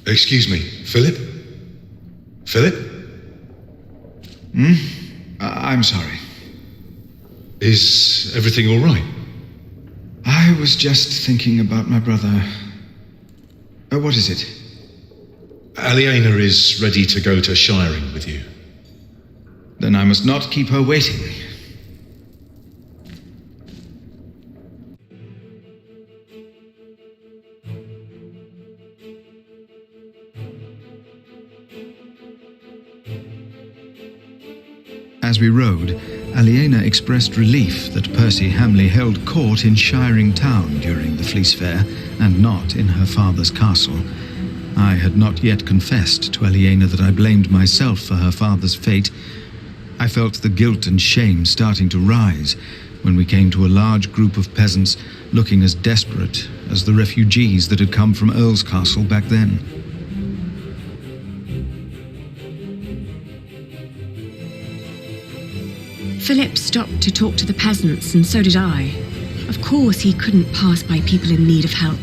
Excuse me, Philip? Philip? I'm sorry. Is everything all right? I was just thinking about my brother. What is it? Aliena is ready to go to Shiring with you. Then I must not keep her waiting. As we rode, Aliena expressed relief that Percy Hamley held court in Shiring Town during the Fleece Fair, and not in her father's castle. I had not yet confessed to Aliena that I blamed myself for her father's fate. I felt the guilt and shame starting to rise when we came to a large group of peasants looking as desperate as the refugees that had come from Earl's Castle back then. Philip stopped to talk to the peasants, and so did I. Of course, he couldn't pass by people in need of help,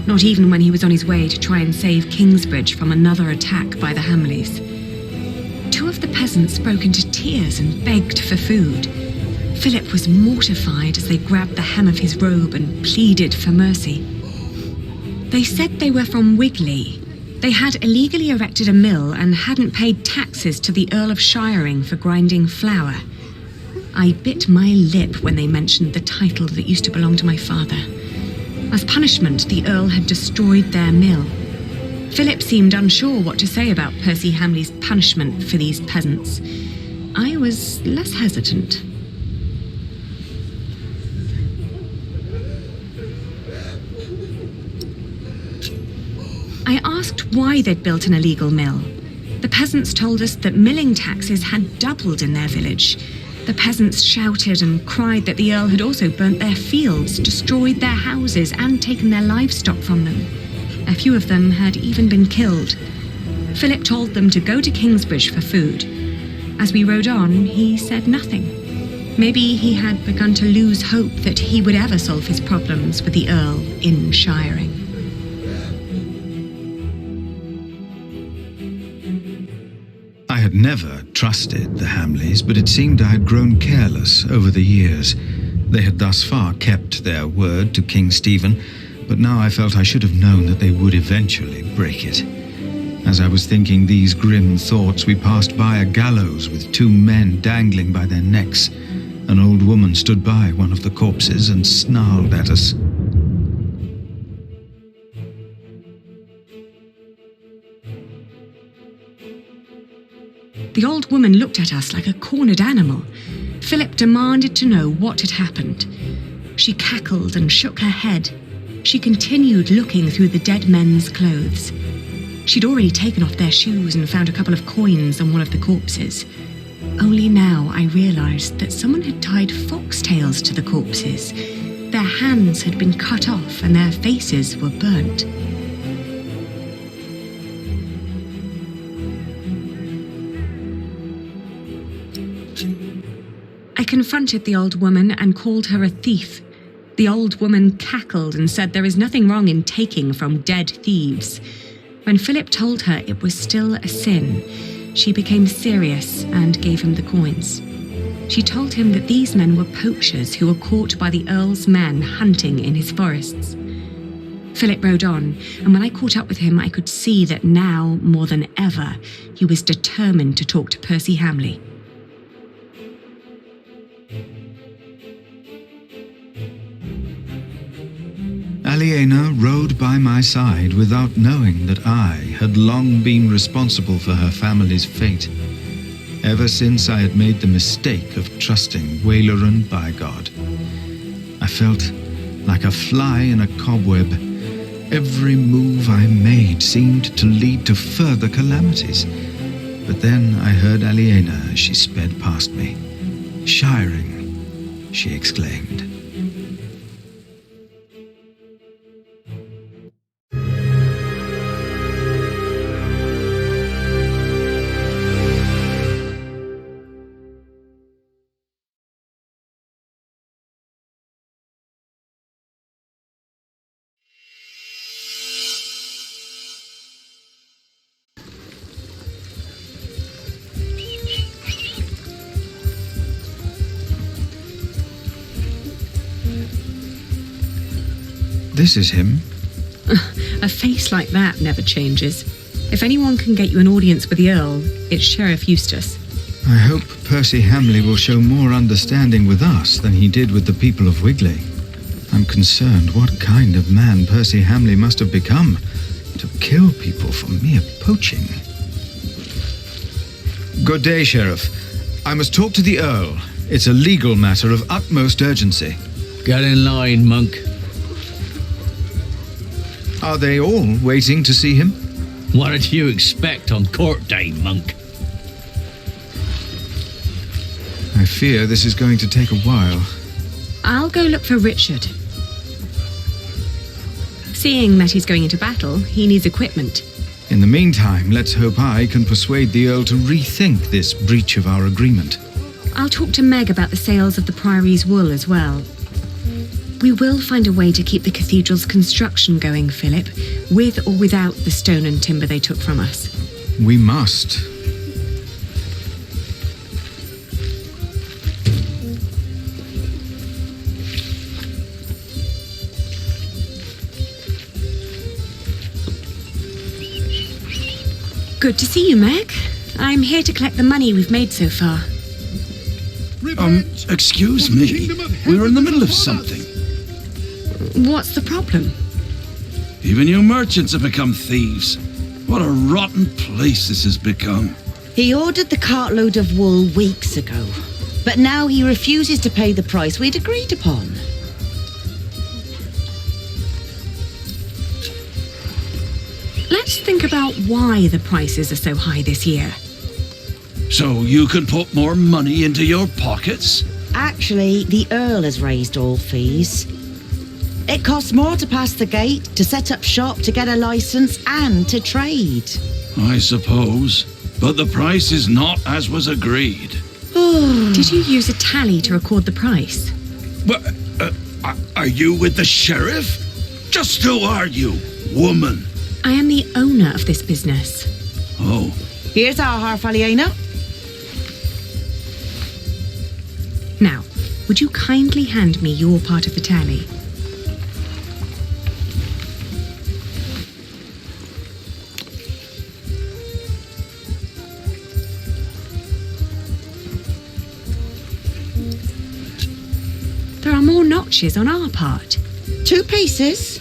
not even when he was on his way to try and save Kingsbridge from another attack by the Hamleys. Two of the peasants broke into tears and begged for food. Philip was mortified as they grabbed the hem of his robe and pleaded for mercy. They said they were from Wigley. They had illegally erected a mill and hadn't paid taxes to the Earl of Shiring for grinding flour. I bit my lip when they mentioned the title that used to belong to my father. As punishment, the Earl had destroyed their mill. Philip seemed unsure what to say about Percy Hamley's punishment for these peasants. I was less hesitant. I asked why they'd built an illegal mill. The peasants told us that milling taxes had doubled in their village. The peasants shouted and cried that the Earl had also burnt their fields, destroyed their houses, and taken their livestock from them. A few of them had even been killed. Philip told them to go to Kingsbridge for food. As we rode on, he said nothing. Maybe he had begun to lose hope that he would ever solve his problems with the Earl in Shiring. I had never trusted the Hamleys, but it seemed I had grown careless over the years. They had thus far kept their word to King Stephen, but now I felt I should have known that they would eventually break it. As I was thinking these grim thoughts, we passed by a gallows with two men dangling by their necks. An old woman stood by one of the corpses and snarled at us. The old woman looked at us like a cornered animal. Philip demanded to know what had happened. She cackled and shook her head. She continued looking through the dead men's clothes. She'd already taken off their shoes and found a couple of coins on one of the corpses. Only now I realised that someone had tied foxtails to the corpses. Their hands had been cut off and their faces were burnt. I confronted the old woman and called her a thief. The old woman cackled and said there is nothing wrong in taking from dead thieves. When Philip told her it was still a sin, she became serious and gave him the coins. She told him that these men were poachers who were caught by the Earl's men hunting in his forests. Philip rode on, and when I caught up with him, I could see that now, more than ever, he was determined to talk to Percy Hamley. Aliena rode by my side without knowing that I had long been responsible for her family's fate, ever since I had made the mistake of trusting Waileran by God. I felt like a fly in a cobweb. Every move I made seemed to lead to further calamities. But then I heard Aliena as she sped past me. "Shiring," she exclaimed. This is him. A face like that never changes. If anyone can get you an audience with the Earl, it's Sheriff Eustace. I hope Percy Hamley will show more understanding with us than he did with the people of Wigley. I'm concerned what kind of man Percy Hamley must have become to kill people for mere poaching. Good day, Sheriff. I must talk to the Earl. It's a legal matter of utmost urgency. Get in line, monk. Are they all waiting to see him? What did you expect on court day, monk? I fear this is going to take a while. I'll go look for Richard. Seeing that he's going into battle, he needs equipment. In the meantime, let's hope I can persuade the Earl to rethink this breach of our agreement. I'll talk to Meg about the sales of the Priory's wool as well. We will find a way to keep the cathedral's construction going, Philip, with or without the stone and timber they took from us. We must. Good to see you, Meg. I'm here to collect the money we've made so far. Excuse me. We're in the middle of something. What's the problem? Even you merchants have become thieves. What a rotten place this has become. He ordered the cartload of wool weeks ago, but now he refuses to pay the price we'd agreed upon. Let's think about why the prices are so high this year. So you can put more money into your pockets? Actually, the Earl has raised all fees. It costs more to pass the gate, to set up shop, to get a license, and to trade. I suppose. But the price is not as was agreed. Did you use a tally to record the price? What? Are you with the sheriff? Just who are you, woman? I am the owner of this business. Oh. Here's our half, Aliena. Now, would you kindly hand me your part of the tally? There are more notches on our part. 2 pieces,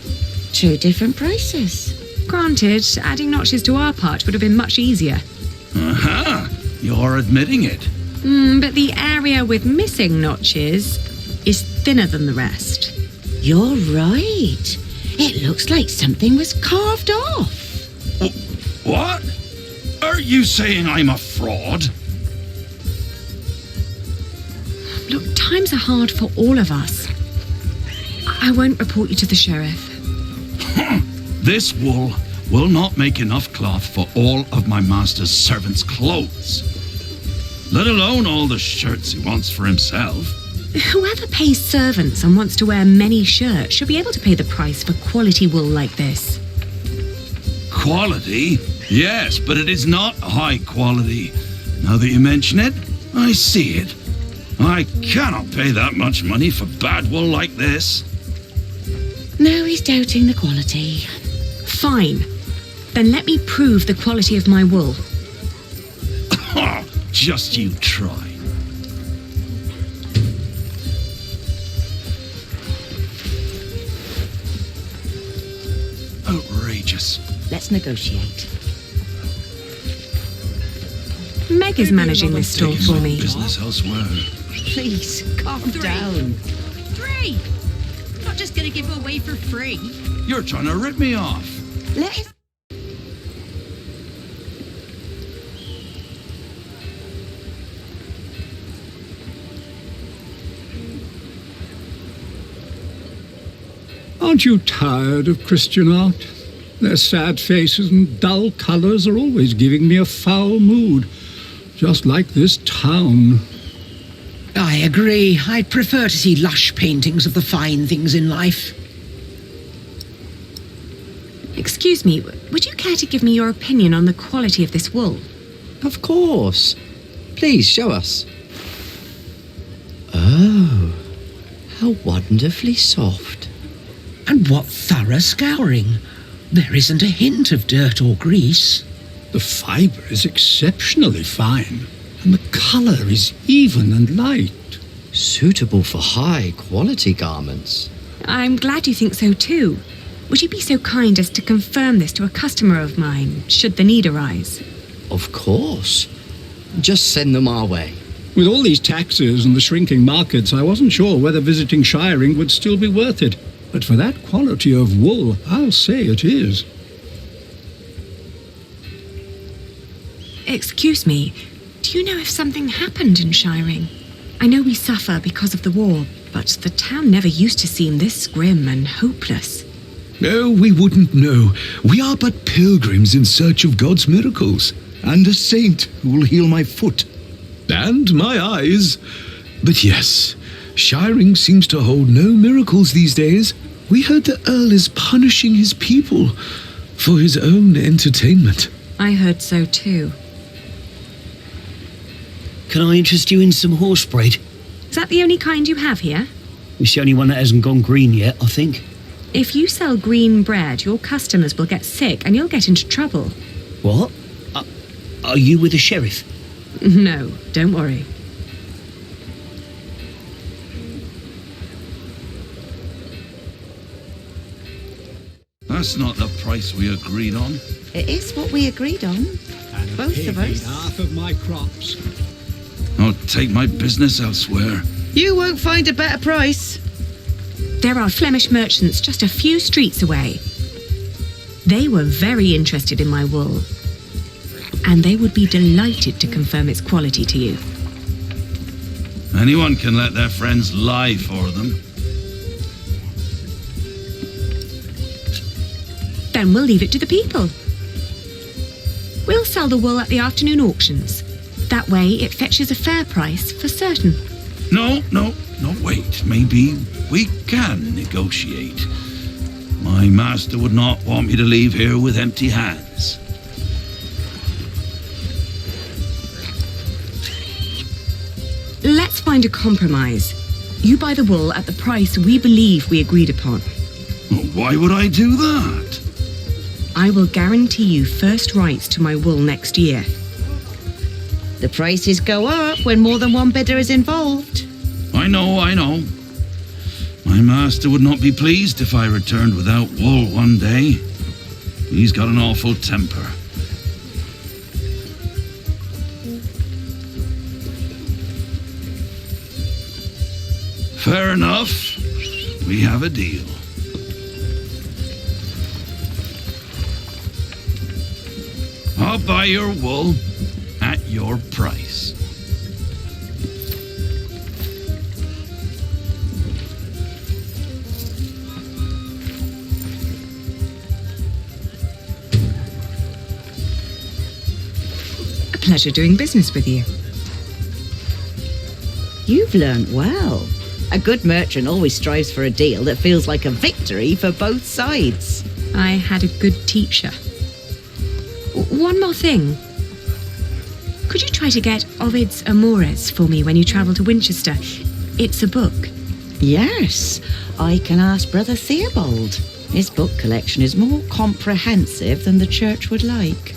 2 different prices. Granted, adding notches to our part would have been much easier. Aha! You're admitting it. But the area with missing notches is thinner than the rest. You're right. It looks like something was carved off. What? Are you saying I'm a fraud? Look, times are hard for all of us. I won't report you to the sheriff. This wool will not make enough cloth for all of my master's servants' clothes, let alone all the shirts he wants for himself. Whoever pays servants and wants to wear many shirts should be able to pay the price for quality wool like this. Quality? Yes, but it is not high quality. Now that you mention it, I see it. I cannot pay that much money for bad wool like this. Now he's doubting the quality. Fine. Then let me prove the quality of my wool. Just you try. Outrageous. Let's negotiate. Meg is managing this store for me. Business elsewhere. Please, calm down. 3! I'm not just going to give it away for free. You're trying to rip me off. Let us... Aren't you tired of Christian art? Their sad faces and dull colours are always giving me a foul mood, just like this town. I agree. I'd prefer to see lush paintings of the fine things in life. Excuse me, would you care to give me your opinion on the quality of this wool? Of course. Please show us. Oh, how wonderfully soft. And what thorough scouring. There isn't a hint of dirt or grease. The fibre is exceptionally fine, and the colour is even and light. Suitable for high-quality garments. I'm glad you think so too. Would you be so kind as to confirm this to a customer of mine, should the need arise? Of course. Just send them our way. With all these taxes and the shrinking markets, I wasn't sure whether visiting Shiring would still be worth it. But for that quality of wool, I'll say it is. Excuse me, do you know if something happened in Shiring? I know we suffer because of the war, but the town never used to seem this grim and hopeless. No, we wouldn't know. We are but pilgrims in search of God's miracles, and a saint who will heal my foot. And my eyes. But yes, Shiring seems to hold no miracles these days. We heard the Earl is punishing his people for his own entertainment. I heard so too. Can I interest you in some horse bread? Is that the only kind you have here? It's the only one that hasn't gone green yet, I think. If you sell green bread, your customers will get sick and you'll get into trouble. What? Are you with the sheriff? No, don't worry. That's not the price we agreed on. It is what we agreed on. And both of us. Half of my crops. I'll take my business elsewhere. You won't find a better price. There are Flemish merchants just a few streets away. They were very interested in my wool, and they would be delighted to confirm its quality to you. Anyone can let their friends lie for them. Then we'll leave it to the people. We'll sell the wool at the afternoon auctions. That way it fetches a fair price for certain. No, wait. Maybe we can negotiate. My master would not want me to leave here with empty hands. Let's find a compromise. You buy the wool at the price we believe we agreed upon. Why would I do that? I will guarantee you first rights to my wool next year. The prices go up when more than one bidder is involved. I know. My master would not be pleased if I returned without wool one day. He's got an awful temper. Fair enough. We have a deal. I'll buy your wool at your price. A pleasure doing business with you. You've learnt well. A good merchant always strives for a deal that feels like a victory for both sides. I had a good teacher. One more thing. Could you try to get Ovid's Amores for me when you travel to Winchester? It's a book. Yes, I can ask Brother Theobald. His book collection is more comprehensive than the church would like.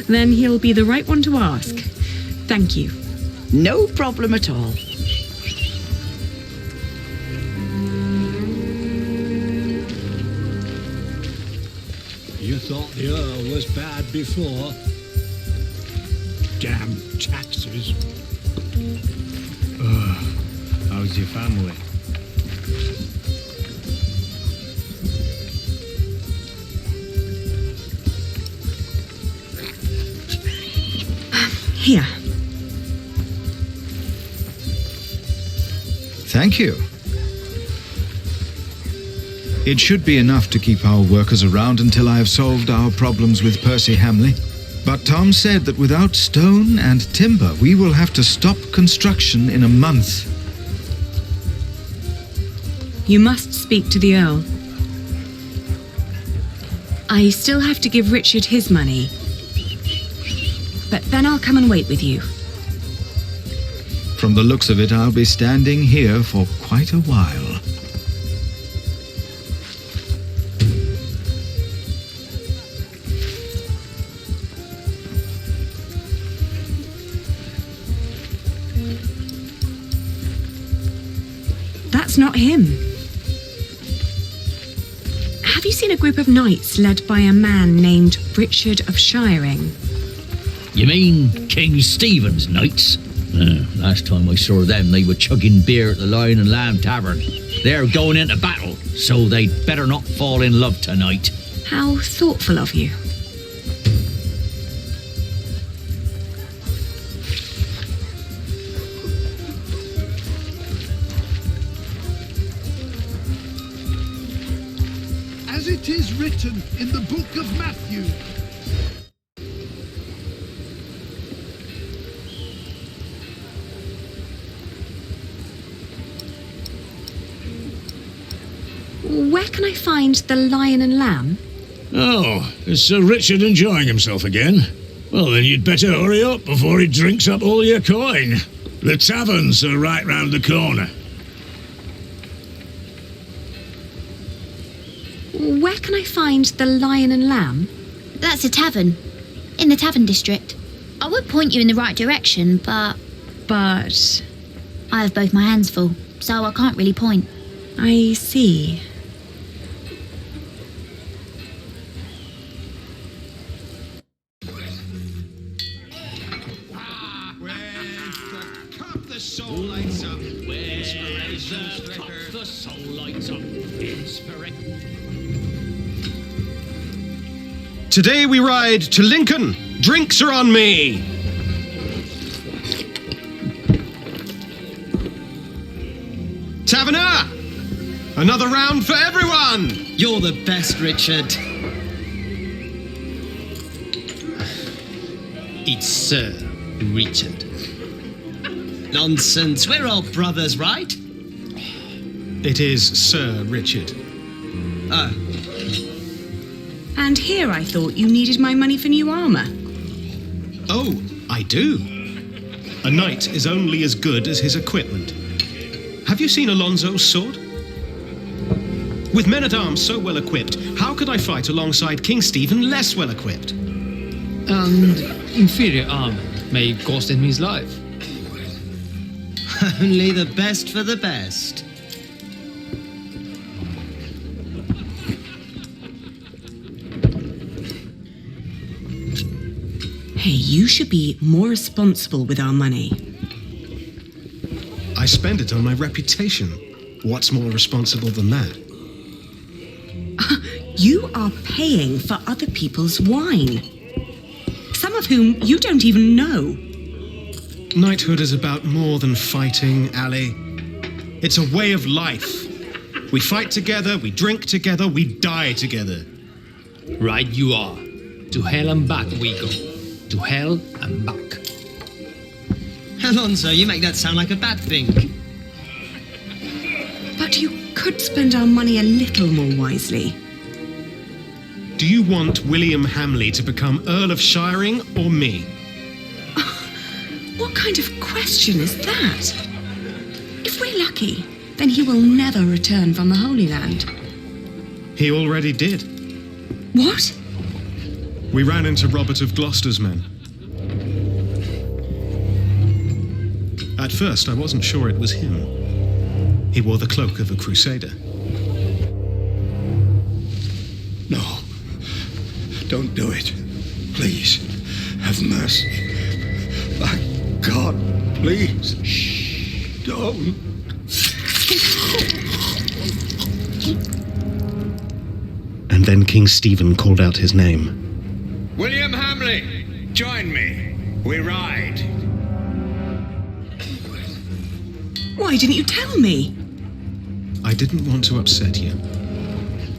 Then he'll be the right one to ask. Thank you. No problem at all. You thought the Earl was bad before. Damn taxes. How's your family? Here. Thank you. It should be enough to keep our workers around until I have solved our problems with Percy Hamley. But Tom said that without stone and timber, we will have to stop construction in a month. You must speak to the Earl. I still have to give Richard his money. But then I'll come and wait with you. From the looks of it, I'll be standing here for quite a while. That's not him. Have you seen a group of knights led by a man named Richard of Shiring? You mean King Stephen's knights? Last time I saw them, they were chugging beer at the Lion and Lamb Tavern. They're going into battle, so they'd better not fall in love tonight. How thoughtful of you. As it is written in the book of Matthew. Where can I find the Lion and Lamb? Oh, is Sir Richard enjoying himself again? Well, then you'd better hurry up before he drinks up all your coin. The taverns are right round the corner. Where can I find the Lion and Lamb? That's a tavern. In the tavern district. I would point you in the right direction, but... But... I have both my hands full, so I can't really point. I see. Today we ride to Lincoln. Drinks are on me. Taverner! Another round for everyone! You're the best, Richard. It's Sir Richard. Nonsense, we're all brothers, right? It is Sir Richard. Oh. And here I thought you needed my money for new armour. Oh, I do. A knight is only as good as his equipment. Have you seen Alonso's sword? With men-at-arms so well equipped, how could I fight alongside King Stephen less well equipped? And inferior armor may cost him his life. Only the best for the best. Hey, you should be more responsible with our money. I spend it on my reputation. What's more responsible than that? You are paying for other people's wine. of whom you don't even know. Knighthood is about more than fighting, Ali. It's a way of life. We fight together, we drink together, we die together. Right you are. To hell and back we go. To hell and back. Alonso, you make that sound like a bad thing. But you could spend our money a little more wisely. Do you want William Hamley to become Earl of Shiring or me? What kind of question is that? If we're lucky, then he will never return from the Holy Land. He already did. What? We ran into Robert of Gloucester's men. At first, I wasn't sure it was him. He wore the cloak of a crusader. No. Don't do it. Please, have mercy. My God, please. Shh. Don't. And then King Stephen called out his name. William Hamley, join me. We ride. Why didn't you tell me? I didn't want to upset you.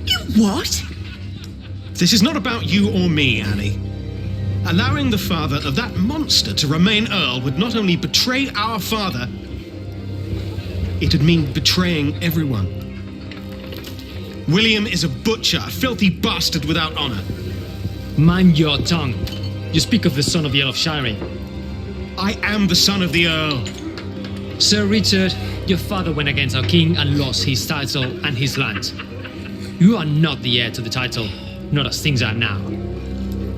You what? This is not about you or me, Annie. Allowing the father of that monster to remain Earl would not only betray our father, it'd mean betraying everyone. William is a butcher, a filthy bastard without honor. Mind your tongue. You speak of the son of the Earl of Shiring. I am the son of the Earl. Sir Richard, your father went against our king and lost his title and his land. You are not the heir to the title, not as things are now.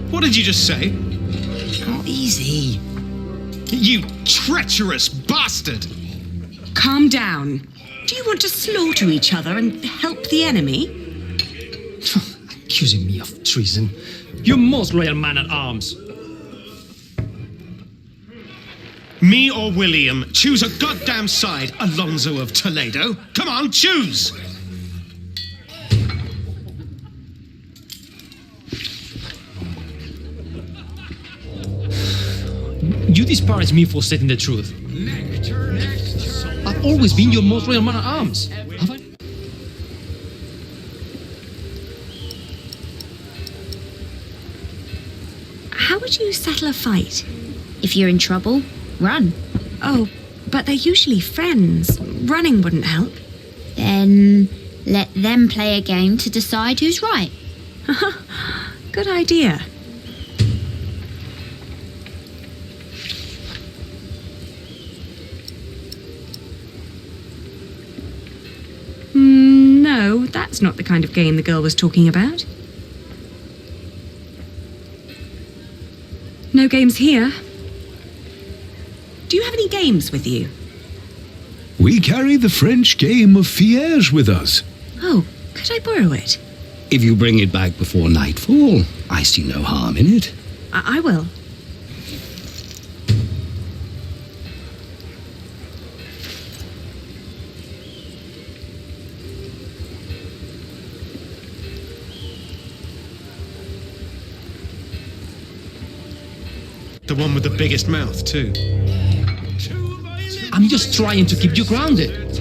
What did you just say? Oh, easy. You treacherous bastard! Calm down. Do you want to slaughter each other and help the enemy? Accusing me of treason. You most loyal man at arms. Me or William? Choose a goddamn side, Alonso of Toledo. Come on, choose! You disparage me for stating the truth. I've always been your most loyal man at arms. Have I? How would you settle a fight? If you're in trouble, run. Oh, but they're usually friends. Running wouldn't help. Then let them play a game to decide who's right. Good idea. No, that's not the kind of game the girl was talking about. No games here. Do you have any games with you? We carry the French game of Fiège with us. Oh, could I borrow it? If you bring it back before nightfall, I see no harm in it. I will. The one with the biggest mouth, too. I'm just trying to keep you grounded.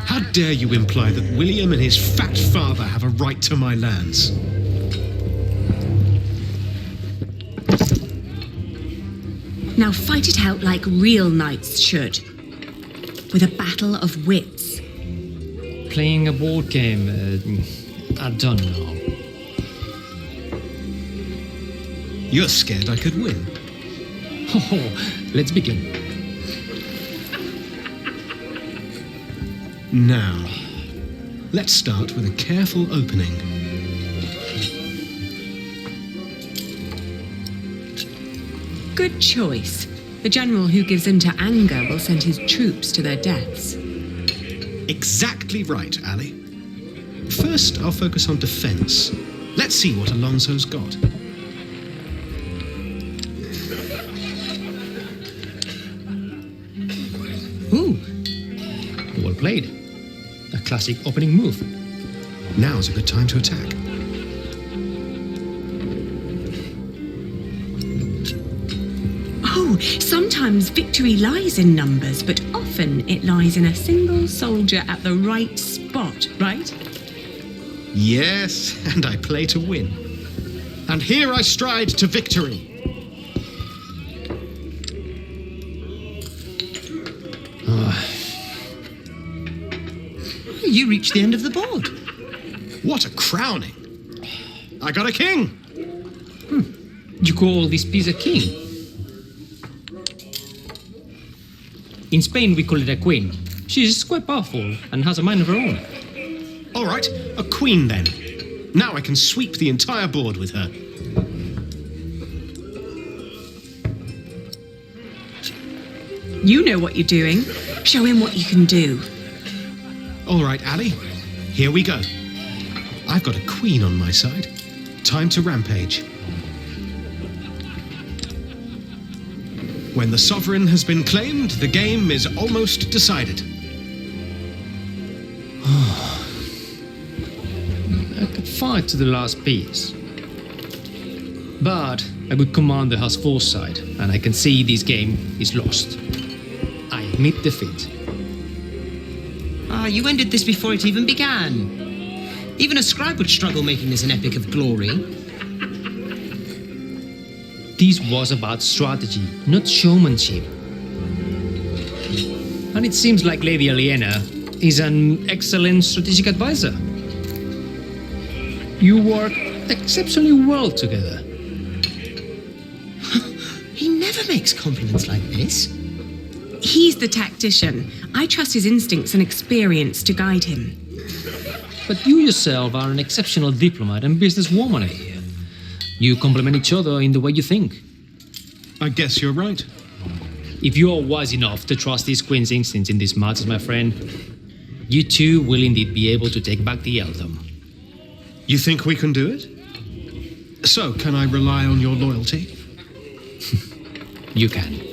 How dare you imply that William and his fat father have a right to my lands? Now fight it out like real knights should. With a battle of wits. Playing a board game, I don't know. You're scared I could win. Oh, let's begin. Now, let's start with a careful opening. Good choice. The general who gives in to anger will send his troops to their deaths. Exactly right, Ali. First, I'll focus on defense. Let's see what Alonso's got. Ooh, well played. A classic opening move. Now's a good time to attack. Oh, sometimes victory lies in numbers, but often it lies in a single soldier at the right spot, right? Yes, and I play to win. And here I stride to victory. You reached the end of the board. What a crowning! I got a king! You call this piece a king? In Spain, we call it a queen. She's quite powerful and has a mind of her own. All right, a queen then. Now I can sweep the entire board with her. You know what you're doing. Show him what you can do. All right, Ali, here we go. I've got a queen on my side. Time to rampage. When the sovereign has been claimed, the game is almost decided. I could fight to the last piece. But I would command the house foresight, and I can see this game is lost. I admit defeat. You ended this before it even began. Even a scribe would struggle making this an epic of glory. This was about strategy, not showmanship. And it seems like Lady Aliena is an excellent strategic advisor. You work exceptionally well together. He never makes compliments like this. He's the tactician. I trust his instincts and experience to guide him. But you yourself are an exceptional diplomat and businesswoman. You complement each other in the way you think. I guess you're right. If you are wise enough to trust this queen's instincts in these matters, my friend, you too will indeed be able to take back the earldom. You think we can do it? So, can I rely on your loyalty? You can.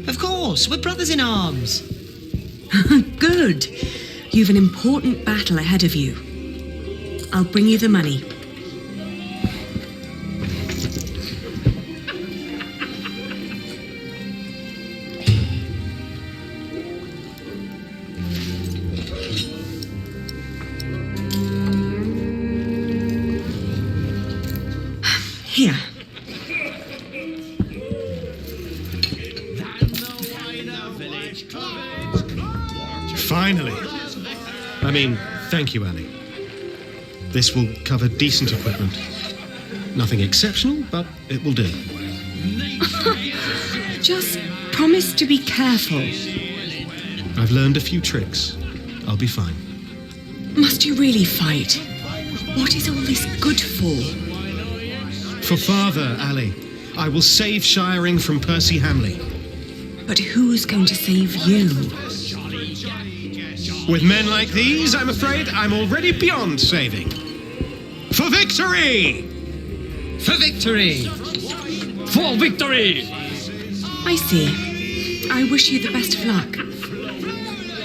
Of course, we're brothers in arms. Good. You've an important battle ahead of you. I'll bring you the money. Here. Finally. Thank you, Ali. This will cover decent equipment. Nothing exceptional, but it will do. Just promise to be careful. I've learned a few tricks. I'll be fine. Must you really fight? What is all this good for? For father, Ali. I will save Shiring from Percy Hamley. But who's going to save you? With men like these, I'm afraid I'm already beyond saving. For victory! For victory! For victory! I see. I wish you the best of luck.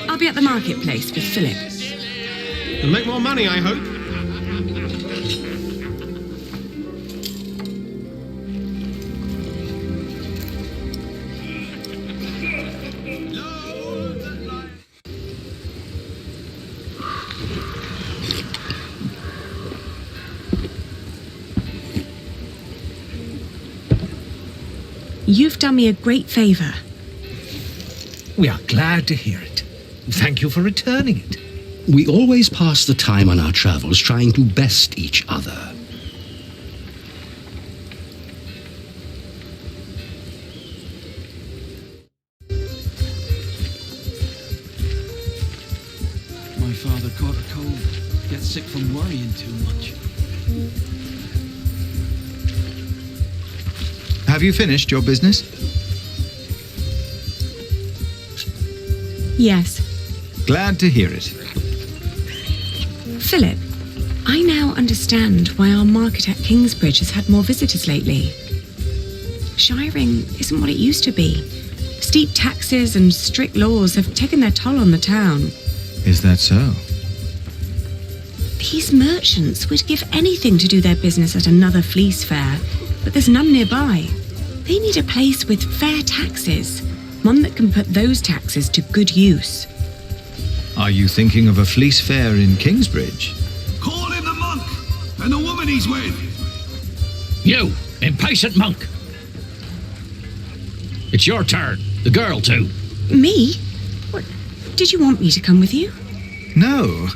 I'll be at the marketplace with Philip. And make more money, I hope. You've done me a great favor. We are glad to hear it. Thank you for returning it. We always pass the time on our travels trying to best each other. My father caught a cold. Gets sick from worrying too much. Have you finished your business? Yes. Glad to hear it. Philip, I now understand why our market at Kingsbridge has had more visitors lately. Shiring isn't what it used to be. Steep taxes and strict laws have taken their toll on the town. Is that so? These merchants would give anything to do their business at another fleece fair, but there's none nearby. They need a place with fair taxes, one that can put those taxes to good use. Are you thinking of a fleece fair in Kingsbridge? Call in the monk and the woman he's with. You, impatient monk. It's your turn. The girl, too. Me? What? Did you want me to come with you? No.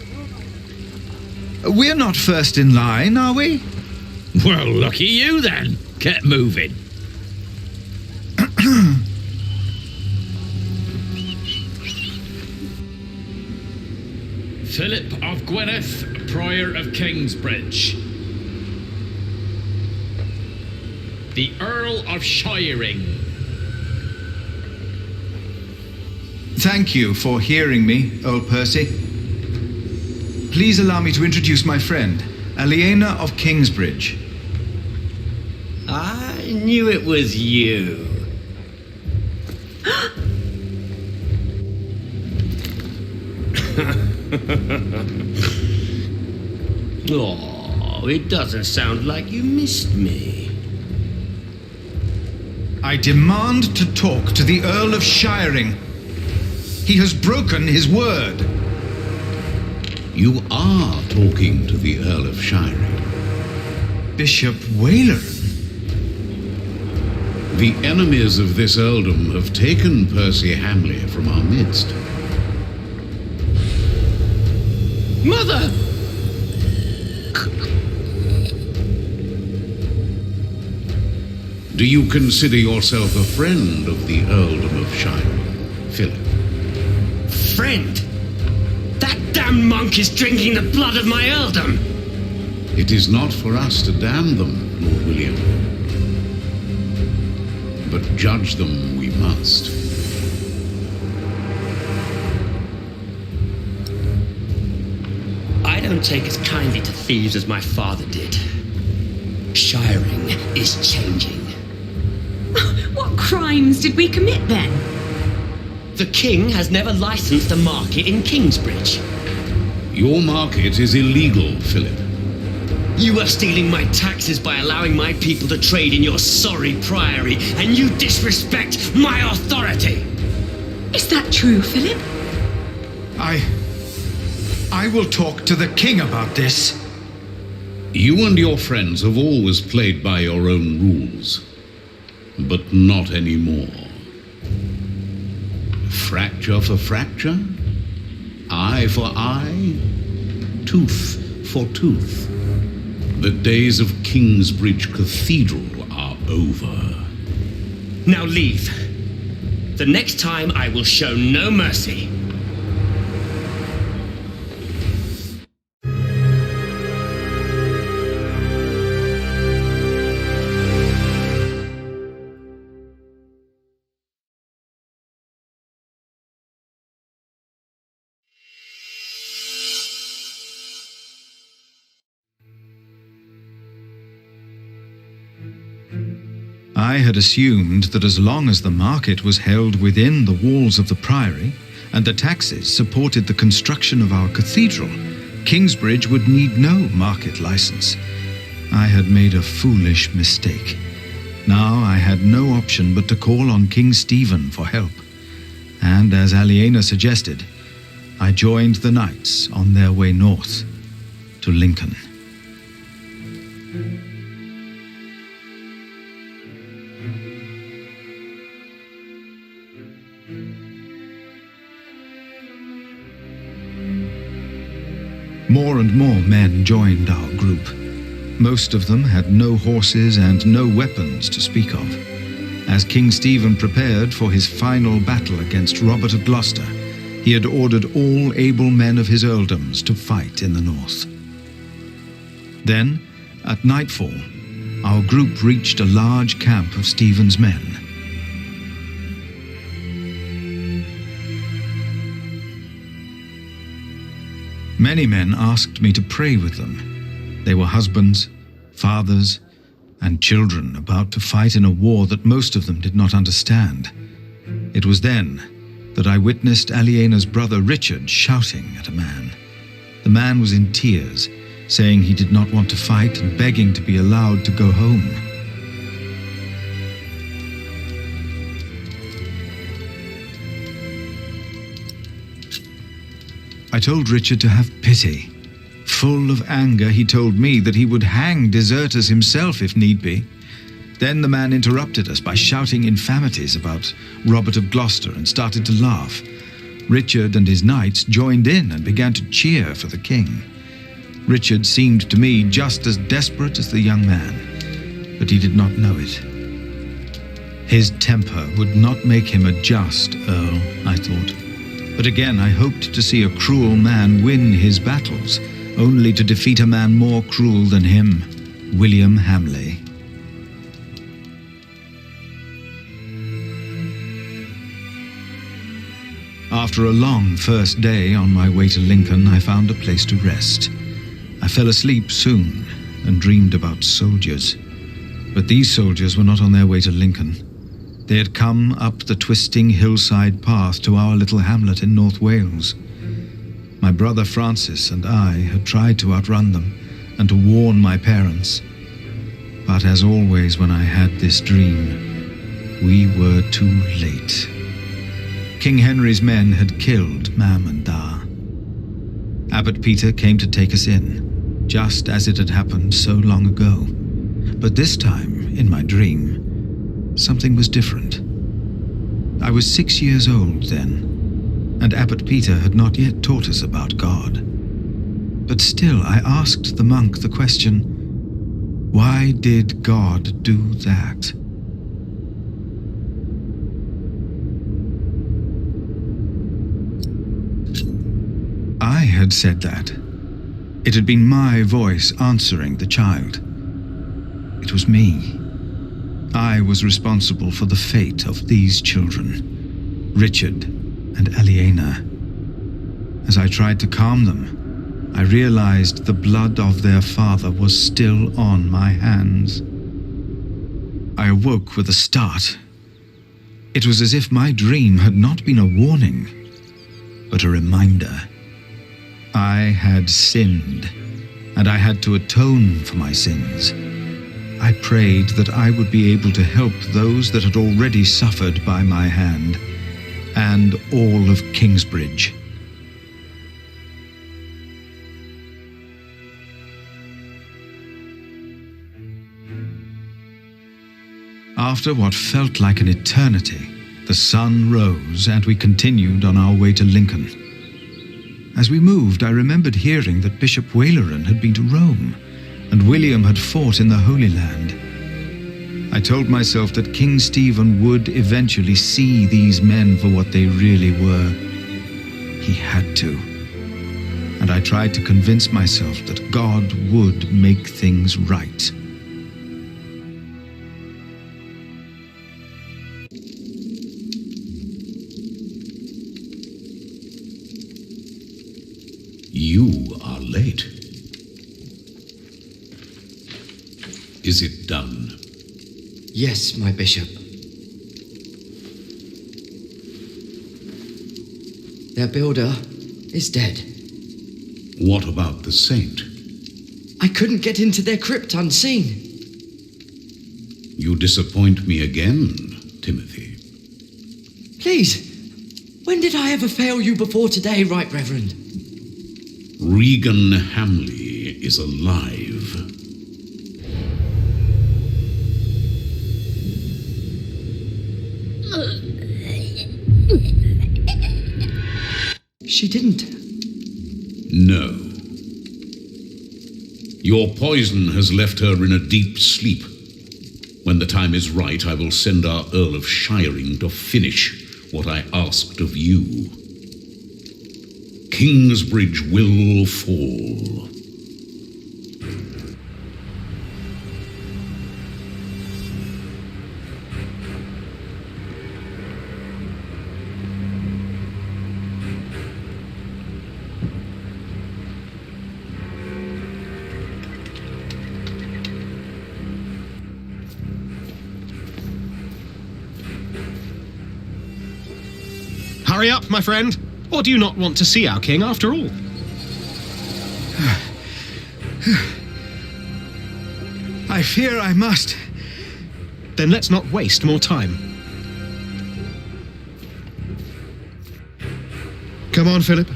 We're not first in line, are we? Well, lucky you, then. Get moving. Philip of Gwynedd, Prior of Kingsbridge. The Earl of Shiring. Thank you for hearing me, old Percy. Please allow me to introduce my friend, Aliena of Kingsbridge. I knew it was you. Oh, it doesn't sound like you missed me. I demand to talk to the Earl of Shiring. He has broken his word. You are talking to the Earl of Shiring. Bishop Whalen. The enemies of this earldom have taken Percy Hamley from our midst. Mother! Do you consider yourself a friend of the earldom of Shiring, Philip? Friend? That damn monk is drinking the blood of my earldom! It is not for us to damn them, Lord William. But judge them we must. I don't take as kindly to thieves as my father did. Shiring is changing. What crimes did we commit then? The king has never licensed a market in Kingsbridge. Your market is illegal, Philip. You are stealing my taxes by allowing my people to trade in your sorry priory, and you disrespect my authority! Is that true, Philip? I will talk to the king about this. You and your friends have always played by your own rules, but not anymore. Fracture for fracture, eye for eye, tooth for tooth. The days of Kingsbridge Cathedral are over. Now leave. The next time I will show no mercy. I had assumed that as long as the market was held within the walls of the priory and the taxes supported the construction of our cathedral, Kingsbridge would need no market license. I had made a foolish mistake. Now I had no option but to call on King Stephen for help. And as Aliena suggested, I joined the knights on their way north to Lincoln. More and more men joined our group. Most of them had no horses and no weapons to speak of. As King Stephen prepared for his final battle against Robert of Gloucester, he had ordered all able men of his earldoms to fight in the north. Then, at nightfall, our group reached a large camp of Stephen's men. Many men asked me to pray with them. They were husbands, fathers, and children about to fight in a war that most of them did not understand. It was then that I witnessed Aliena's brother Richard shouting at a man. The man was in tears, saying he did not want to fight and begging to be allowed to go home. I told Richard to have pity. Full of anger, he told me that he would hang deserters himself if need be. Then the man interrupted us by shouting infamities about Robert of Gloucester and started to laugh. Richard and his knights joined in and began to cheer for the king. Richard seemed to me just as desperate as the young man, but he did not know it. His temper would not make him a just earl, I thought. But again, I hoped to see a cruel man win his battles, only to defeat a man more cruel than him, William Hamley. After a long first day on my way to Lincoln, I found a place to rest. I fell asleep soon and dreamed about soldiers. But these soldiers were not on their way to Lincoln. They had come up the twisting hillside path to our little hamlet in North Wales. My brother Francis and I had tried to outrun them and to warn my parents. But as always when I had this dream, we were too late. King Henry's men had killed Mam and Da. Abbot Peter came to take us in, just as it had happened so long ago. But this time, in my dream, something was different. I was 6 years old then, and Abbot Peter had not yet taught us about God. But still, I asked the monk the question, why did God do that? I had said that. It had been my voice answering the child. It was me. I was responsible for the fate of these children, Richard and Aliena. As I tried to calm them, I realized the blood of their father was still on my hands. I awoke with a start. It was as if my dream had not been a warning, but a reminder. I had sinned, and I had to atone for my sins. I prayed that I would be able to help those that had already suffered by my hand, and all of Kingsbridge. After what felt like an eternity, the sun rose and we continued on our way to Lincoln. As we moved, I remembered hearing that Bishop Waleran had been to Rome, and William had fought in the Holy Land. I told myself that King Stephen would eventually see these men for what they really were. He had to. And I tried to convince myself that God would make things right. You are late. Is it done? Yes, my bishop. Their builder is dead. What about the saint? I couldn't get into their crypt unseen. You disappoint me again, Timothy. Please, when did I ever fail you before today, Right Reverend? Regan Hamley is alive. She didn't. No. Your poison has left her in a deep sleep. When the time is right, I will send our Earl of Shiring to finish what I asked of you. Kingsbridge will fall. Hurry up, my friend. Or do you not want to see our king after all? I fear I must. Then let's not waste more time. Come on, Philip.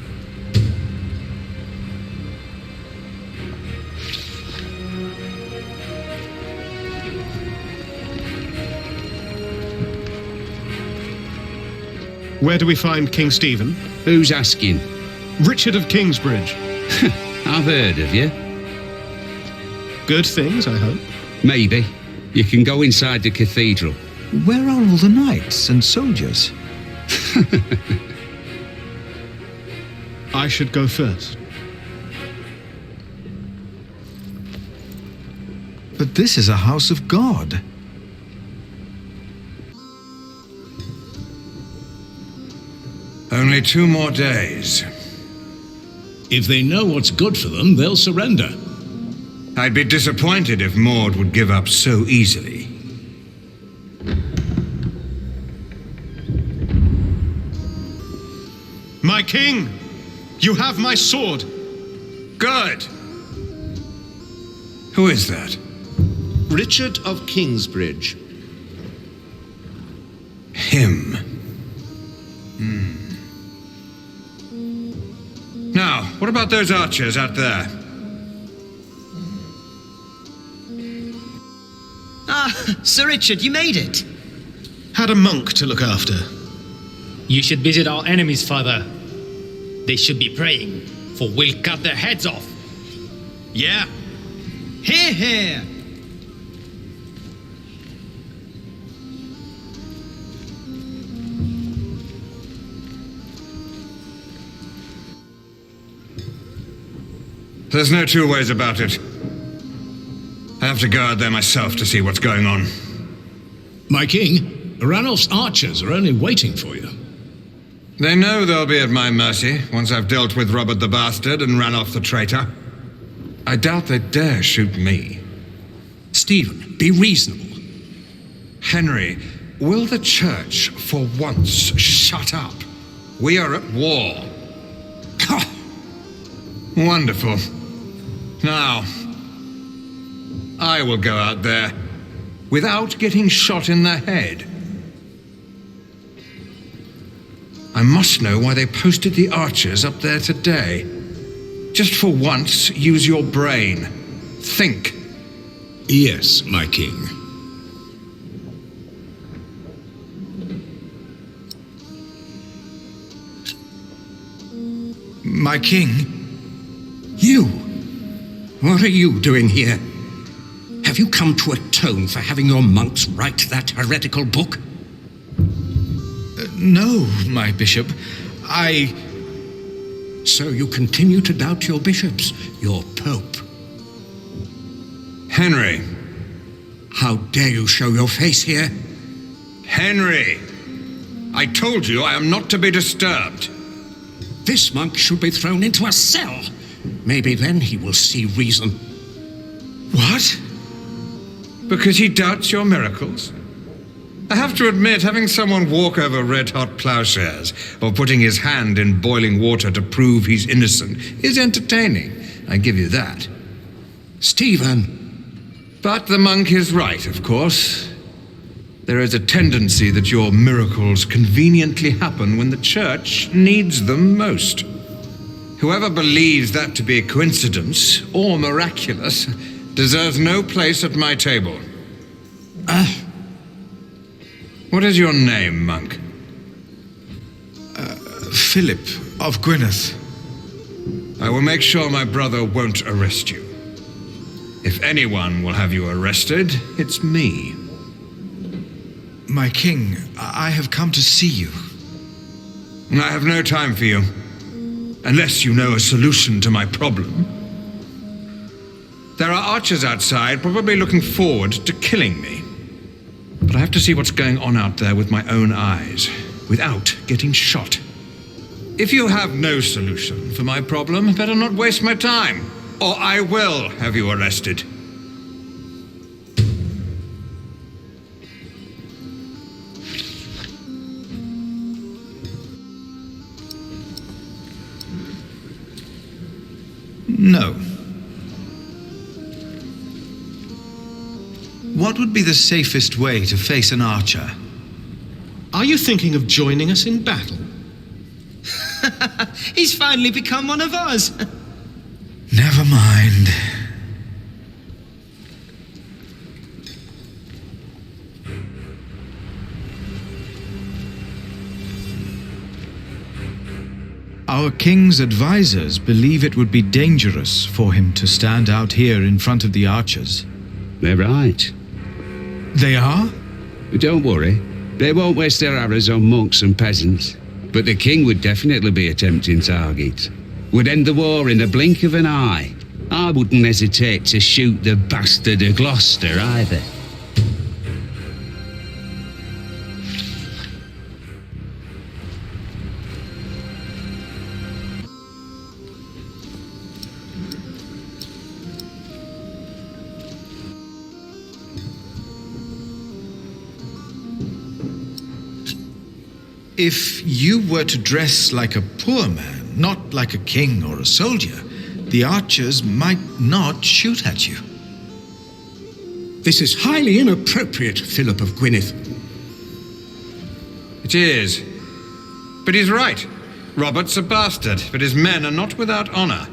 Where do we find King Stephen? Who's asking? Richard of Kingsbridge. I've heard of you. Good things, I hope. Maybe. You can go inside the cathedral. Where are all the knights and soldiers? I should go first. But this is a house of God. Only 2 more days. If they know what's good for them, they'll surrender. I'd be disappointed if Maud would give up so easily. My king! You have my sword! Good! Who is that? Richard of Kingsbridge. Him. Now, what about those archers out there? Ah, Sir Richard, you made it. Had a monk to look after. You should visit our enemies, father. They should be praying, for we'll cut their heads off. Yeah. Hear, hear. There's no 2 ways about it. I have to go out there myself to see what's going on. My king, Ranulph's archers are only waiting for you. They know they'll be at my mercy once I've dealt with Robert the Bastard and Ranulph the traitor. I doubt they dare shoot me. Stephen, be reasonable. Henry, will the church for once shut up? We are at war. Wonderful. Now, I will go out there without getting shot in the head. I must know why they posted the archers up there today. Just for once, use your brain. Think. Yes, my king. My king? You? What are you doing here? Have you come to atone for having your monks write that heretical book? No, my bishop. So you continue to doubt your bishops, your pope? Henry. How dare you show your face here? Henry! I told you I am not to be disturbed. This monk should be thrown into a cell. Maybe then he will see reason. What? Because he doubts your miracles? I have to admit, having someone walk over red-hot plowshares or putting his hand in boiling water to prove he's innocent is entertaining. I give you that. Stephen. But the monk is right, of course. There is a tendency that your miracles conveniently happen when the church needs them most. Whoever believes that to be a coincidence or miraculous deserves no place at my table. What is your name, monk? Philip of Gwynedd. I will make sure my brother won't arrest you. If anyone will have you arrested, it's me. My king, I have come to see you. I have no time for you, unless you know a solution to my problem. There are archers outside, probably looking forward to killing me. But I have to see what's going on out there with my own eyes, without getting shot. If you have no solution for my problem, better not waste my time, or I will have you arrested. No. What would be the safest way to face an archer? Are you thinking of joining us in battle? He's finally become one of us. Never mind. Our king's advisors believe it would be dangerous for him to stand out here in front of the archers. They're right. They are? Don't worry. They won't waste their arrows on monks and peasants. But the king would definitely be a tempting target. Would end the war in the blink of an eye. I wouldn't hesitate to shoot the bastard of Gloucester either. If you were to dress like a poor man, not like a king or a soldier, the archers might not shoot at you. This is highly inappropriate, Philip of Gwynedd. It is. But he's right. Robert's a bastard, but his men are not without honor.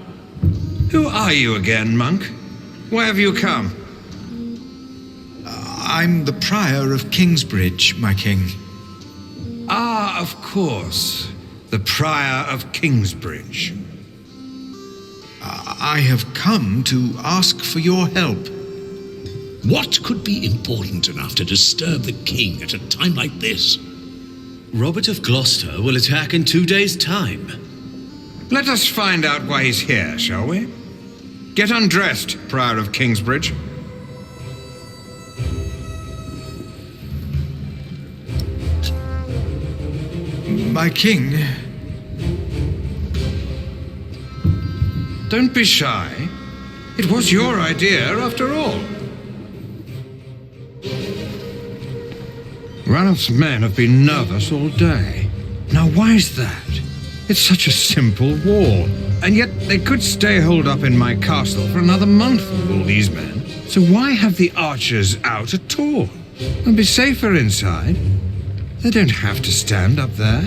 Who are you again, monk? Why have you come? I'm the prior of Kingsbridge, my king. Ah, of course. The prior of Kingsbridge. I have come to ask for your help. What could be important enough to disturb the king at a time like this? Robert of Gloucester will attack in 2 days' time. Let us find out why he's here, shall we? Get undressed, prior of Kingsbridge. My king... Don't be shy. It was your idea, after all. Ranulph's men have been nervous all day. Now, why is that? It's such a simple wall, and yet they could stay holed up in my castle for another month with all these men. So why have the archers out at all? They'll be safer inside. They don't have to stand up there.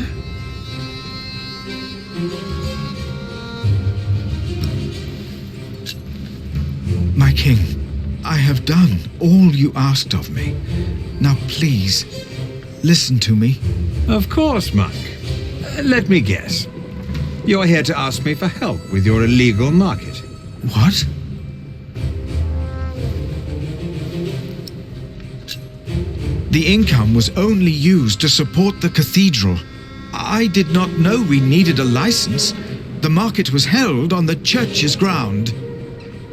My king, I have done all you asked of me. Now please, listen to me. Of course, monk. Let me guess. You're here to ask me for help with your illegal market. What? The income was only used to support the cathedral. I did not know we needed a license. The market was held on the church's ground.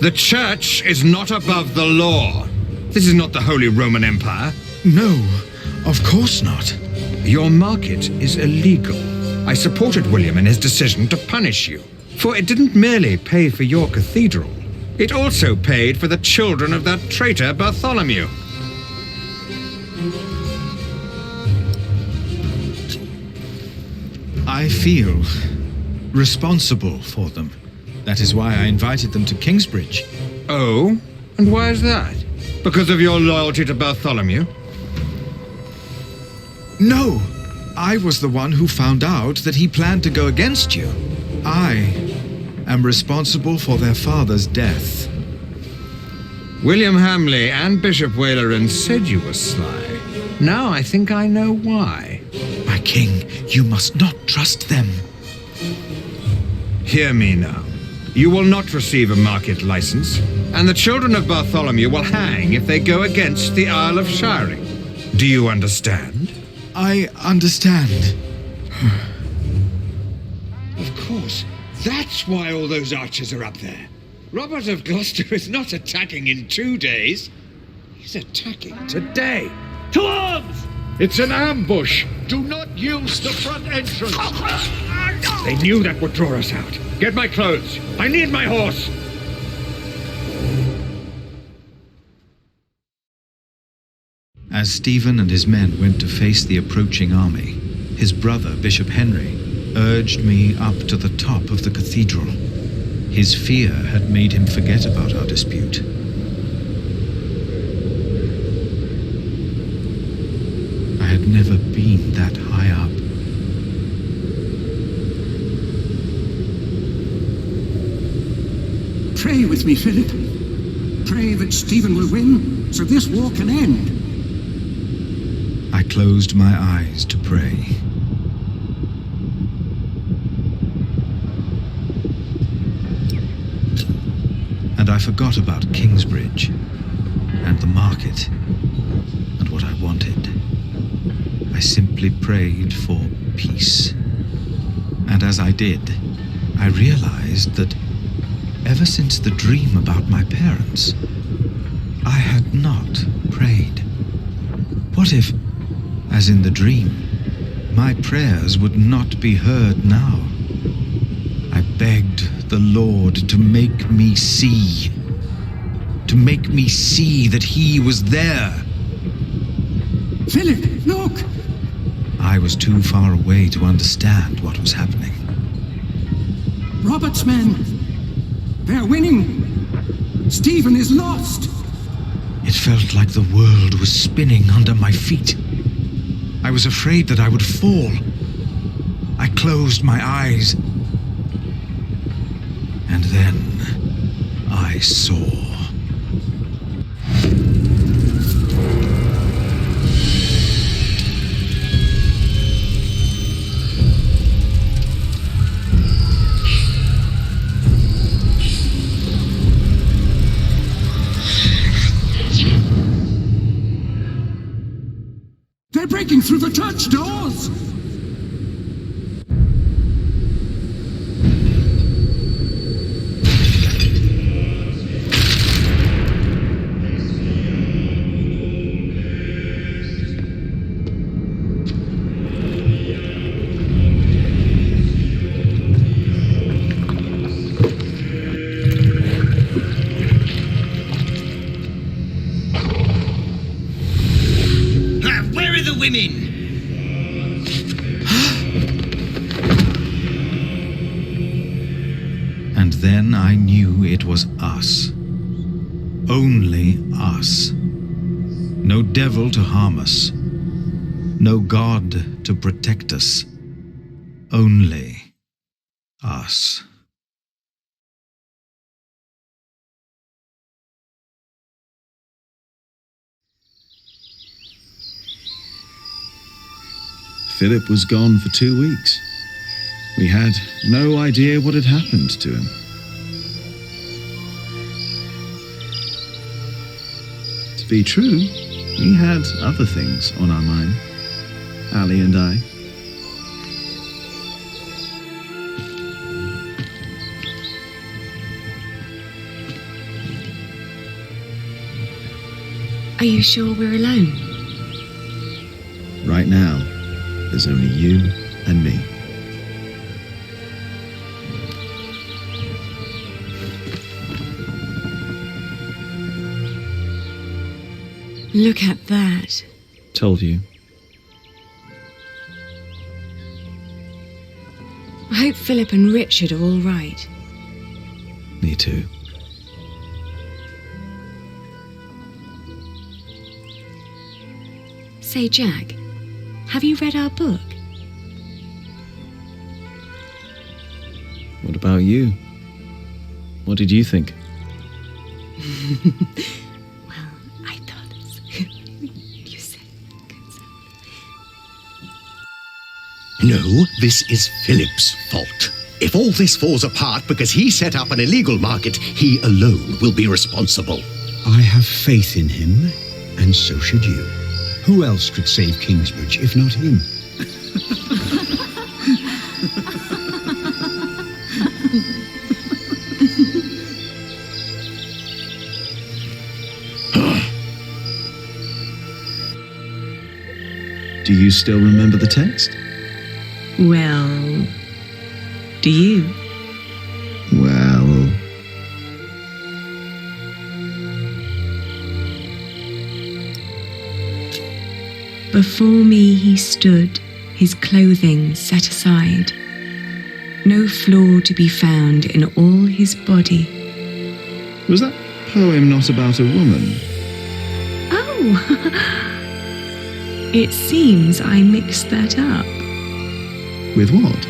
The church is not above the law. This is not the Holy Roman Empire. No, of course not. Your market is illegal. I supported William in his decision to punish you, for it didn't merely pay for your cathedral. It also paid for the children of that traitor Bartholomew. I feel responsible for them. That is why I invited them to Kingsbridge. Oh? And why is that? Because of your loyalty to Bartholomew? No! I was the one who found out that he planned to go against you. I am responsible for their father's death. William Hamley and Bishop Waleran said you were sly. Now I think I know why. My king, you must not trust them. Hear me now. You will not receive a market license, and the children of Bartholomew will hang if they go against the Isle of Shiring. Do you understand? I understand. Of course. That's why all those archers are up there. Robert of Gloucester is not attacking in 2 days. He's attacking today. To arms! It's an ambush. Do not use the front entrance. They knew that would draw us out. Get my clothes. I need my horse. As Stephen and his men went to face the approaching army, his brother, Bishop Henry, urged me up to the top of the cathedral. His fear had made him forget about our dispute. I had never been that high up. Pray with me, Philip. Pray that Stephen will win, so this war can end. I closed my eyes to pray. forgot about Kingsbridge and the market and what I wanted. I simply prayed for peace. And as I did, I realized that ever since the dream about my parents, I had not prayed. What if, as in the dream, my prayers would not be heard now? I begged the Lord to make me see that He was there. Philip, look! I was too far away to understand what was happening. Robert's men! They're winning! Stephen is lost! It felt like the world was spinning under my feet. I was afraid that I would fall. I closed my eyes. And then I saw. They're breaking through the church doors! Where are the women? And then I knew it was us. Only us. No devil to harm us. No God to protect us. Only us. Philip was gone for 2 weeks. We had no idea what had happened to him. To be true, we had other things on our mind, Ali and I. Are you sure we're alone? Right now, there's only you and me. Look at that. Told you. I hope Philip and Richard are all right. Me too. Say, Jack, have you read our book? What about you? What did you think? No, this is Philip's fault. If all this falls apart because he set up an illegal market, he alone will be responsible. I have faith in him, and so should you. Who else could save Kingsbridge if not him? Do you still remember the text? Well, do you? Well... Before me he stood, his clothing set aside, no flaw to be found in all his body. Was that poem not about a woman? Oh! It seems I mixed that up. With what?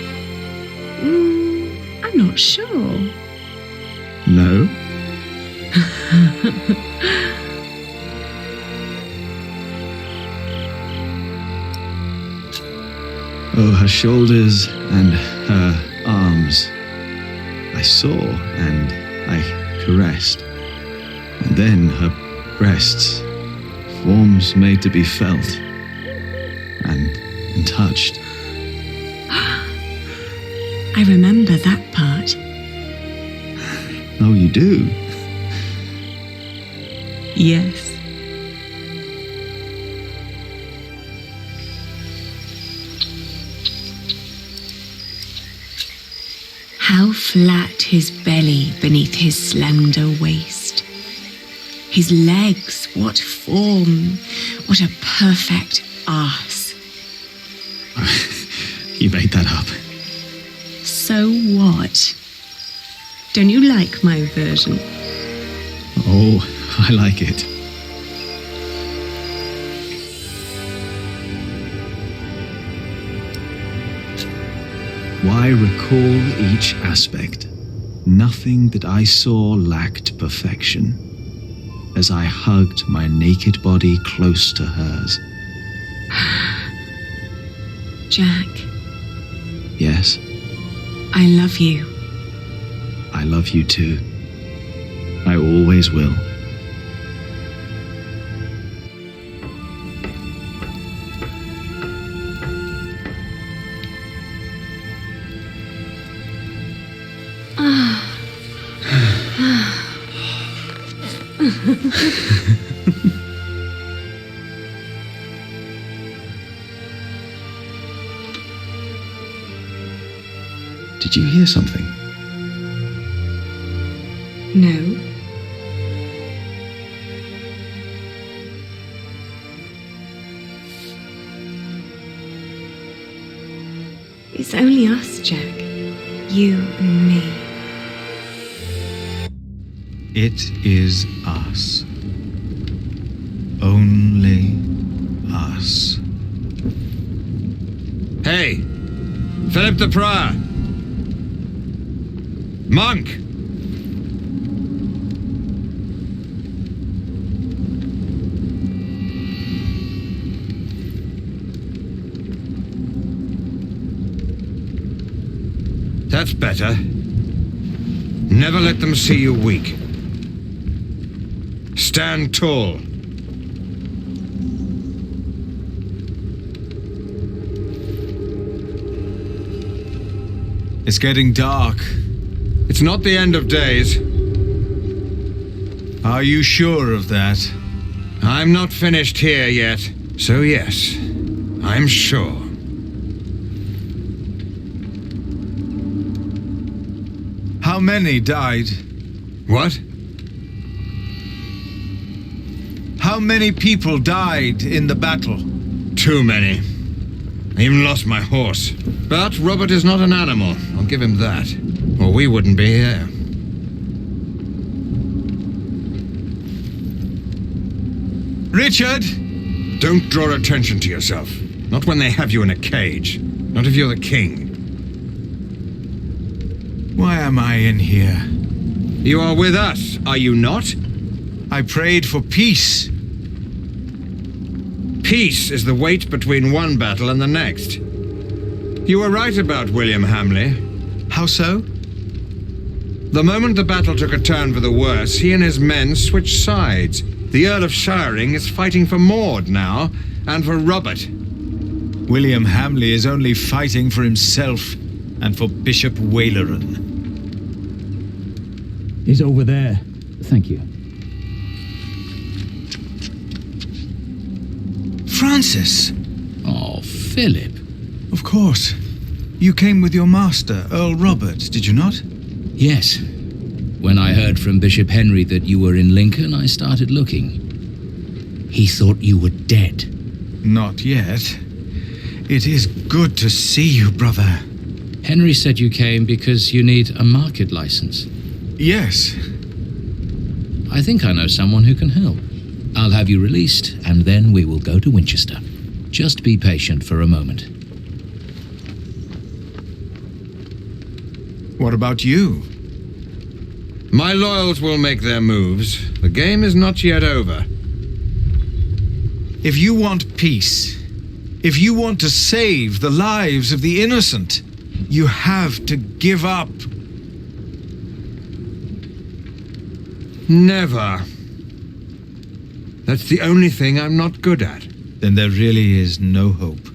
I'm not sure. No? Oh, her shoulders and her arms. I saw and I caressed. And then her breasts, forms made to be felt and touched. I remember that part. Oh, you do? Yes. How flat his belly beneath his slender waist. His legs, what form, what a perfect arse. You made that up. So what? Don't you like my version? Oh, I like it. Why recall each aspect? Nothing that I saw lacked perfection, as I hugged my naked body close to hers. Jack. Yes, I love you. I love you too. I always will. Did you hear something? No. It's only us, Jack. You and me. It is us. Only us. Hey, Philip the Prior. Monk! That's better. Never let them see you weak. Stand tall. It's getting dark. It's not the end of days. Are you sure of that? I'm not finished here yet, so yes, I'm sure. How many died? What? How many people died in the battle? Too many. I even lost my horse. But Robert is not an animal, I'll give him that. Or we wouldn't be here. Richard! Don't draw attention to yourself. Not when they have you in a cage. Not if you're the king. Why am I in here? You are with us, are you not? I prayed for peace. Peace is the wait between one battle and the next. You were right about William Hamley. How so? The moment the battle took a turn for the worse, he and his men switched sides. The Earl of Shiring is fighting for Maud now, and for Robert. William Hamley is only fighting for himself and for Bishop Waleran. He's over there. Thank you. Francis! Oh, Philip. Of course. You came with your master, Earl Robert, did you not? Yes. When I heard from Bishop Henry that you were in Lincoln, I started looking. He thought you were dead. Not yet. It is good to see you, brother. Henry said you came because you need a market license. Yes. I think I know someone who can help. I'll have you released, and then we will go to Winchester. Just be patient for a moment. What about you? My loyals will make their moves. The game is not yet over. If you want peace, if you want to save the lives of the innocent, you have to give up. Never. That's the only thing I'm not good at. Then there really is no hope.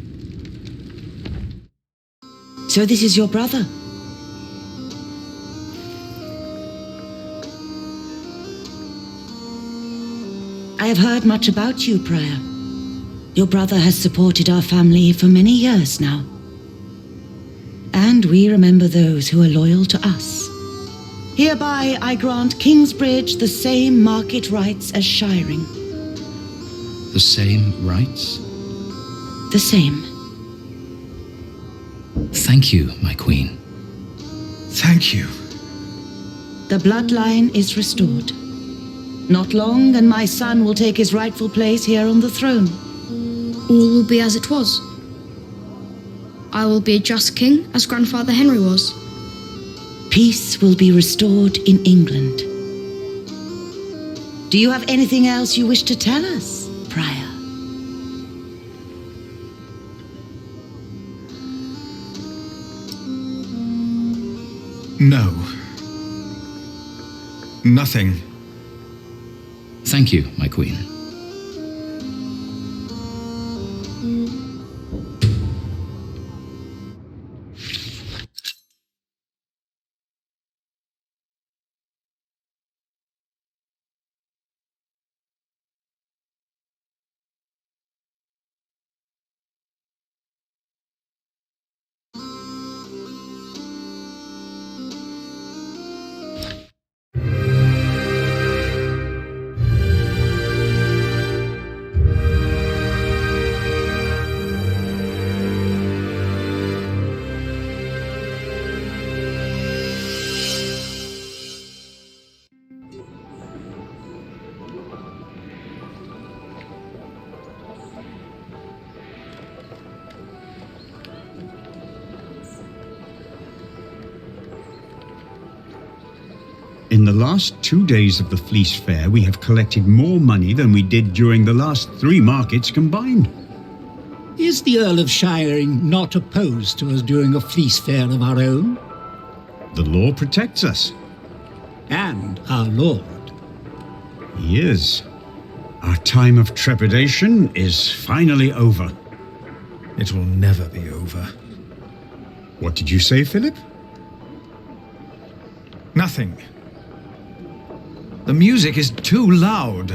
So this is your brother? I have heard much about you, Prior. Your brother has supported our family for many years now. And we remember those who are loyal to us. Hereby I grant Kingsbridge the same market rights as Shiring. The same rights? The same. Thank you, my queen. Thank you. The bloodline is restored. Not long, and my son will take his rightful place here on the throne. All will be as it was. I will be a just king, as Grandfather Henry was. Peace will be restored in England. Do you have anything else you wish to tell us, Prior? No. Nothing. Thank you, my queen. In the last 2 days of the Fleece Fair, we have collected more money than we did during the last 3 markets combined. Is the Earl of Shiring not opposed to us doing a fleece fair of our own? The law protects us. And our lord. He is. Our time of trepidation is finally over. It will never be over. What did you say, Philip? Nothing. The music is too loud.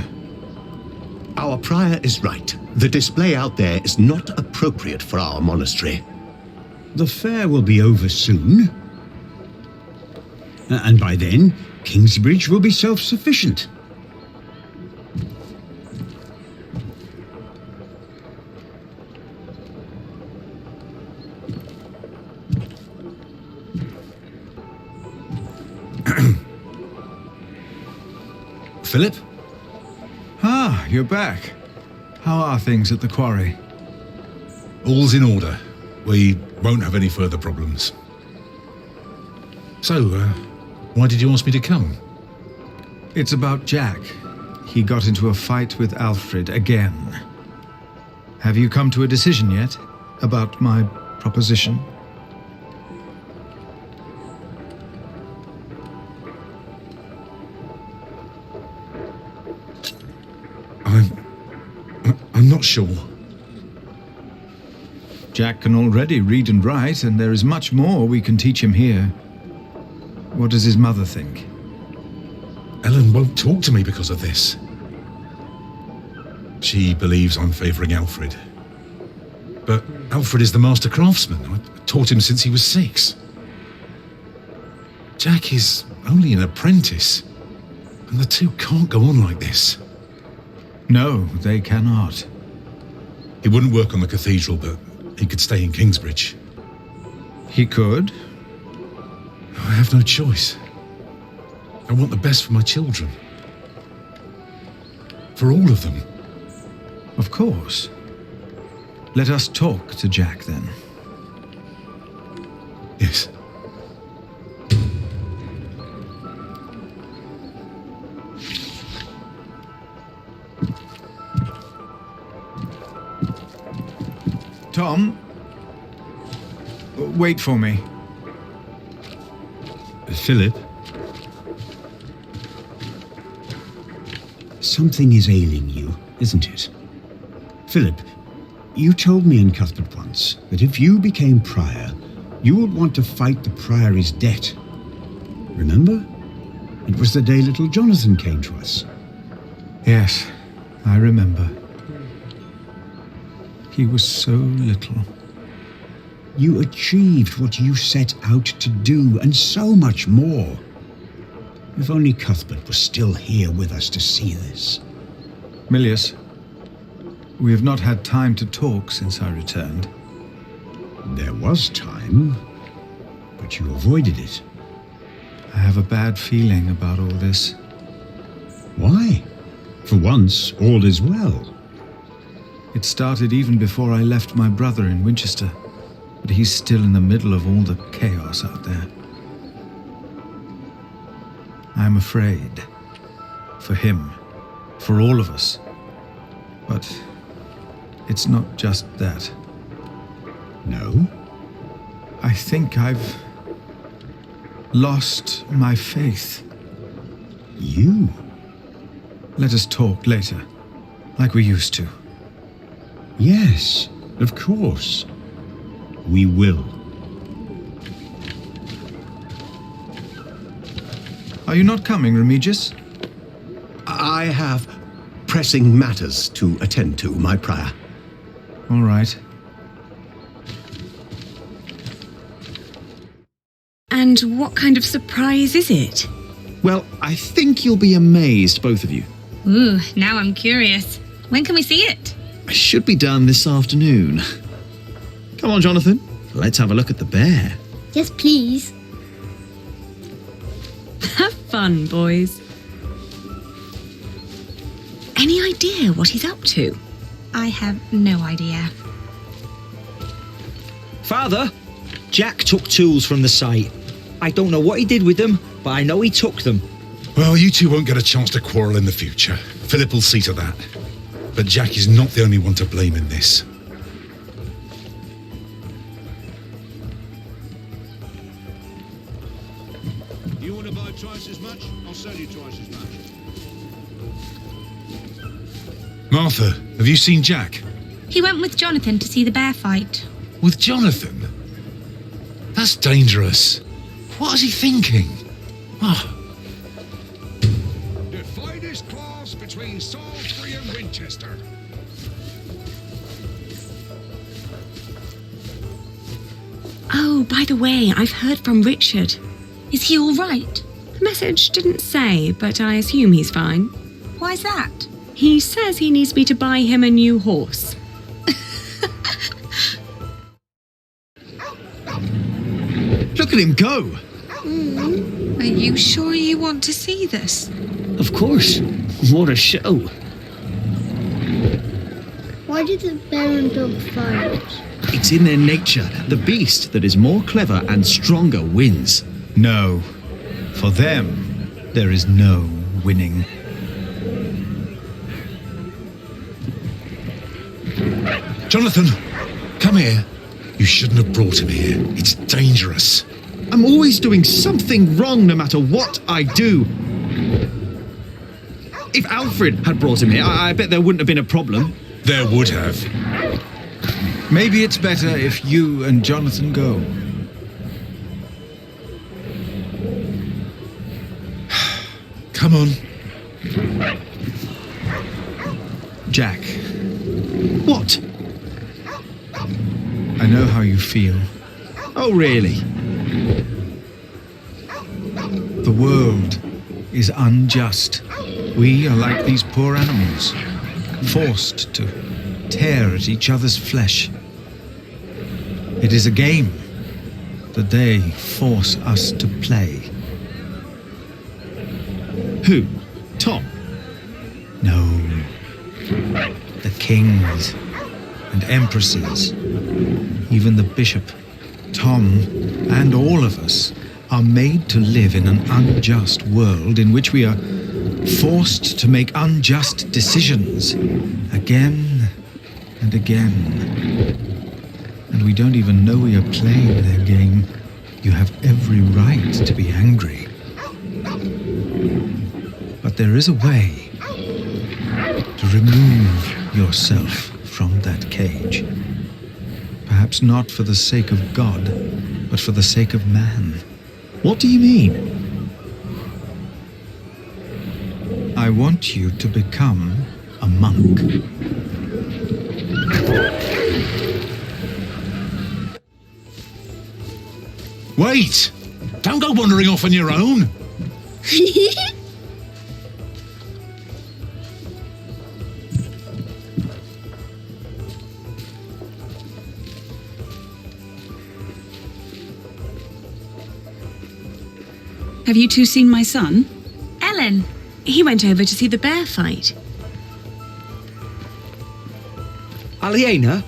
Our prior is right. The display out there is not appropriate for our monastery. The fair will be over soon. And by then, Kingsbridge will be self-sufficient. Philip? Ah, you're back. How are things at the quarry? All's in order. We won't have any further problems. So, why did you ask me to come? It's about Jack. He got into a fight with Alfred again. Have you come to a decision yet about my proposition? I'm not sure. Jack can already read and write, and there is much more we can teach him here. What does his mother think? Ellen won't talk to me because of this. She believes I'm favouring Alfred. But Alfred is the master craftsman. I taught him since he was 6. Jack is only an apprentice, and the two can't go on like this. No, they cannot. He wouldn't work on the cathedral, but he could stay in Kingsbridge. He could? I have no choice. I want the best for my children. For all of them. Of course. Let us talk to Jack, then. Yes. Tom, wait for me. Philip? Something is ailing you. isn't it? Philip, you told me in Cuthbert once that if you became prior, you would want to fight the priory's debt. Remember? It was the day little Jonathan came to us. Yes, I remember. He was so little. You achieved what you set out to do, and so much more. If only Cuthbert was still here with us to see this. Milius, we have not had time to talk since I returned. There was time, but you avoided it. I have a bad feeling about all this. Why? For once, all is well. It started even before I left my brother in Winchester, but he's still in the middle of all the chaos out there. I'm afraid. For him. For all of us. But it's not just that. No? I think I've lost my faith. You? Let us talk later, like we used to. Yes, of course. We will. Are you not coming, Remigius? I have pressing matters to attend to, my prior. All right. And what kind of surprise is it? Well, I think you'll be amazed, both of you. Ooh, now I'm curious. When can we see it? It should be done this afternoon. Come on, Jonathan. Let's have a look at the bear. Yes, please. Have fun, boys. Any idea what he's up to? I have no idea. Father, Jack took tools from the site. I don't know what he did with them, but I know he took them. Well, you two won't get a chance to quarrel in the future. Philip will see to that. But Jack is not the only one to blame in this. You want to buy twice as much? I'll sell you twice as much. Martha, have you seen Jack? He went with Jonathan to see the bear fight. With Jonathan? That's dangerous. What is he thinking? Oh. The finest class between Salisbury and Winchester. Oh, by the way, I've heard from Richard. Is he all right? The message didn't say, but I assume he's fine. Why's that? He says he needs me to buy him a new horse. Look at him go! Are you sure you want to see this? Of course. What a show. Why did the bear and dog fight? It's in their nature. The beast that is more clever and stronger wins. No. For them, there is no winning. Jonathan, come here. You shouldn't have brought him here. It's dangerous. I'm always doing something wrong no matter what I do. If Alfred had brought him here, I bet there wouldn't have been a problem. There would have. Maybe it's better if you and Jonathan go. Come on. Jack. What? I know how you feel. Oh, really? The world is unjust. We are like these poor animals, forced to tear at each other's flesh. It is a game that they force us to play. Who? Tom? No. The kings and empresses, even the bishop, Tom, and all of us are made to live in an unjust world in which we are forced to make unjust decisions again and again. And we don't even know we are playing their game. You have every right to be angry. But there is a way to remove yourself from that cage. Perhaps not for the sake of God, but for the sake of man. What do you mean? I want you to become a monk. Wait! Don't go wandering off on your own! Have you two seen my son? Ellen, he went over to see the bear fight. Aliena?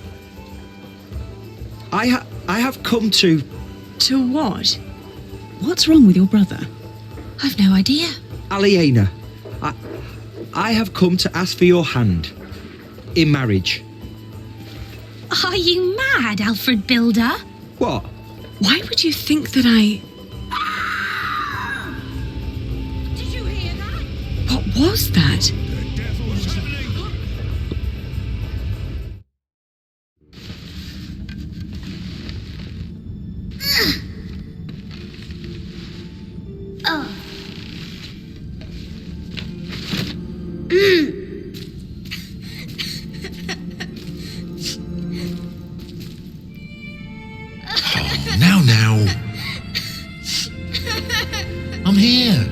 I have come to... To what? What's wrong with your brother? I've no idea. Aliena, I have come to ask for your hand in marriage. Are you mad, Alfred Builder? What? Why would you think that I... Did you hear that? What was that? Now. I'm here.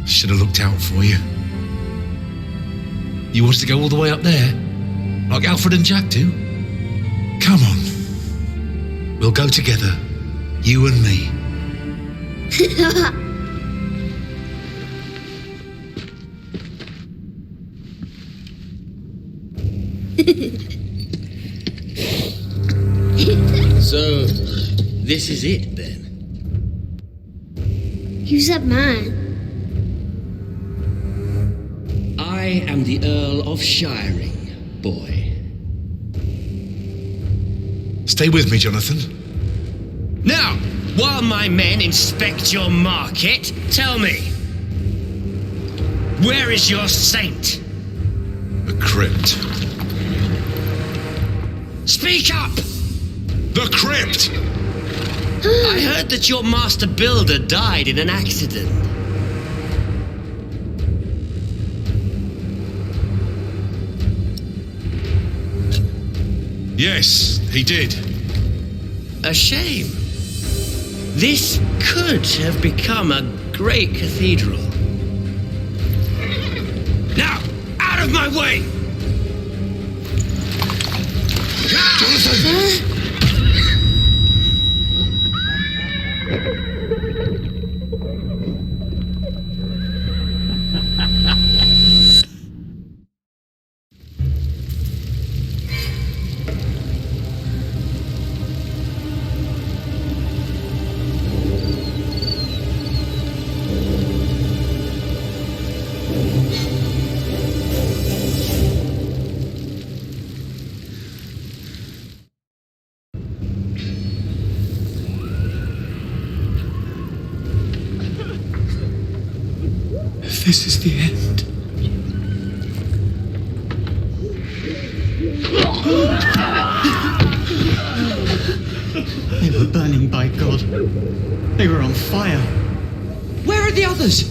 Should have looked out for you. You wanted to go all the way up there? Like Alfred and Jack do? Come on. We'll go together. You and me. So, this is it then? Who's that man? I am the Earl of Shiring, boy. Stay with me, Jonathan. Now, while my men inspect your market, tell me, where is your saint? The crypt. Speak up! The crypt! I heard that your master builder died in an accident. Yes, he did. A shame. This could have become a great cathedral. Now, out of my way! Jonathan! This is the end. They were burning by God. They were on fire. Where are the others?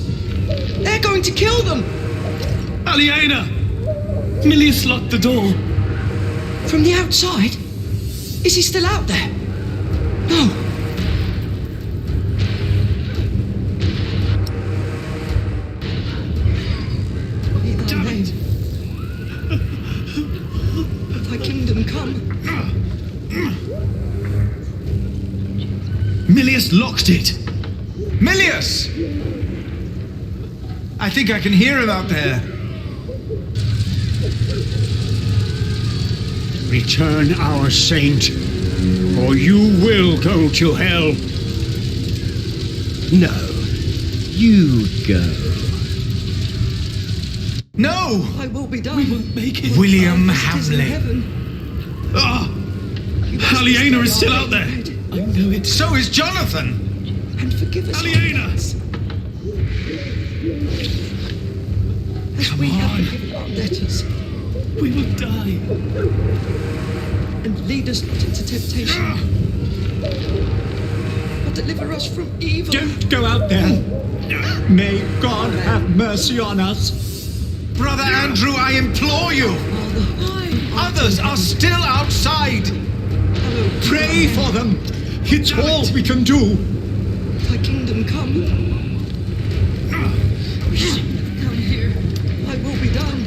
They're going to kill them! Aliena! Milius locked the door. From the outside? Is he still out there? No. Thy kingdom come. Milius locked it! Milius! I think I can hear him out there. Return our saint, or you will go to hell. No, you go. No! I will be done. We won't make it. William Hamley. Ah! Aliena is still out there. I know it. So is Jonathan. And forgive us. Aliena! Come we have on. forgiven our debtors. We will die. And lead us not into temptation, but deliver us from evil. Don't go out there. May God have mercy on us. Brother Andrew, I implore you. Others are still outside. Pray for them. It's all we can do. Thy kingdom come. Come here. Thy will be done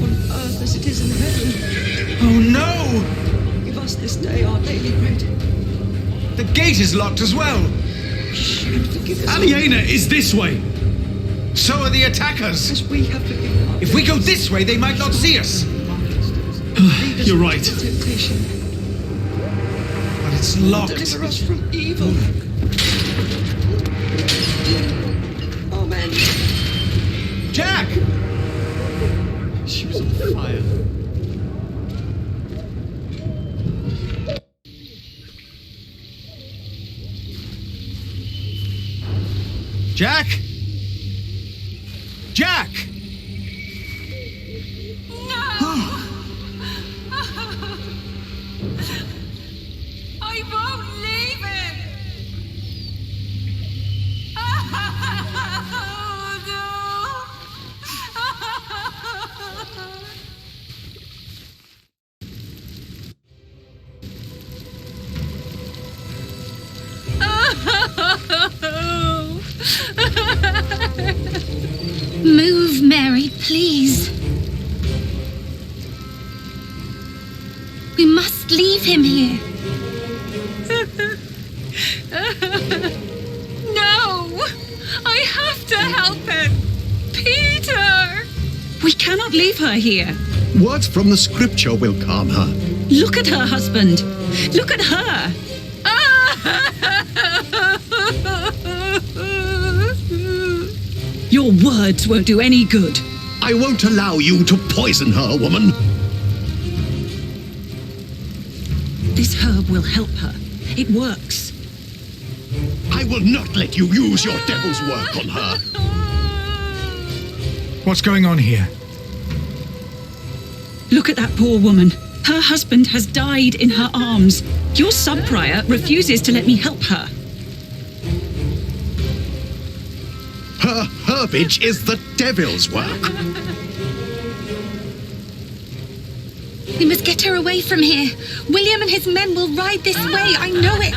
on earth as it is in heaven. Oh no! Give us this day our daily bread. The gate is locked as well. And forgive us. Aliena is this way. So are the attackers. As we have forgiven our If we go this way, they might not see us. You're right. temptation. But it's locked. Deliver us from evil. Amen. Jack! She was on fire. Jack! Jack! I won't leave it! Move, Mary, please. We must leave him here. No! I have to help him! Peter! We cannot leave her here. Words from the scripture will calm her. Look at her husband. Look at her. Your words won't do any good. I won't allow you to poison her, woman. This herb will help her. It works. I will not let you use your devil's work on her. What's going on here? Look at that poor woman. Her husband has died in her arms. Your sub-prior refuses to let me help her. Her herbage is the devil's work. We must get her away from here. William and his men will ride this way. I know it.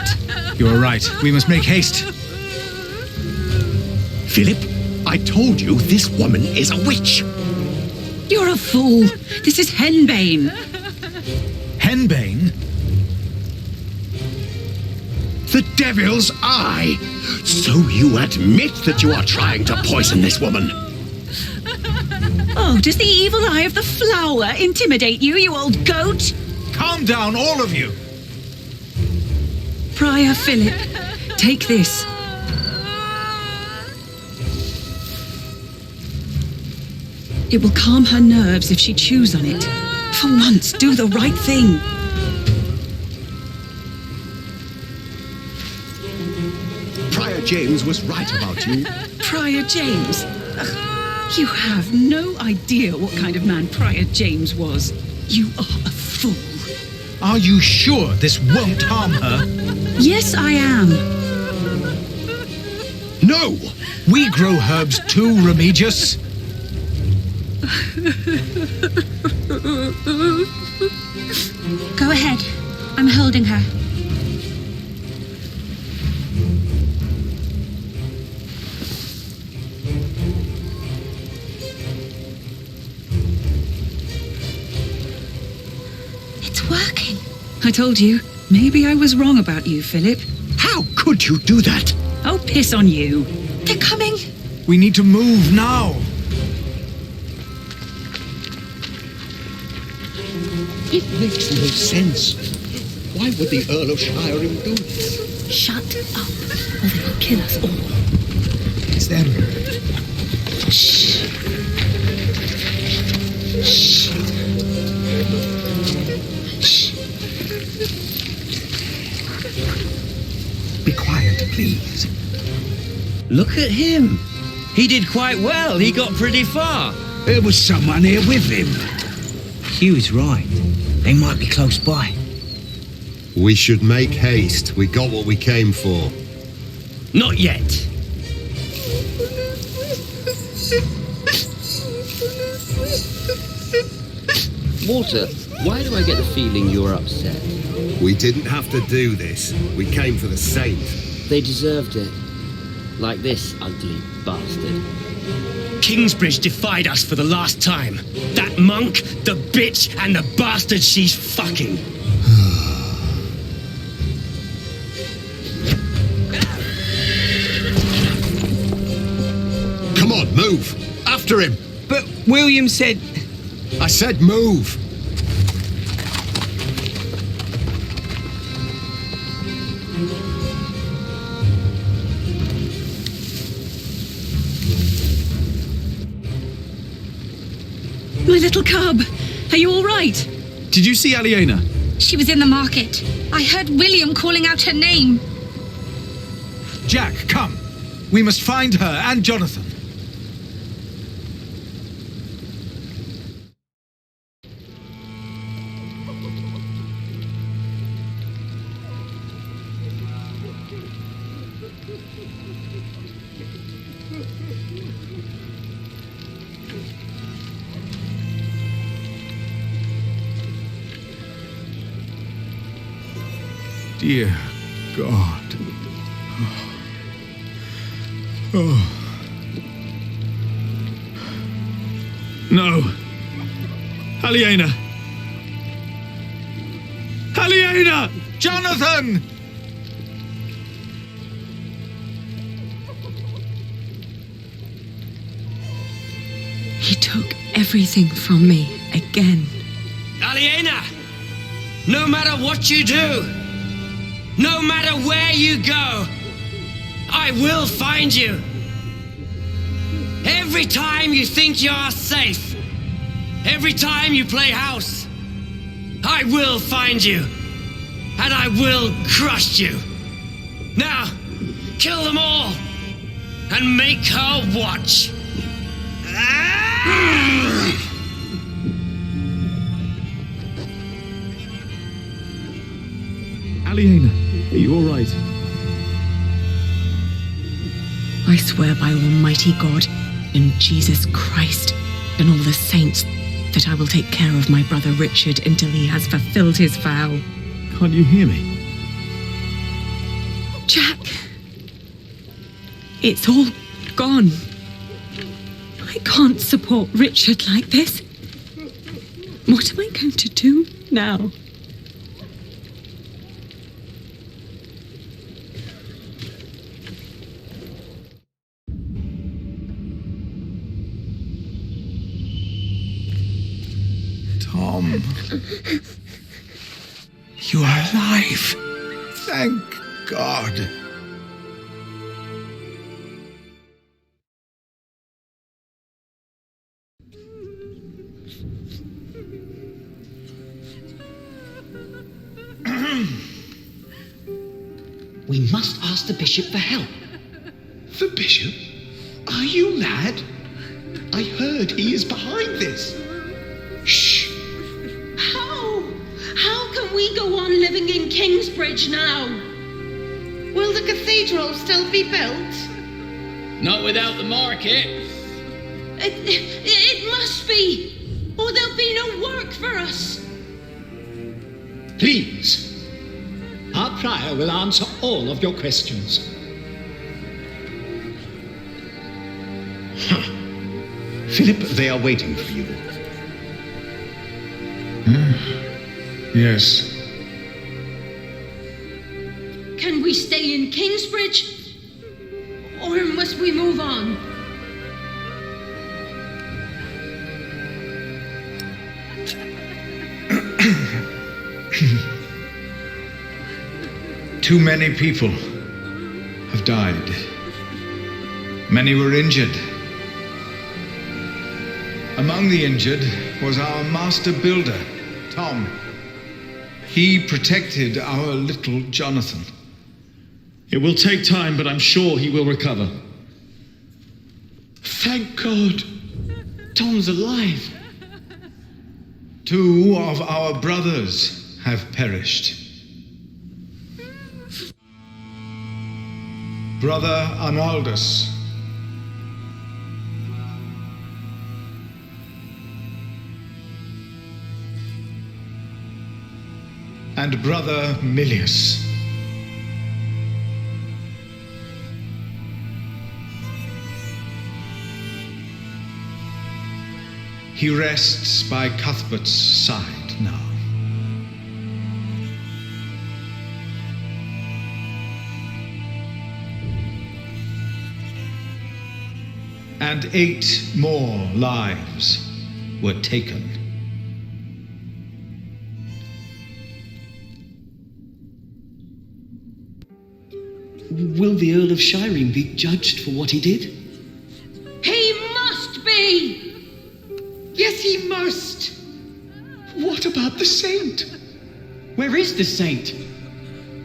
You are right. We must make haste. Philip, I told you this woman is a witch. You're a fool. This is henbane. Henbane? The devil's eye. So you admit that you are trying to poison this woman? Oh, does the evil eye of the flower intimidate you, you old goat? Calm down, all of you. Prior Philip, take this. It will calm her nerves if she chews on it. For once, do the right thing. Prior James was right about you. Prior James? Ugh, you have no idea what kind of man Prior James was. You are a fool. Are you sure this won't harm her? Yes, I am. No! We grow herbs too, Remigius. Go ahead. I'm holding her. It's working. I told you. Maybe I was wrong about you, Philip. How could you do that? Oh, piss on you. They're coming. We need to move now. It makes no sense. Why would the Earl of Shiring do this? Shut up, or they will kill us all. It's them. Shh. Shh. Shh. Be quiet, please. Look at him. He did quite well. He got pretty far. There was someone here with him. Hugh's right. They might be close by. We should make haste. We got what we came for. Not yet. Walter, why do I get the feeling you're upset? We didn't have to do this. We came for the saint. They deserved it. Like this ugly bastard. Kingsbridge defied us for the last time. That monk, the bitch, and the bastard she's fucking. Come on, move! After him! But William said... I said move! My little cub, are you all right? Did you see Aliena? She was in the market. I heard William calling out her name. Jack, come. We must find her and Jonathan. Dear God. Oh. No. Aliena! Aliena! Jonathan! He took everything from me again. Aliena! No matter what you do, no matter where you go, I will find you. Every time you think you're safe, every time you play house, I will find you, and I will crush you. Now, kill them all, and make her watch. Aliena, are you all right? I swear by Almighty God and Jesus Christ and all the saints that I will take care of my brother Richard until he has fulfilled his vow. Can't you hear me? Jack, it's all gone. I can't support Richard like this. What am I going to do now? Tom. You are alive. Thank God. We must ask the bishop for help. The bishop? Are you mad? I heard he is behind this. Shh. How can we go on living in Kingsbridge now? Will the cathedral still be built? Not without the market. It must be, or there'll be no work for us. Please. Our prior will answer all of your questions. Philip, they are waiting for you. Yes. Can we stay in Kingsbridge? Or must we move on? Too many people have died. Many were injured. Among the injured was our master builder, Tom. He protected our little Jonathan. It will take time, but I'm sure he will recover. Thank God. Tom's alive. 2 of our brothers have perished. Brother Arnaldus. And Brother Milius. He rests by Cuthbert's side now. And 8 more lives were taken. Will the Earl of Shiring be judged for what he did? He must be! Yes, he must! What about the saint? Where is the saint?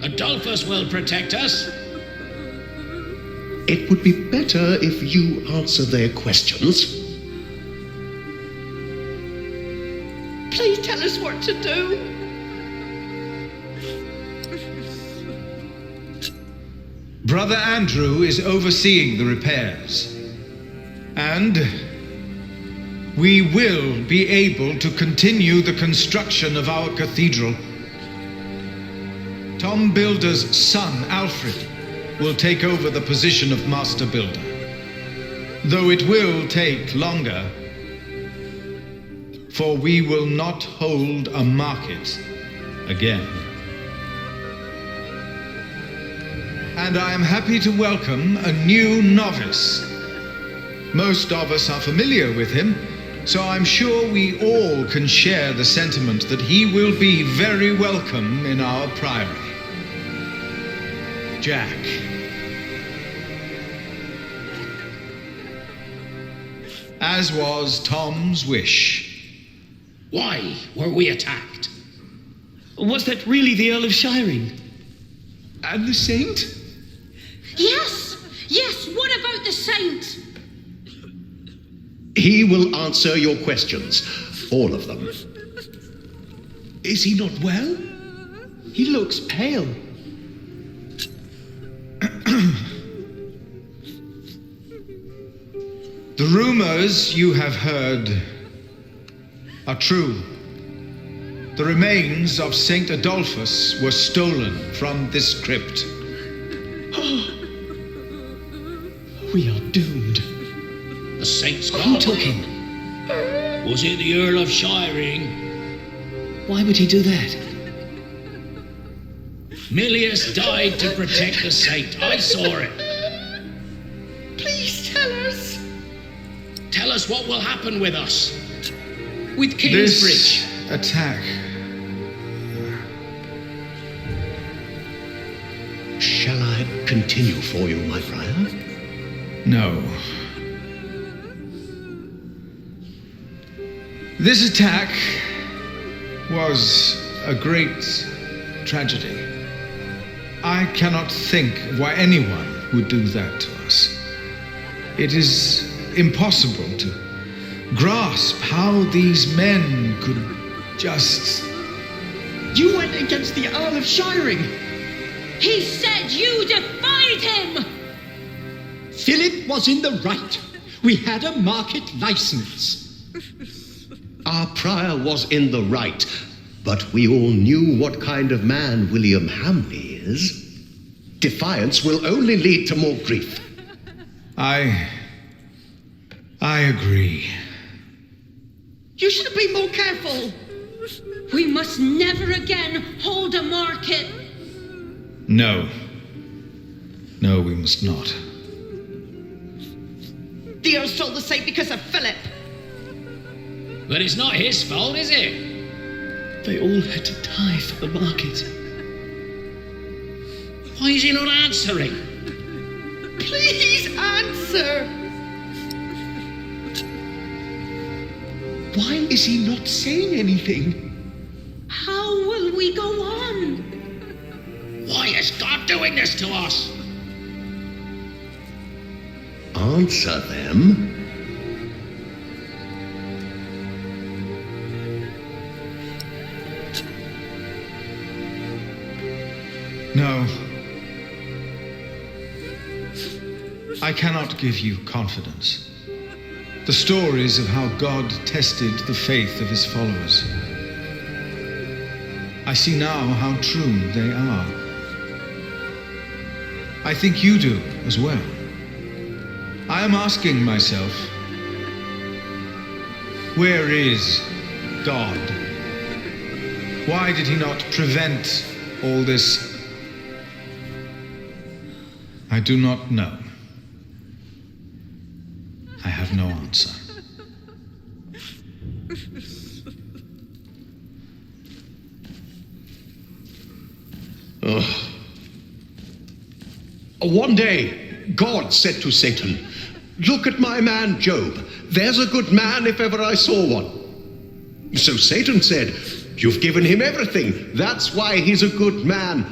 Adolphus will protect us. It would be better if you answer their questions. Please tell us what to do. Brother Andrew is overseeing the repairs. And we will be able to continue the construction of our cathedral. Tom Builder's son, Alfred, will take over the position of Master Builder. Though it will take longer, for we will not hold a market again. And I am happy to welcome a new novice. Most of us are familiar with him, so I'm sure we all can share the sentiment that he will be very welcome in our priory. Jack. As was Tom's wish. Why were we attacked? Was that really the Earl of Shiring? And the saint? Yes! Yes, what about the saint? He will answer your questions. All of them. Is he not well? He looks pale. The rumors you have heard are true. The remains of Saint Adolphus were stolen from this crypt. We are doomed. The saint's gone. Who took him? Was it the Earl of Shiring? Why would he do that? Milius died to protect the saint. I saw it. Please tell us. Tell us what will happen with us. With Kingsbridge. This attack. Shall I continue for you, my friar? No. This attack was a great tragedy. I cannot think of why anyone would do that to us. It is impossible to grasp how these men could just... You went against the Earl of Shiring! He said you defied him! Philip was in the right. We had a market license. Our prior was in the right, but we all knew what kind of man William Hamley is. Defiance will only lead to more grief. I agree. You should be more careful. We must never again hold a market. No. No, we must not. The Earl stole the saint because of Philip. But it's not his fault, is it? They all had to die for the market. Why is he not answering? Please answer. Why is he not saying anything? How will we go on? Why is God doing this to us? Answer them. No. I cannot give you confidence. The stories of how God tested the faith of his followers. I see now how true they are. I think you do as well. I am asking myself, where is God? Why did he not prevent all this? I do not know. I have no answer. One day, God said to Satan, "Look at my man Job. There's a good man if ever I saw one." So Satan said, "You've given him everything. That's why he's a good man."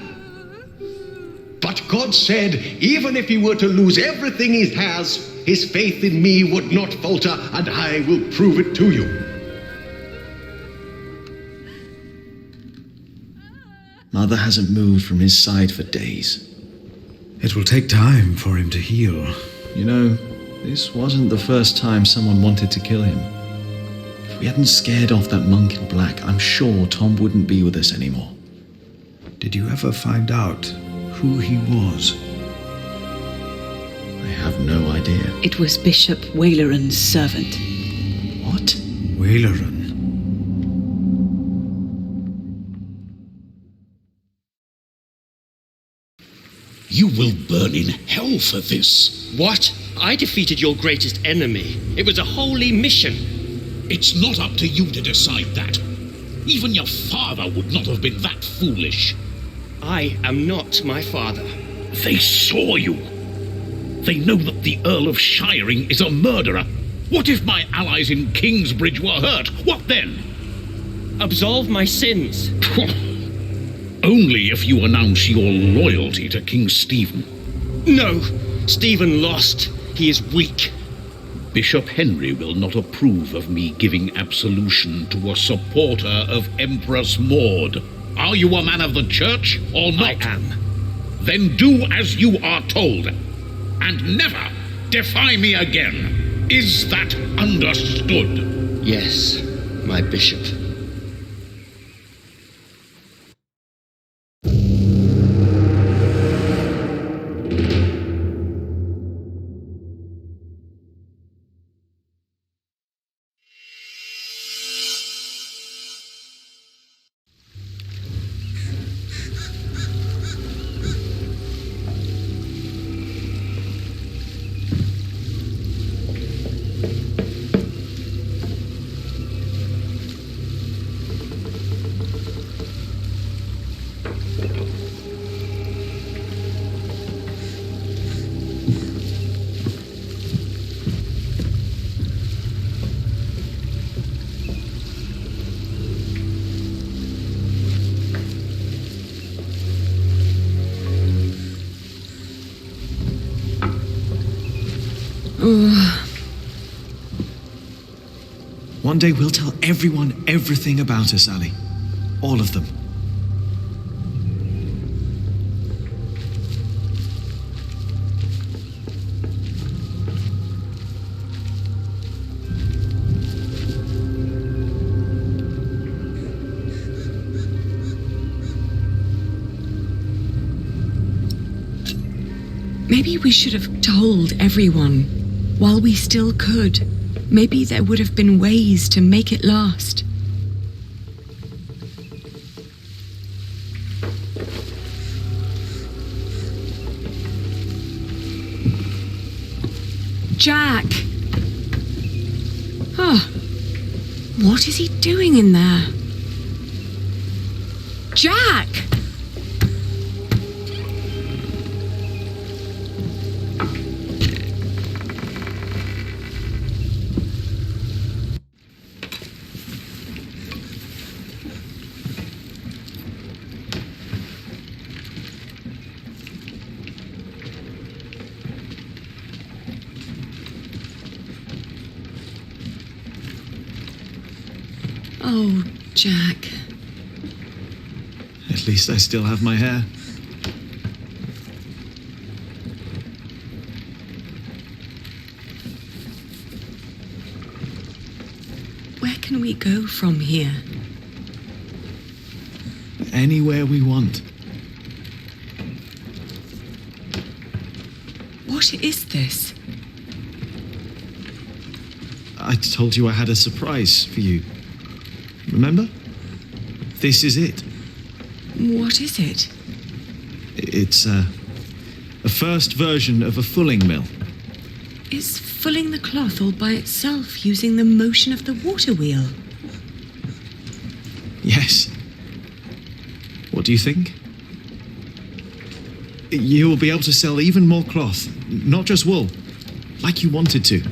But God said, even if he were to lose everything he has, his faith in me would not falter, and I will prove it to you. Mother hasn't moved from his side for days. It will take time for him to heal. You know, this wasn't the first time someone wanted to kill him. If we hadn't scared off that monk in black, I'm sure Tom wouldn't be with us anymore. Did you ever find out who he was? I have no idea. It was Bishop Waleran's servant. What? Waleran? You will burn in hell for this. What? I defeated your greatest enemy. It was a holy mission. It's not up to you to decide that. Even your father would not have been that foolish. I am not my father. They saw you. They know that the Earl of Shiring is a murderer. What if my allies in Kingsbridge were hurt? What then? Absolve my sins. Only if you announce your loyalty to King Stephen. No, Stephen lost. He is weak. Bishop Henry will not approve of me giving absolution to a supporter of Empress Maud. Are you a man of the church or not? I am. Then do as you are told, and never defy me again. Is that understood? Yes, my bishop. One day we'll tell everyone everything about us, Ali. All of them. Maybe we should have told everyone while we still could. Maybe there would have been ways to make it last. Jack! Oh, what is he doing in there? Jack! Oh, Jack. At least I still have my hair. we go from here? Anywhere we want. What is this? I told you I had a surprise for you. Remember? This is it. What is it? It's a first version of a fulling mill. Is fulling the cloth all by itself using the motion of the water wheel? Yes. What do you think? You will be able to sell even more cloth, not just wool, like you wanted to.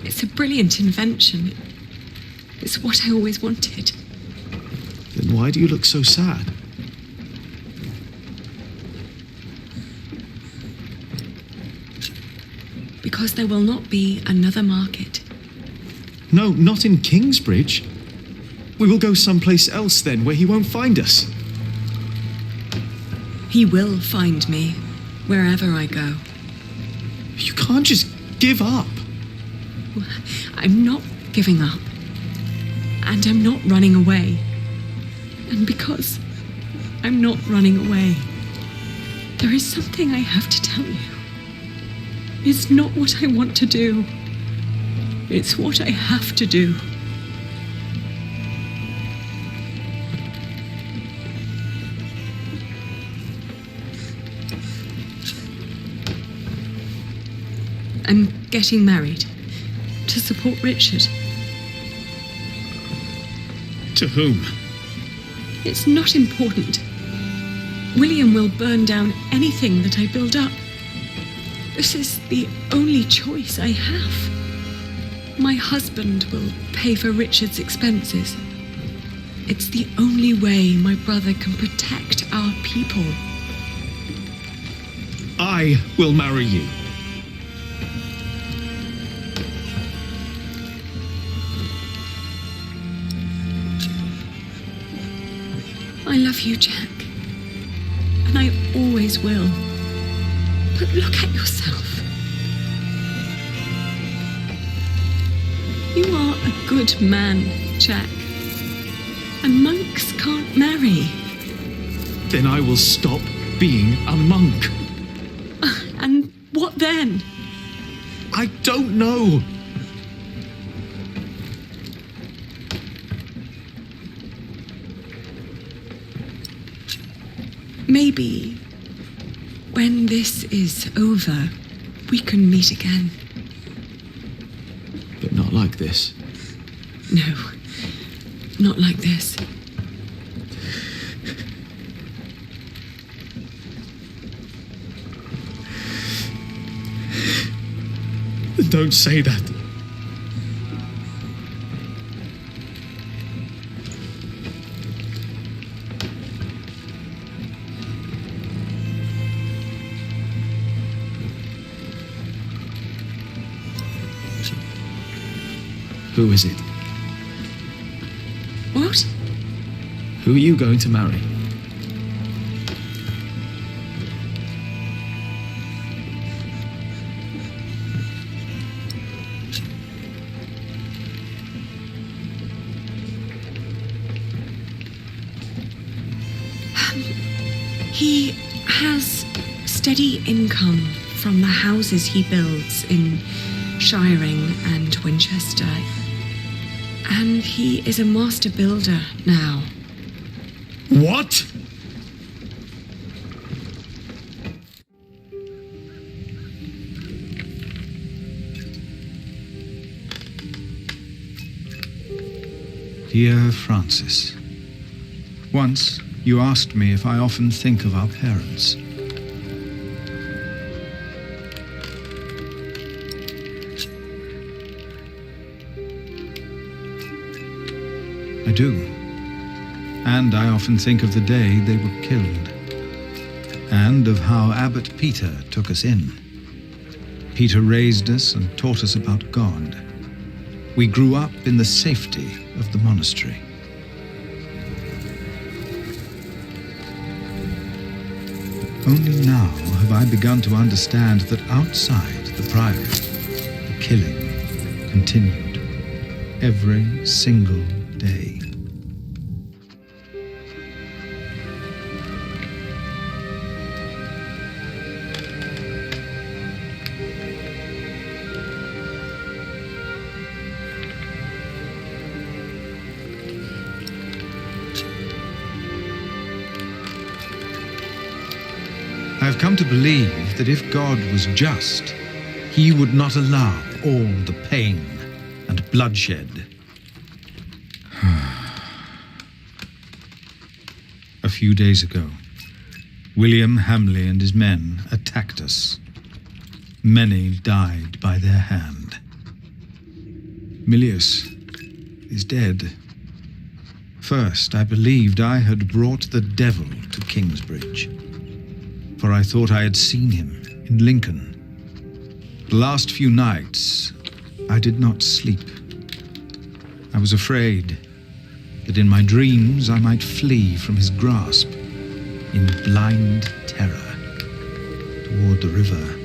It's a brilliant invention. It's what I always wanted. Then why do you look so sad? Because there will not be another market. No, not in Kingsbridge. We will go someplace else then, where he won't find us. He will find me, wherever I go. You can't just give up. I'm not giving up. And I'm not running away. And because I'm not running away, there is something I have to tell you. It's not what I want to do. It's what I have to do. I'm getting married to support Richard. To whom? It's not important. William will burn down anything that I build up. This is the only choice I have. My husband will pay for Richard's expenses. It's the only way my brother can protect our people. I will marry you. I love you, Jack. And I always will. But look at yourself. You are a good man, Jack. And monks can't marry. Then I will stop being a monk. And what then? I don't know. Maybe when this is over, we can meet again. But not like this. No, not like this. Don't say that. Who is it? What? Who are you going to marry? He has steady income from the houses he builds in Shiring and Winchester. And he is a master builder now. What? Dear Francis, once you asked me if I often think of our parents. I do. And I often think of the day they were killed. And of how Abbot Peter took us in. Peter raised us and taught us about God. We grew up in the safety of the monastery. Only now have I begun to understand that outside the priory, the killing continued every single day. I've come to believe that if God was just, he would not allow all the pain and bloodshed. A few days ago, William Hamley and his men attacked us. Many died by their hand. Milius is dead. First, I believed I had brought the devil to Kingsbridge, for I thought I had seen him in Lincoln. The last few nights, I did not sleep. I was afraid that in my dreams I might flee from his grasp in blind terror toward the river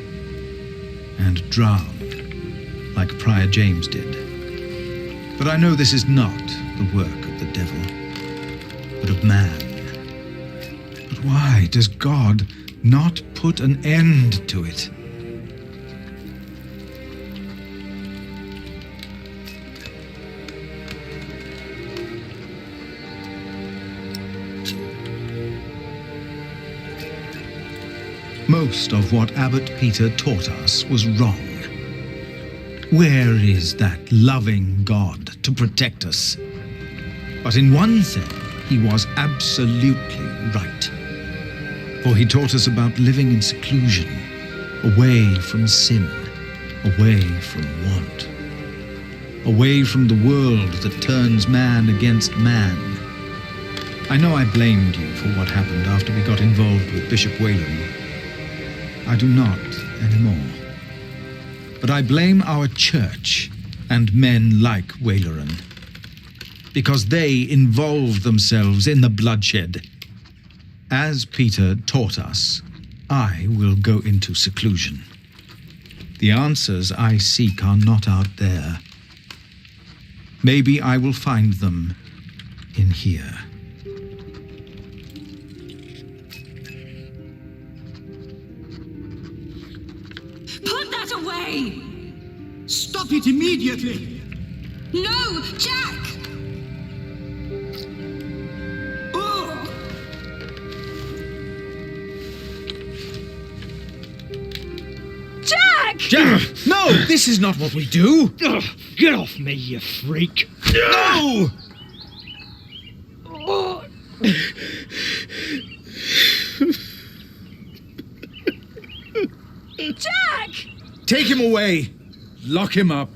and drown like Prior James did. But I know this is not the work of the devil, but of man. But why does God not put an end to it? Most of what Abbot Peter taught us was wrong. Where is that loving God to protect us? But in one thing, he was absolutely right. For he taught us about living in seclusion, away from sin, away from want, away from the world that turns man against man. I know I blamed you for what happened after we got involved with Bishop Whalen. I do not anymore. But I blame our church and men like Whaleran, because they involved themselves in the bloodshed. As Peter taught us, I will go into seclusion. The answers I seek are not out there. Maybe I will find them in here. Put that away! Stop it immediately! No, Jack! Jack! No! This is not what we do! Get off me, you freak! No! Jack! Take him away! Lock him up!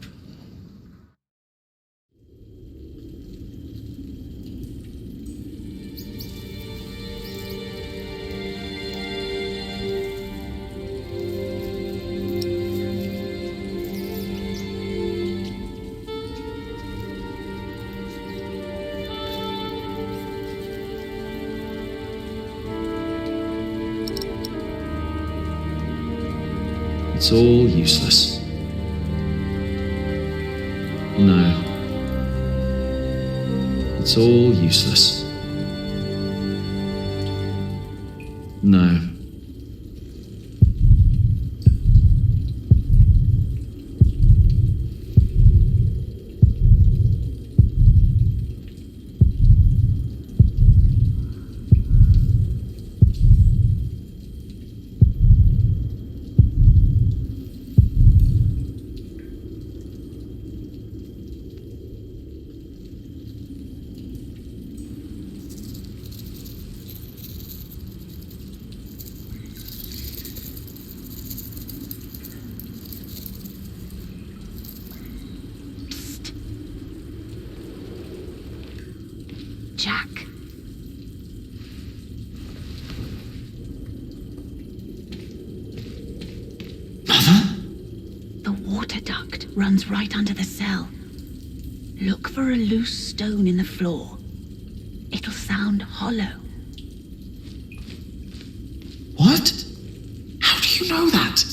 It's all useless. No. It's all useless. No. Jack. Mother? The water duct runs right under the cell. Look for a loose stone in the floor. It'll sound hollow. What? How do you know that?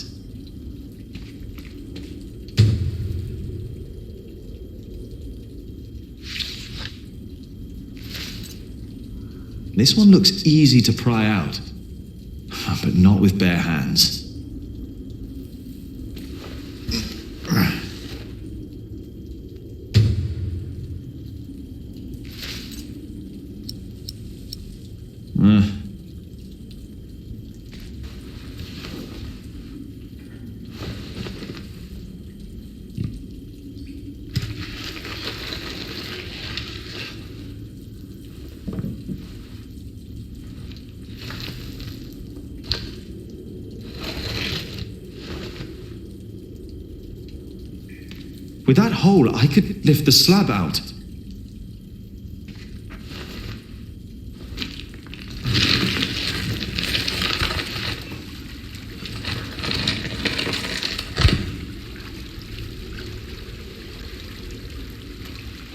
This one looks easy to pry out, but not with bare hands. With that hole, I could lift the slab out.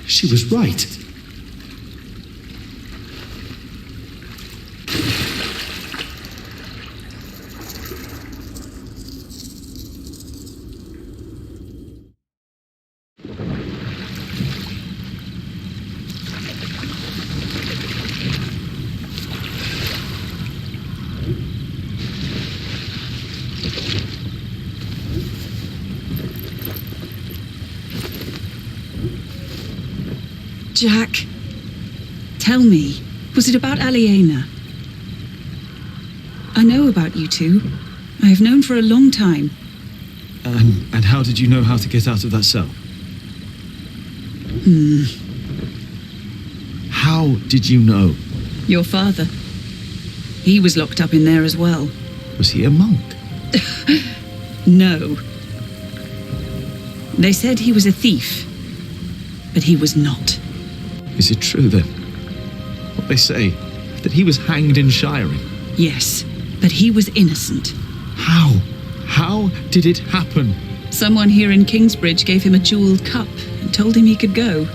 She was right. Jack, tell me, was it about Aliena? I know about you two. I have known for a long time. And how did you know how to get out of that cell? How did you know? Your father. He was locked up in there as well. Was he a monk? No. They said he was a thief, but he was not. Is it true then? What they say, that he was hanged in Shiring? Yes, but he was innocent. How? How did it happen? Someone here in Kingsbridge gave him a jeweled cup and told him he could go.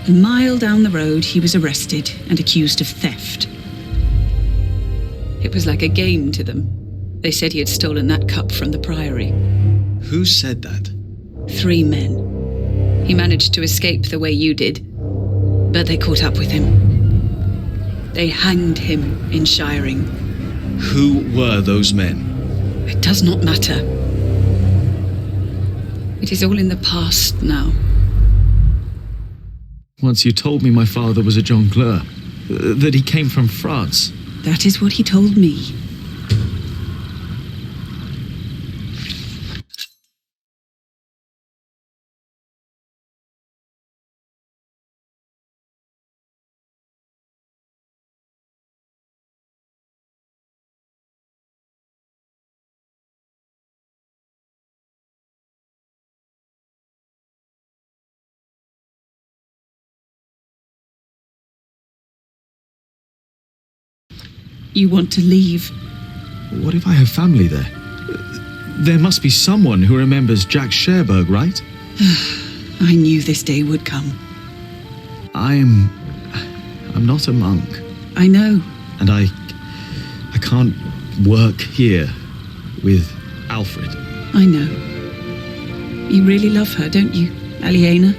A mile down the road, he was arrested and accused of theft. It was like a game to them. They said he had stolen that cup from the priory. Who said that? 3 men. He managed to escape the way you did, but they caught up with him. They hanged him in Shiring. Who were those men? It does not matter. It is all in the past now. Once you told me my father was a jongleur, that he came from France. That is what he told me. You want to leave? What if I have family there? There must be someone who remembers Jack Sherberg, right? I knew this day would come. I'm not a monk. I know. And I can't work here with Alfred. I know. You really love her, don't you, Aliena?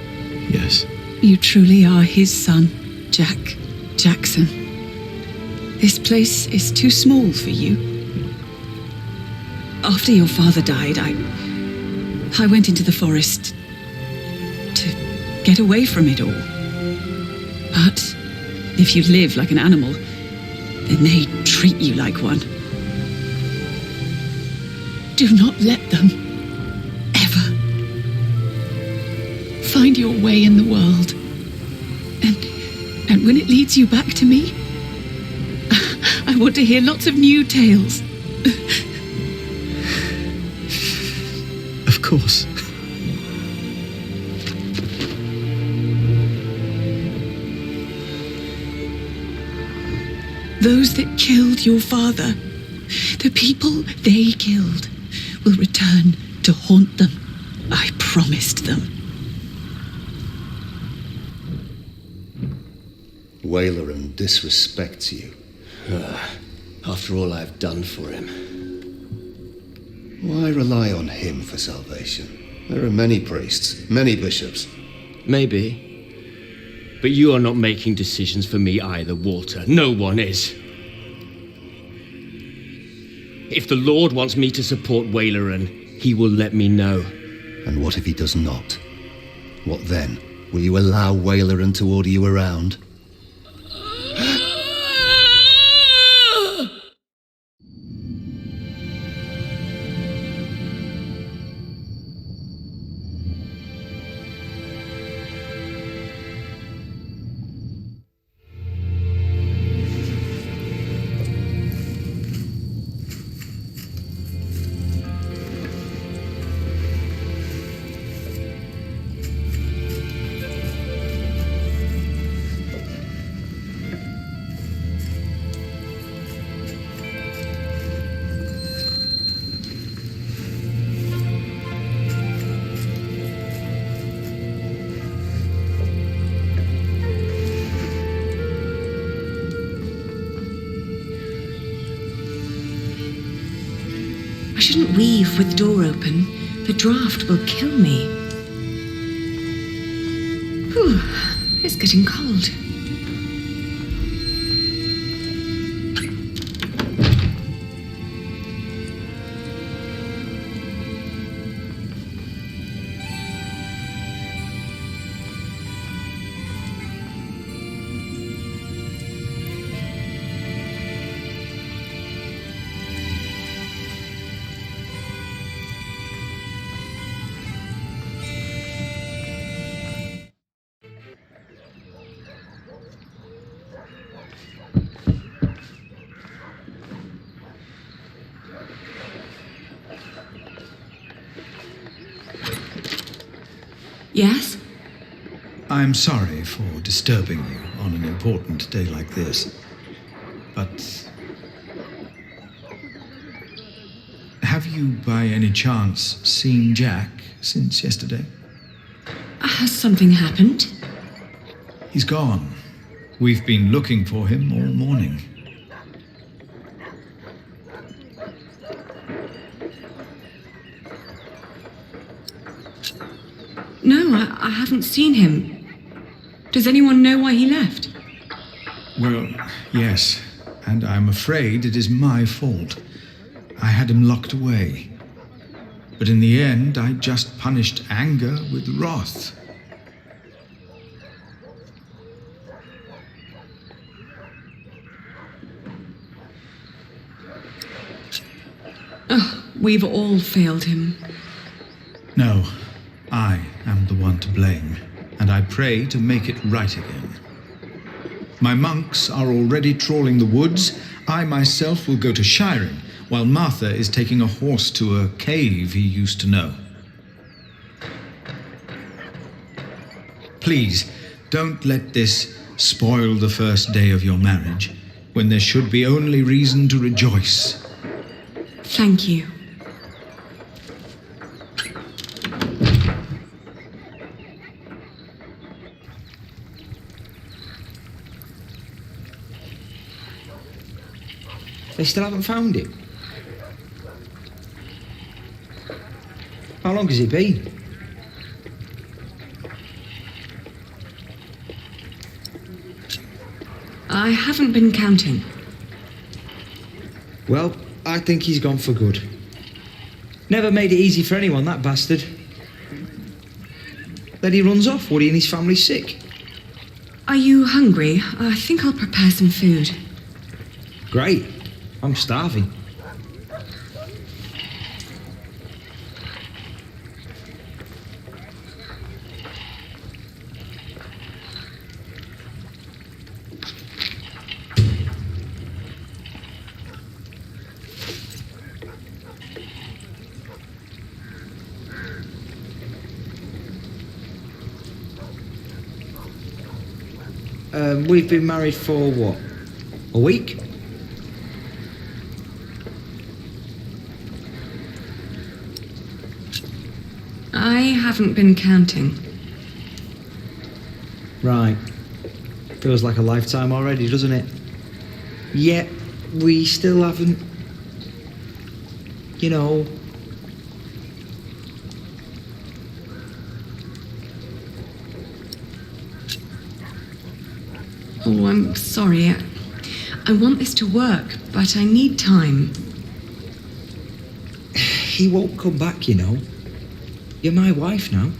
Yes. You truly are his son, Jack Jackson. This place is too small for you. After your father died, I went into the forest to get away from it all. But if you live like an animal, then they treat you like one. Do not let them ever find your way in the world. And when it leads you back to me, I want to hear lots of new tales. Of course. Those that killed your father, the people they killed, will return to haunt them. I promised them. Waileran disrespects you. After all I've done for him. Why rely on him for salvation? There are many priests, many bishops. Maybe. But you are not making decisions for me either, Walter. No one is. If the Lord wants me to support Waleran, he will let me know. And what if he does not? What then? Will you allow Waleran to order you around? I shouldn't weave with the door open. The draft will kill me. Whew, it's getting cold. Yes? I'm sorry for disturbing you on an important day like this, but have you by any chance seen Jack since yesterday? Has something happened? He's gone. We've been looking for him all morning. No, I haven't seen him. Does anyone know why he left? Well, yes, and I'm afraid it is my fault. I had him locked away. But in the end, I just punished anger with wrath. Oh, we've all failed him. No, I am the one to blame, and I pray to make it right again. My monks are already trawling the woods. I myself will go to Shiring, while Martha is taking a horse to a cave he used to know. Please, don't let this spoil the first day of your marriage, when there should be only reason to rejoice. Thank you. They still haven't found him? How long has it been? I haven't been counting. Well, I think he's gone for good. Never made it easy for anyone, that bastard. Then he runs off. Woody and his family's sick. Are you hungry? I think I'll prepare some food. Great. I'm starving. We've been married for what? A week? I haven't been counting. Right. Feels like a lifetime already, doesn't it? Yet we still haven't, Oh, I'm sorry. I want this to work, but I need time. He won't come back, you know. You're my wife now.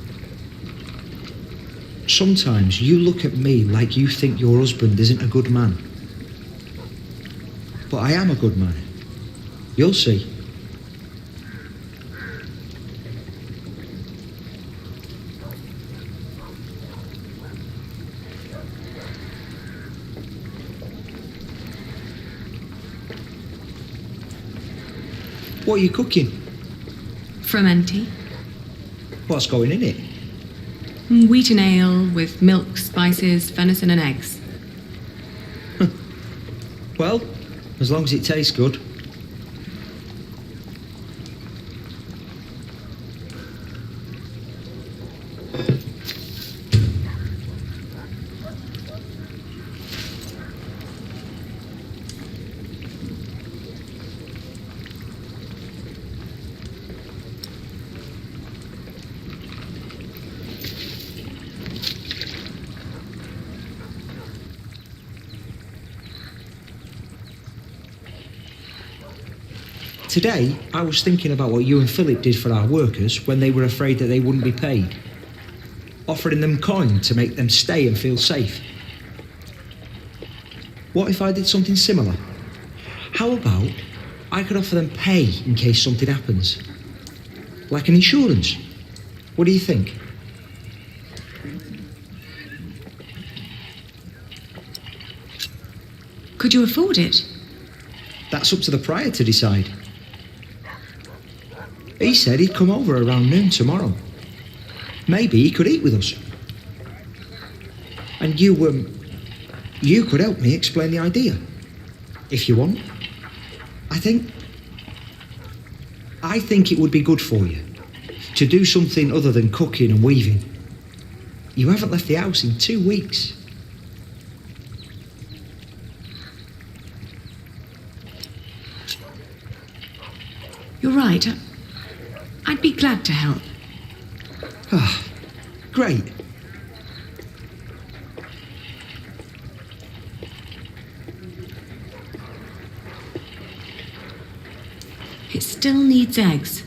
Sometimes you look at me like you think your husband isn't a good man. But I am a good man. You'll see. What are you cooking? Frumenti. What's going in it? Wheaten ale with milk, spices, venison and eggs. Well, as long as it tastes good. Today, I was thinking about what you and Philip did for our workers when they were afraid that they wouldn't be paid. Offering them coin to make them stay and feel safe. What if I did something similar? How about I could offer them pay in case something happens? Like an insurance. What do you think? Could you afford it? That's up to the prior to decide. He said he'd come over around noon tomorrow. Maybe he could eat with us. And you could help me explain the idea. If you want. I think it would be good for you. To do something other than cooking and weaving. You haven't left the house in 2 weeks. You're right. I'd be glad to help. Ah, great. It still needs eggs.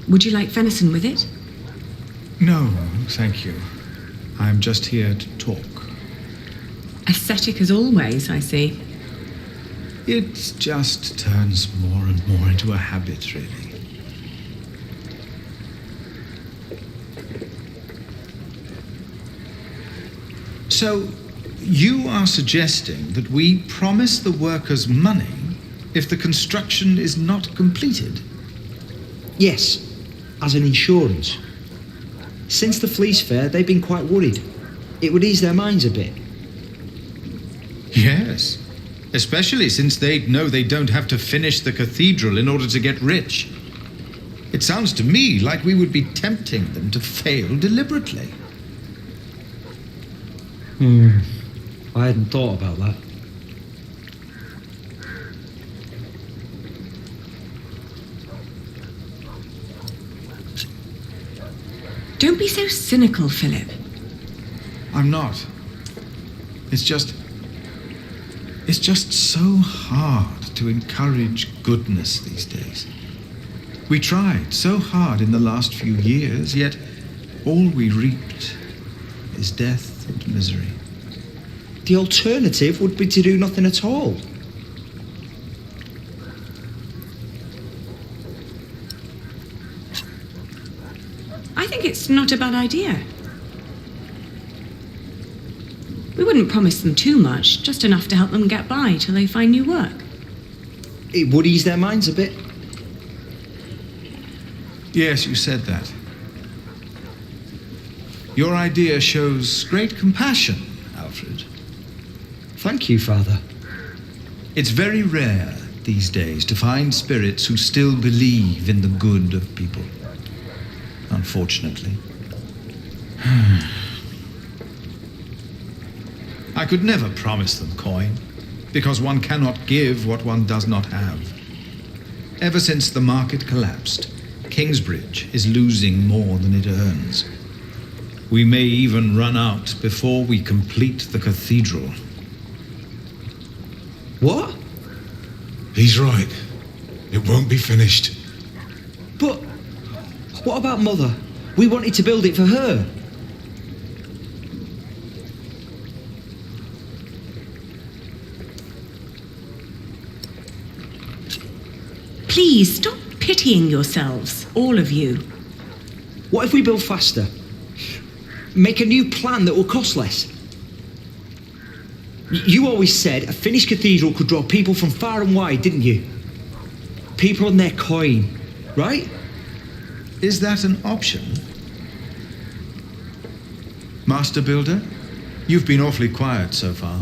Would you like venison with it? No, thank you. I'm just here to talk. Ascetic as always, I see. It just turns more and more into a habit, really. So, you are suggesting that we promise the workers money if the construction is not completed? Yes, as an insurance. Since the Fleece Fair, they've been quite worried. It would ease their minds a bit. Yes, especially since they know they don't have to finish the cathedral in order to get rich. It sounds to me like we would be tempting them to fail deliberately. I hadn't thought about that. Don't be so cynical, Philip. I'm not. It's just so hard to encourage goodness these days. We tried so hard in the last few years, yet all we reaped is death and misery. The alternative would be to do nothing at all. I think it's not a bad idea. We wouldn't promise them too much, just enough to help them get by till they find new work. It would ease their minds a bit. Yes, you said that. Your idea shows great compassion, Alfred. Thank you, Father. It's very rare these days to find spirits who still believe in the good of people. Unfortunately. I could never promise them coin. because one cannot give what one does not have. Ever since the market collapsed, Kingsbridge is losing more than it earns. We may even run out before we complete the cathedral. What? He's right. It won't be finished. But what about Mother? We wanted to build it for her. Please stop pitying yourselves, all of you. What if we build faster? Make a new plan that will cost less? You always said a finished cathedral could draw people from far and wide, didn't you? People on their coin, right? Is that an option? Master Builder, you've been awfully quiet so far.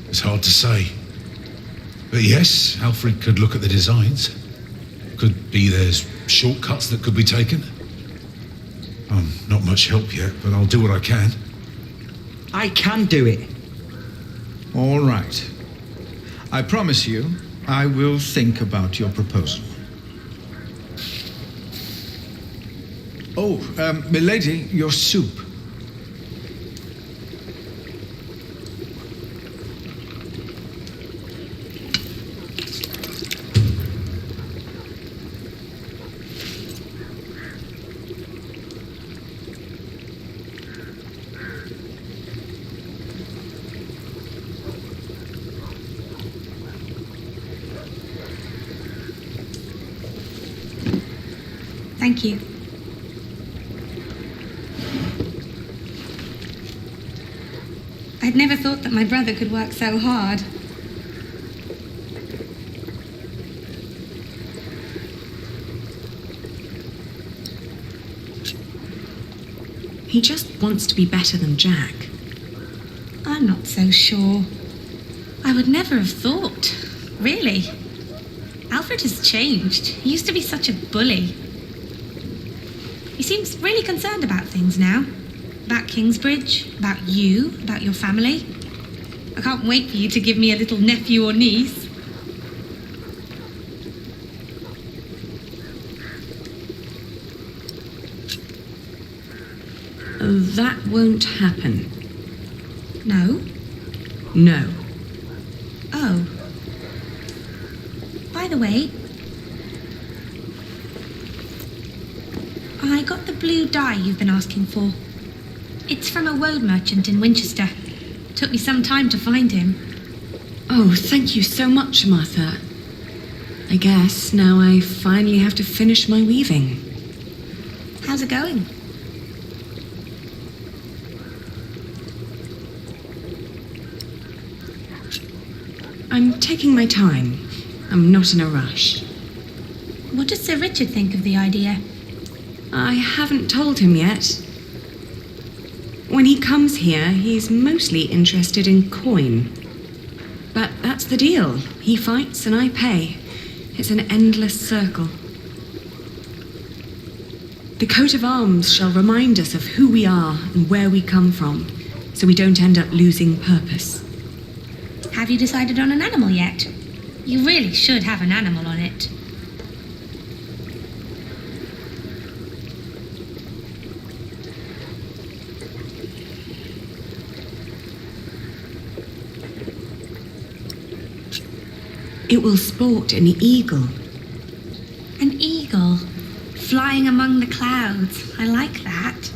It's hard to say. But yes, Alfred could look at the designs. Could be there's shortcuts that could be taken. I'm not much help yet, but I'll do what I can. I can do it. All right. I promise you, I will think about your proposal. Oh, milady, your soup. Thank you. I'd never thought that my brother could work so hard. He just wants to be better than Jack. I'm not so sure. I would never have thought. Really. Alfred has changed. He used to be such a bully. He seems really concerned about things now. About Kingsbridge, about you, about your family. I can't wait for you to give me a little nephew or niece. That won't happen. No? No. Oh. By the way, I got the blue dye you've been asking for. It's from a woad merchant in Winchester. Took me some time to find him. Oh, thank you so much, Martha. I guess now I finally have to finish my weaving. How's it going? I'm taking my time. I'm not in a rush. What does Sir Richard think of the idea? I haven't told him yet. When he comes here, he's mostly interested in coin. But that's the deal. He fights and I pay. It's an endless circle. The coat of arms shall remind us of who we are and where we come from, so we don't end up losing purpose. Have you decided on an animal yet? You really should have an animal on it. It will sport an eagle. An eagle? Flying among the clouds. I like that.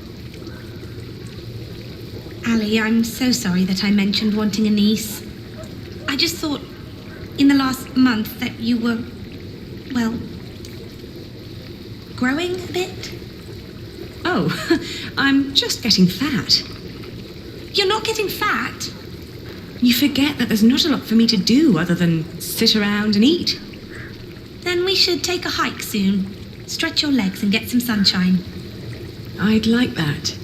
Ali, I'm so sorry that I mentioned wanting a niece. I just thought, in the last month, that you were, well, growing a bit. Oh, I'm just getting fat. You're not getting fat? You forget that there's not a lot for me to do other than sit around and eat. Then we should take a hike soon. Stretch your legs and get some sunshine. I'd like that.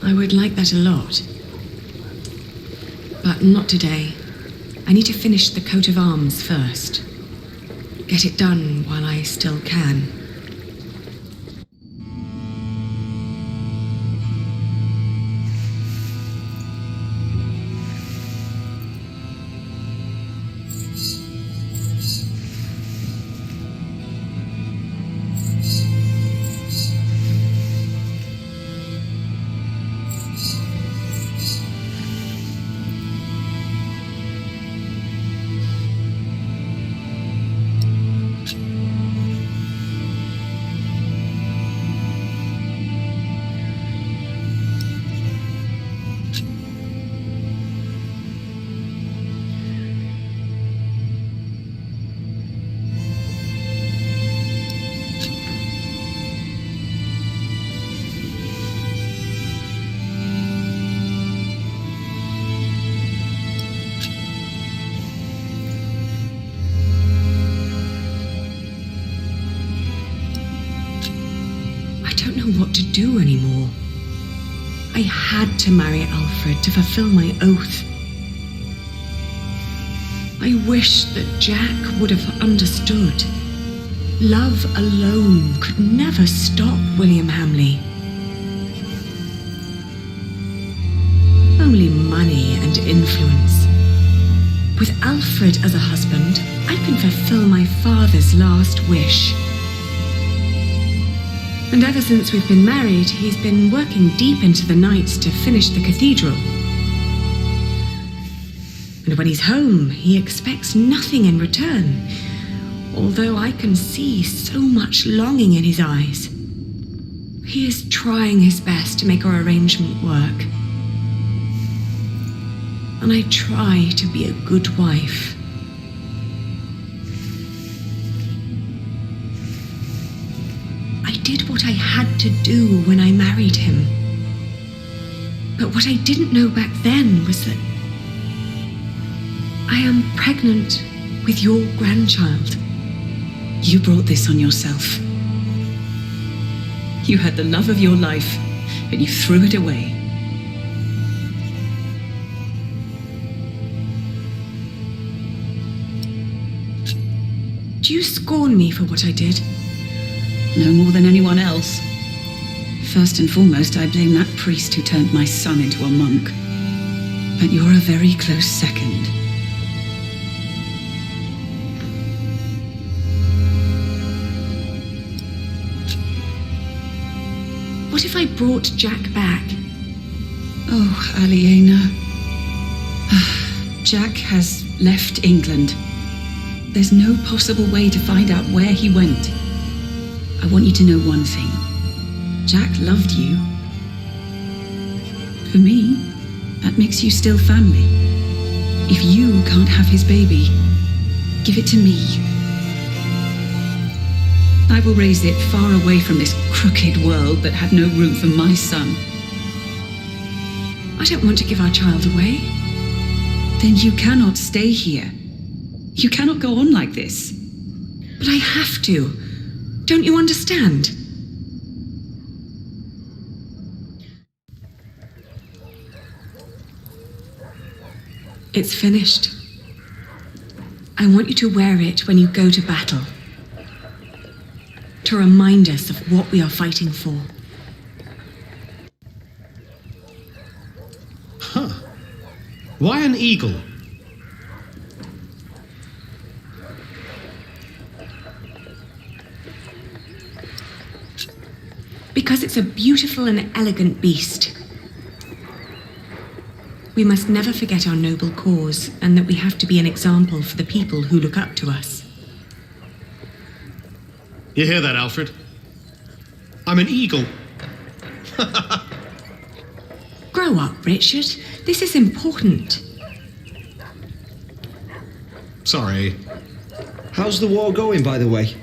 I would like that a lot. But not today. I need to finish the coat of arms first. Get it done while I still can. don't know what to do anymore. I had to marry Alfred to fulfill my oath. I wish that Jack would have understood. Love alone could never stop William Hamley. Only money and influence. With Alfred as a husband, I can fulfill my father's last wish. And ever since we've been married, he's been working deep into the nights to finish the cathedral. And when he's home, he expects nothing in return, although I can see so much longing in his eyes. He is trying his best to make our arrangement work. And I try to be a good wife. I did what I had to do when I married him. But what I didn't know back then was that I am pregnant with your grandchild. You brought this on yourself. You had the love of your life, and you threw it away. Do you scorn me for what I did? No more than anyone else. First and foremost, I blame that priest who turned my son into a monk. But you're a very close second. What if I brought Jack back? Oh, Aliena. Jack has left England. There's no possible way to find out where he went. I want you to know one thing. Jack loved you. For me, that makes you still family. If you can't have his baby, give it to me. I will raise it far away from this crooked world that had no room for my son. I don't want to give our child away. Then you cannot stay here. You cannot go on like this. But I have to. Don't you understand? It's finished. I want you to wear it when you go to battle. To remind us of what we are fighting for. Huh. Why an eagle? Because it's a beautiful and elegant beast. We must never forget our noble cause, and that we have to be an example for the people who look up to us. You hear that, Alfred? I'm an eagle. Grow up, Richard. This is important. Sorry. How's the war going, by the way?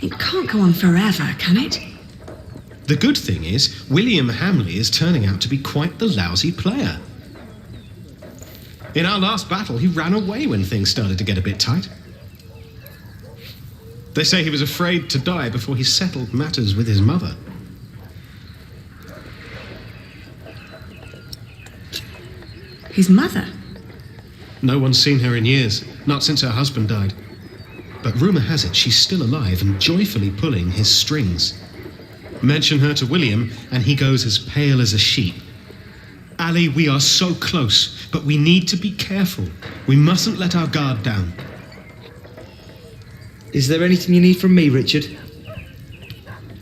It can't go on forever, can it? The good thing is, William Hamley is turning out to be quite the lousy player. In our last battle, he ran away when things started to get a bit tight. They say he was afraid to die before he settled matters with his mother. His mother? No one's seen her in years, not since her husband died. But rumour has it she's still alive and joyfully pulling his strings. Mention her to William, and he goes as pale as a sheep. Ali, we are so close, but we need to be careful. We mustn't let our guard down. Is there anything you need from me, Richard?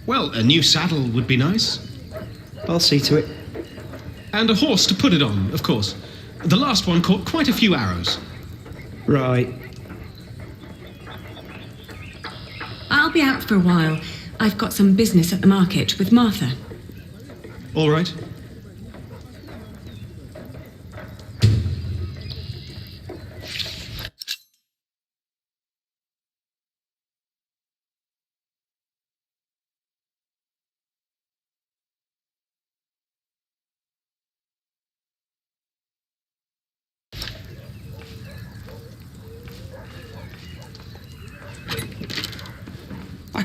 Well, a new saddle would be nice. I'll see to it. And a horse to put it on, of course. The last one caught quite a few arrows. Right. I'll be out for a while. I've got some business at the market with Martha. All right.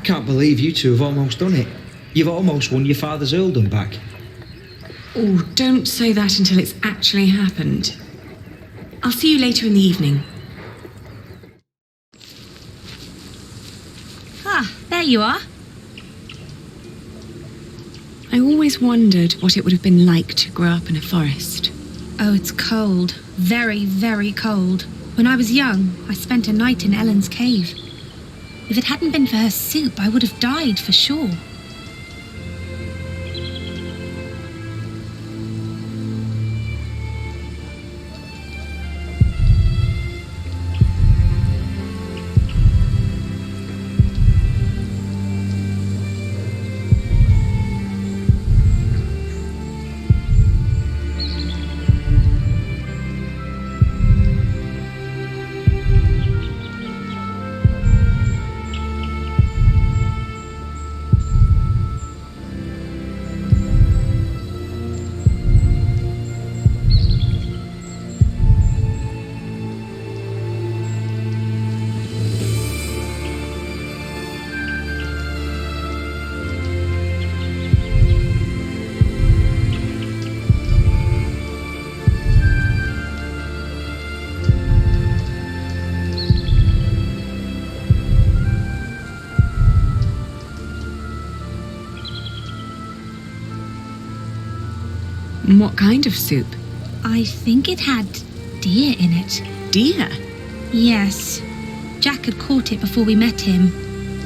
can't believe you two have almost done it. You've almost won your father's earldom back. Oh, don't say that until it's actually happened. I'll see you later in the evening. Ah, there you are. I always wondered what it would have been like to grow up in a forest. Oh, it's cold. Very, very cold. When I was young, I spent a night in Ellen's cave. If it hadn't been for her soup, I would have died for sure. What kind of soup? I think it had deer in it. Deer? Yes. Jack had caught it before we met him.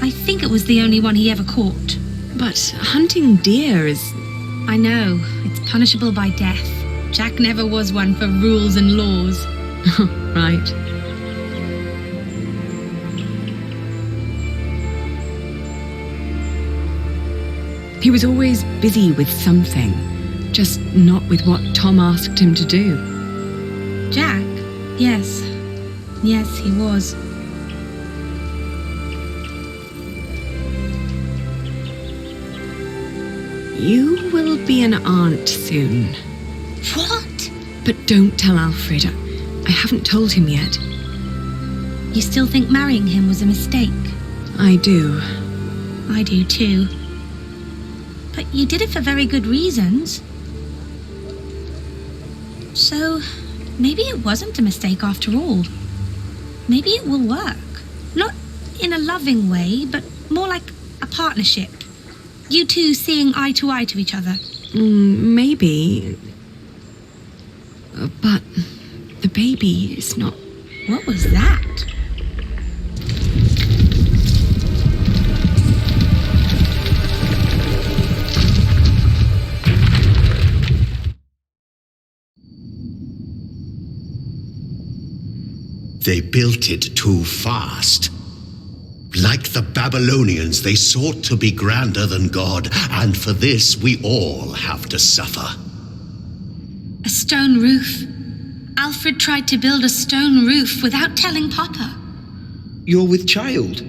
I think it was the only one he ever caught. But hunting deer is... I know. It's punishable by death. Jack never was one for rules and laws. Right. He was always busy with something, just not with what Tom asked him to do. Jack? Yes. Yes, he was. You will be an aunt soon. What? But don't tell Alfred. I haven't told him yet. You still think marrying him was a mistake? I do. I do too. But you did it for very good reasons. So, maybe it wasn't a mistake after all. Maybe it will work. Not in a loving way, but more like a partnership. You two seeing eye to eye to each other. Maybe. But the baby is not... What was that? They built it too fast. Like the Babylonians, they sought to be grander than God, and for this we all have to suffer. A stone roof. Alfred tried to build a stone roof without telling Papa. You're with child?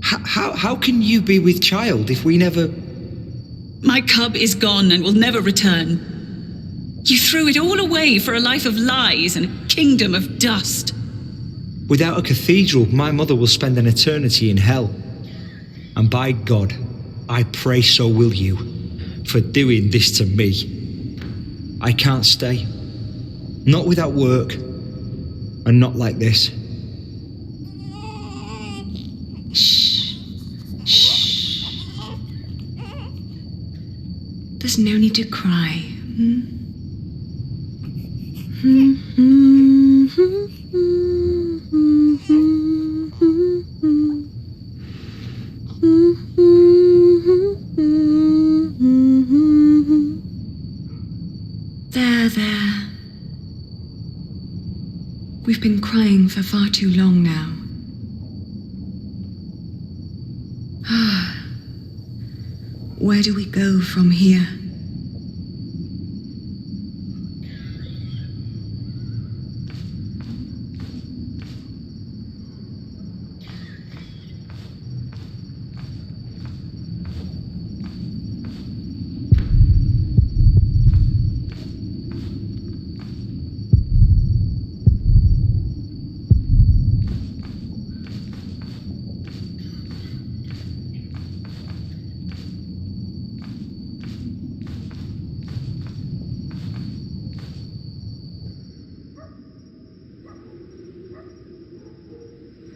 How can you be with child if we never... My cub is gone and will never return. You threw it all away for a life of lies and a kingdom of dust. Without a cathedral, my mother will spend an eternity in hell. And by God, I pray so will you, for doing this to me. I can't stay. Not without work, and not like this. Shh. Shh. There's no need to cry. There. We've been crying for far too long now. Where do we go from here?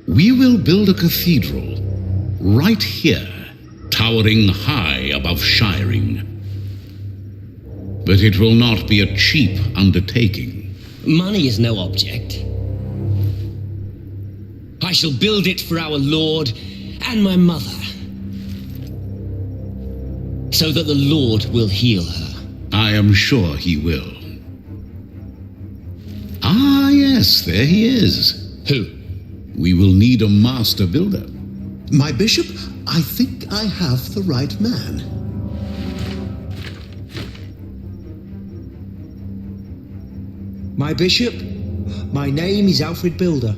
We will build a cathedral right here, towering high above Shiring. But it will not be a cheap undertaking. Money is no object. I shall build it for our Lord and my mother, so that the Lord will heal her. I am sure he will. Ah, yes, there he is. Who? We will need a master builder. My bishop, I think I have the right man. My bishop, my name is Alfred Builder.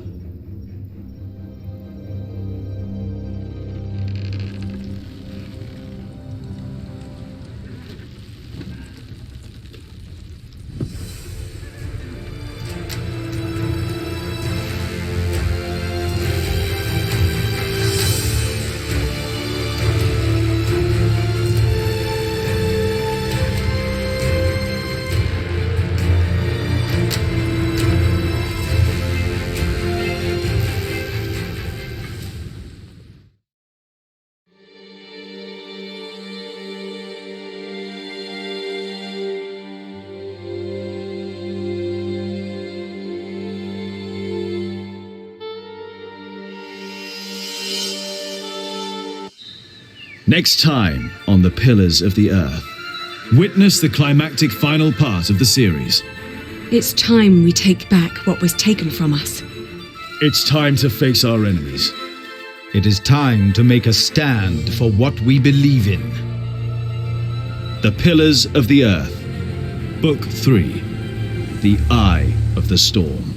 Next time on The Pillars of the Earth, witness the climactic final part of the series. It's time we take back what was taken from us. It's time to face our enemies. It is time to make a stand for what we believe in. The Pillars of the Earth, Book 3, The Eye of the Storm.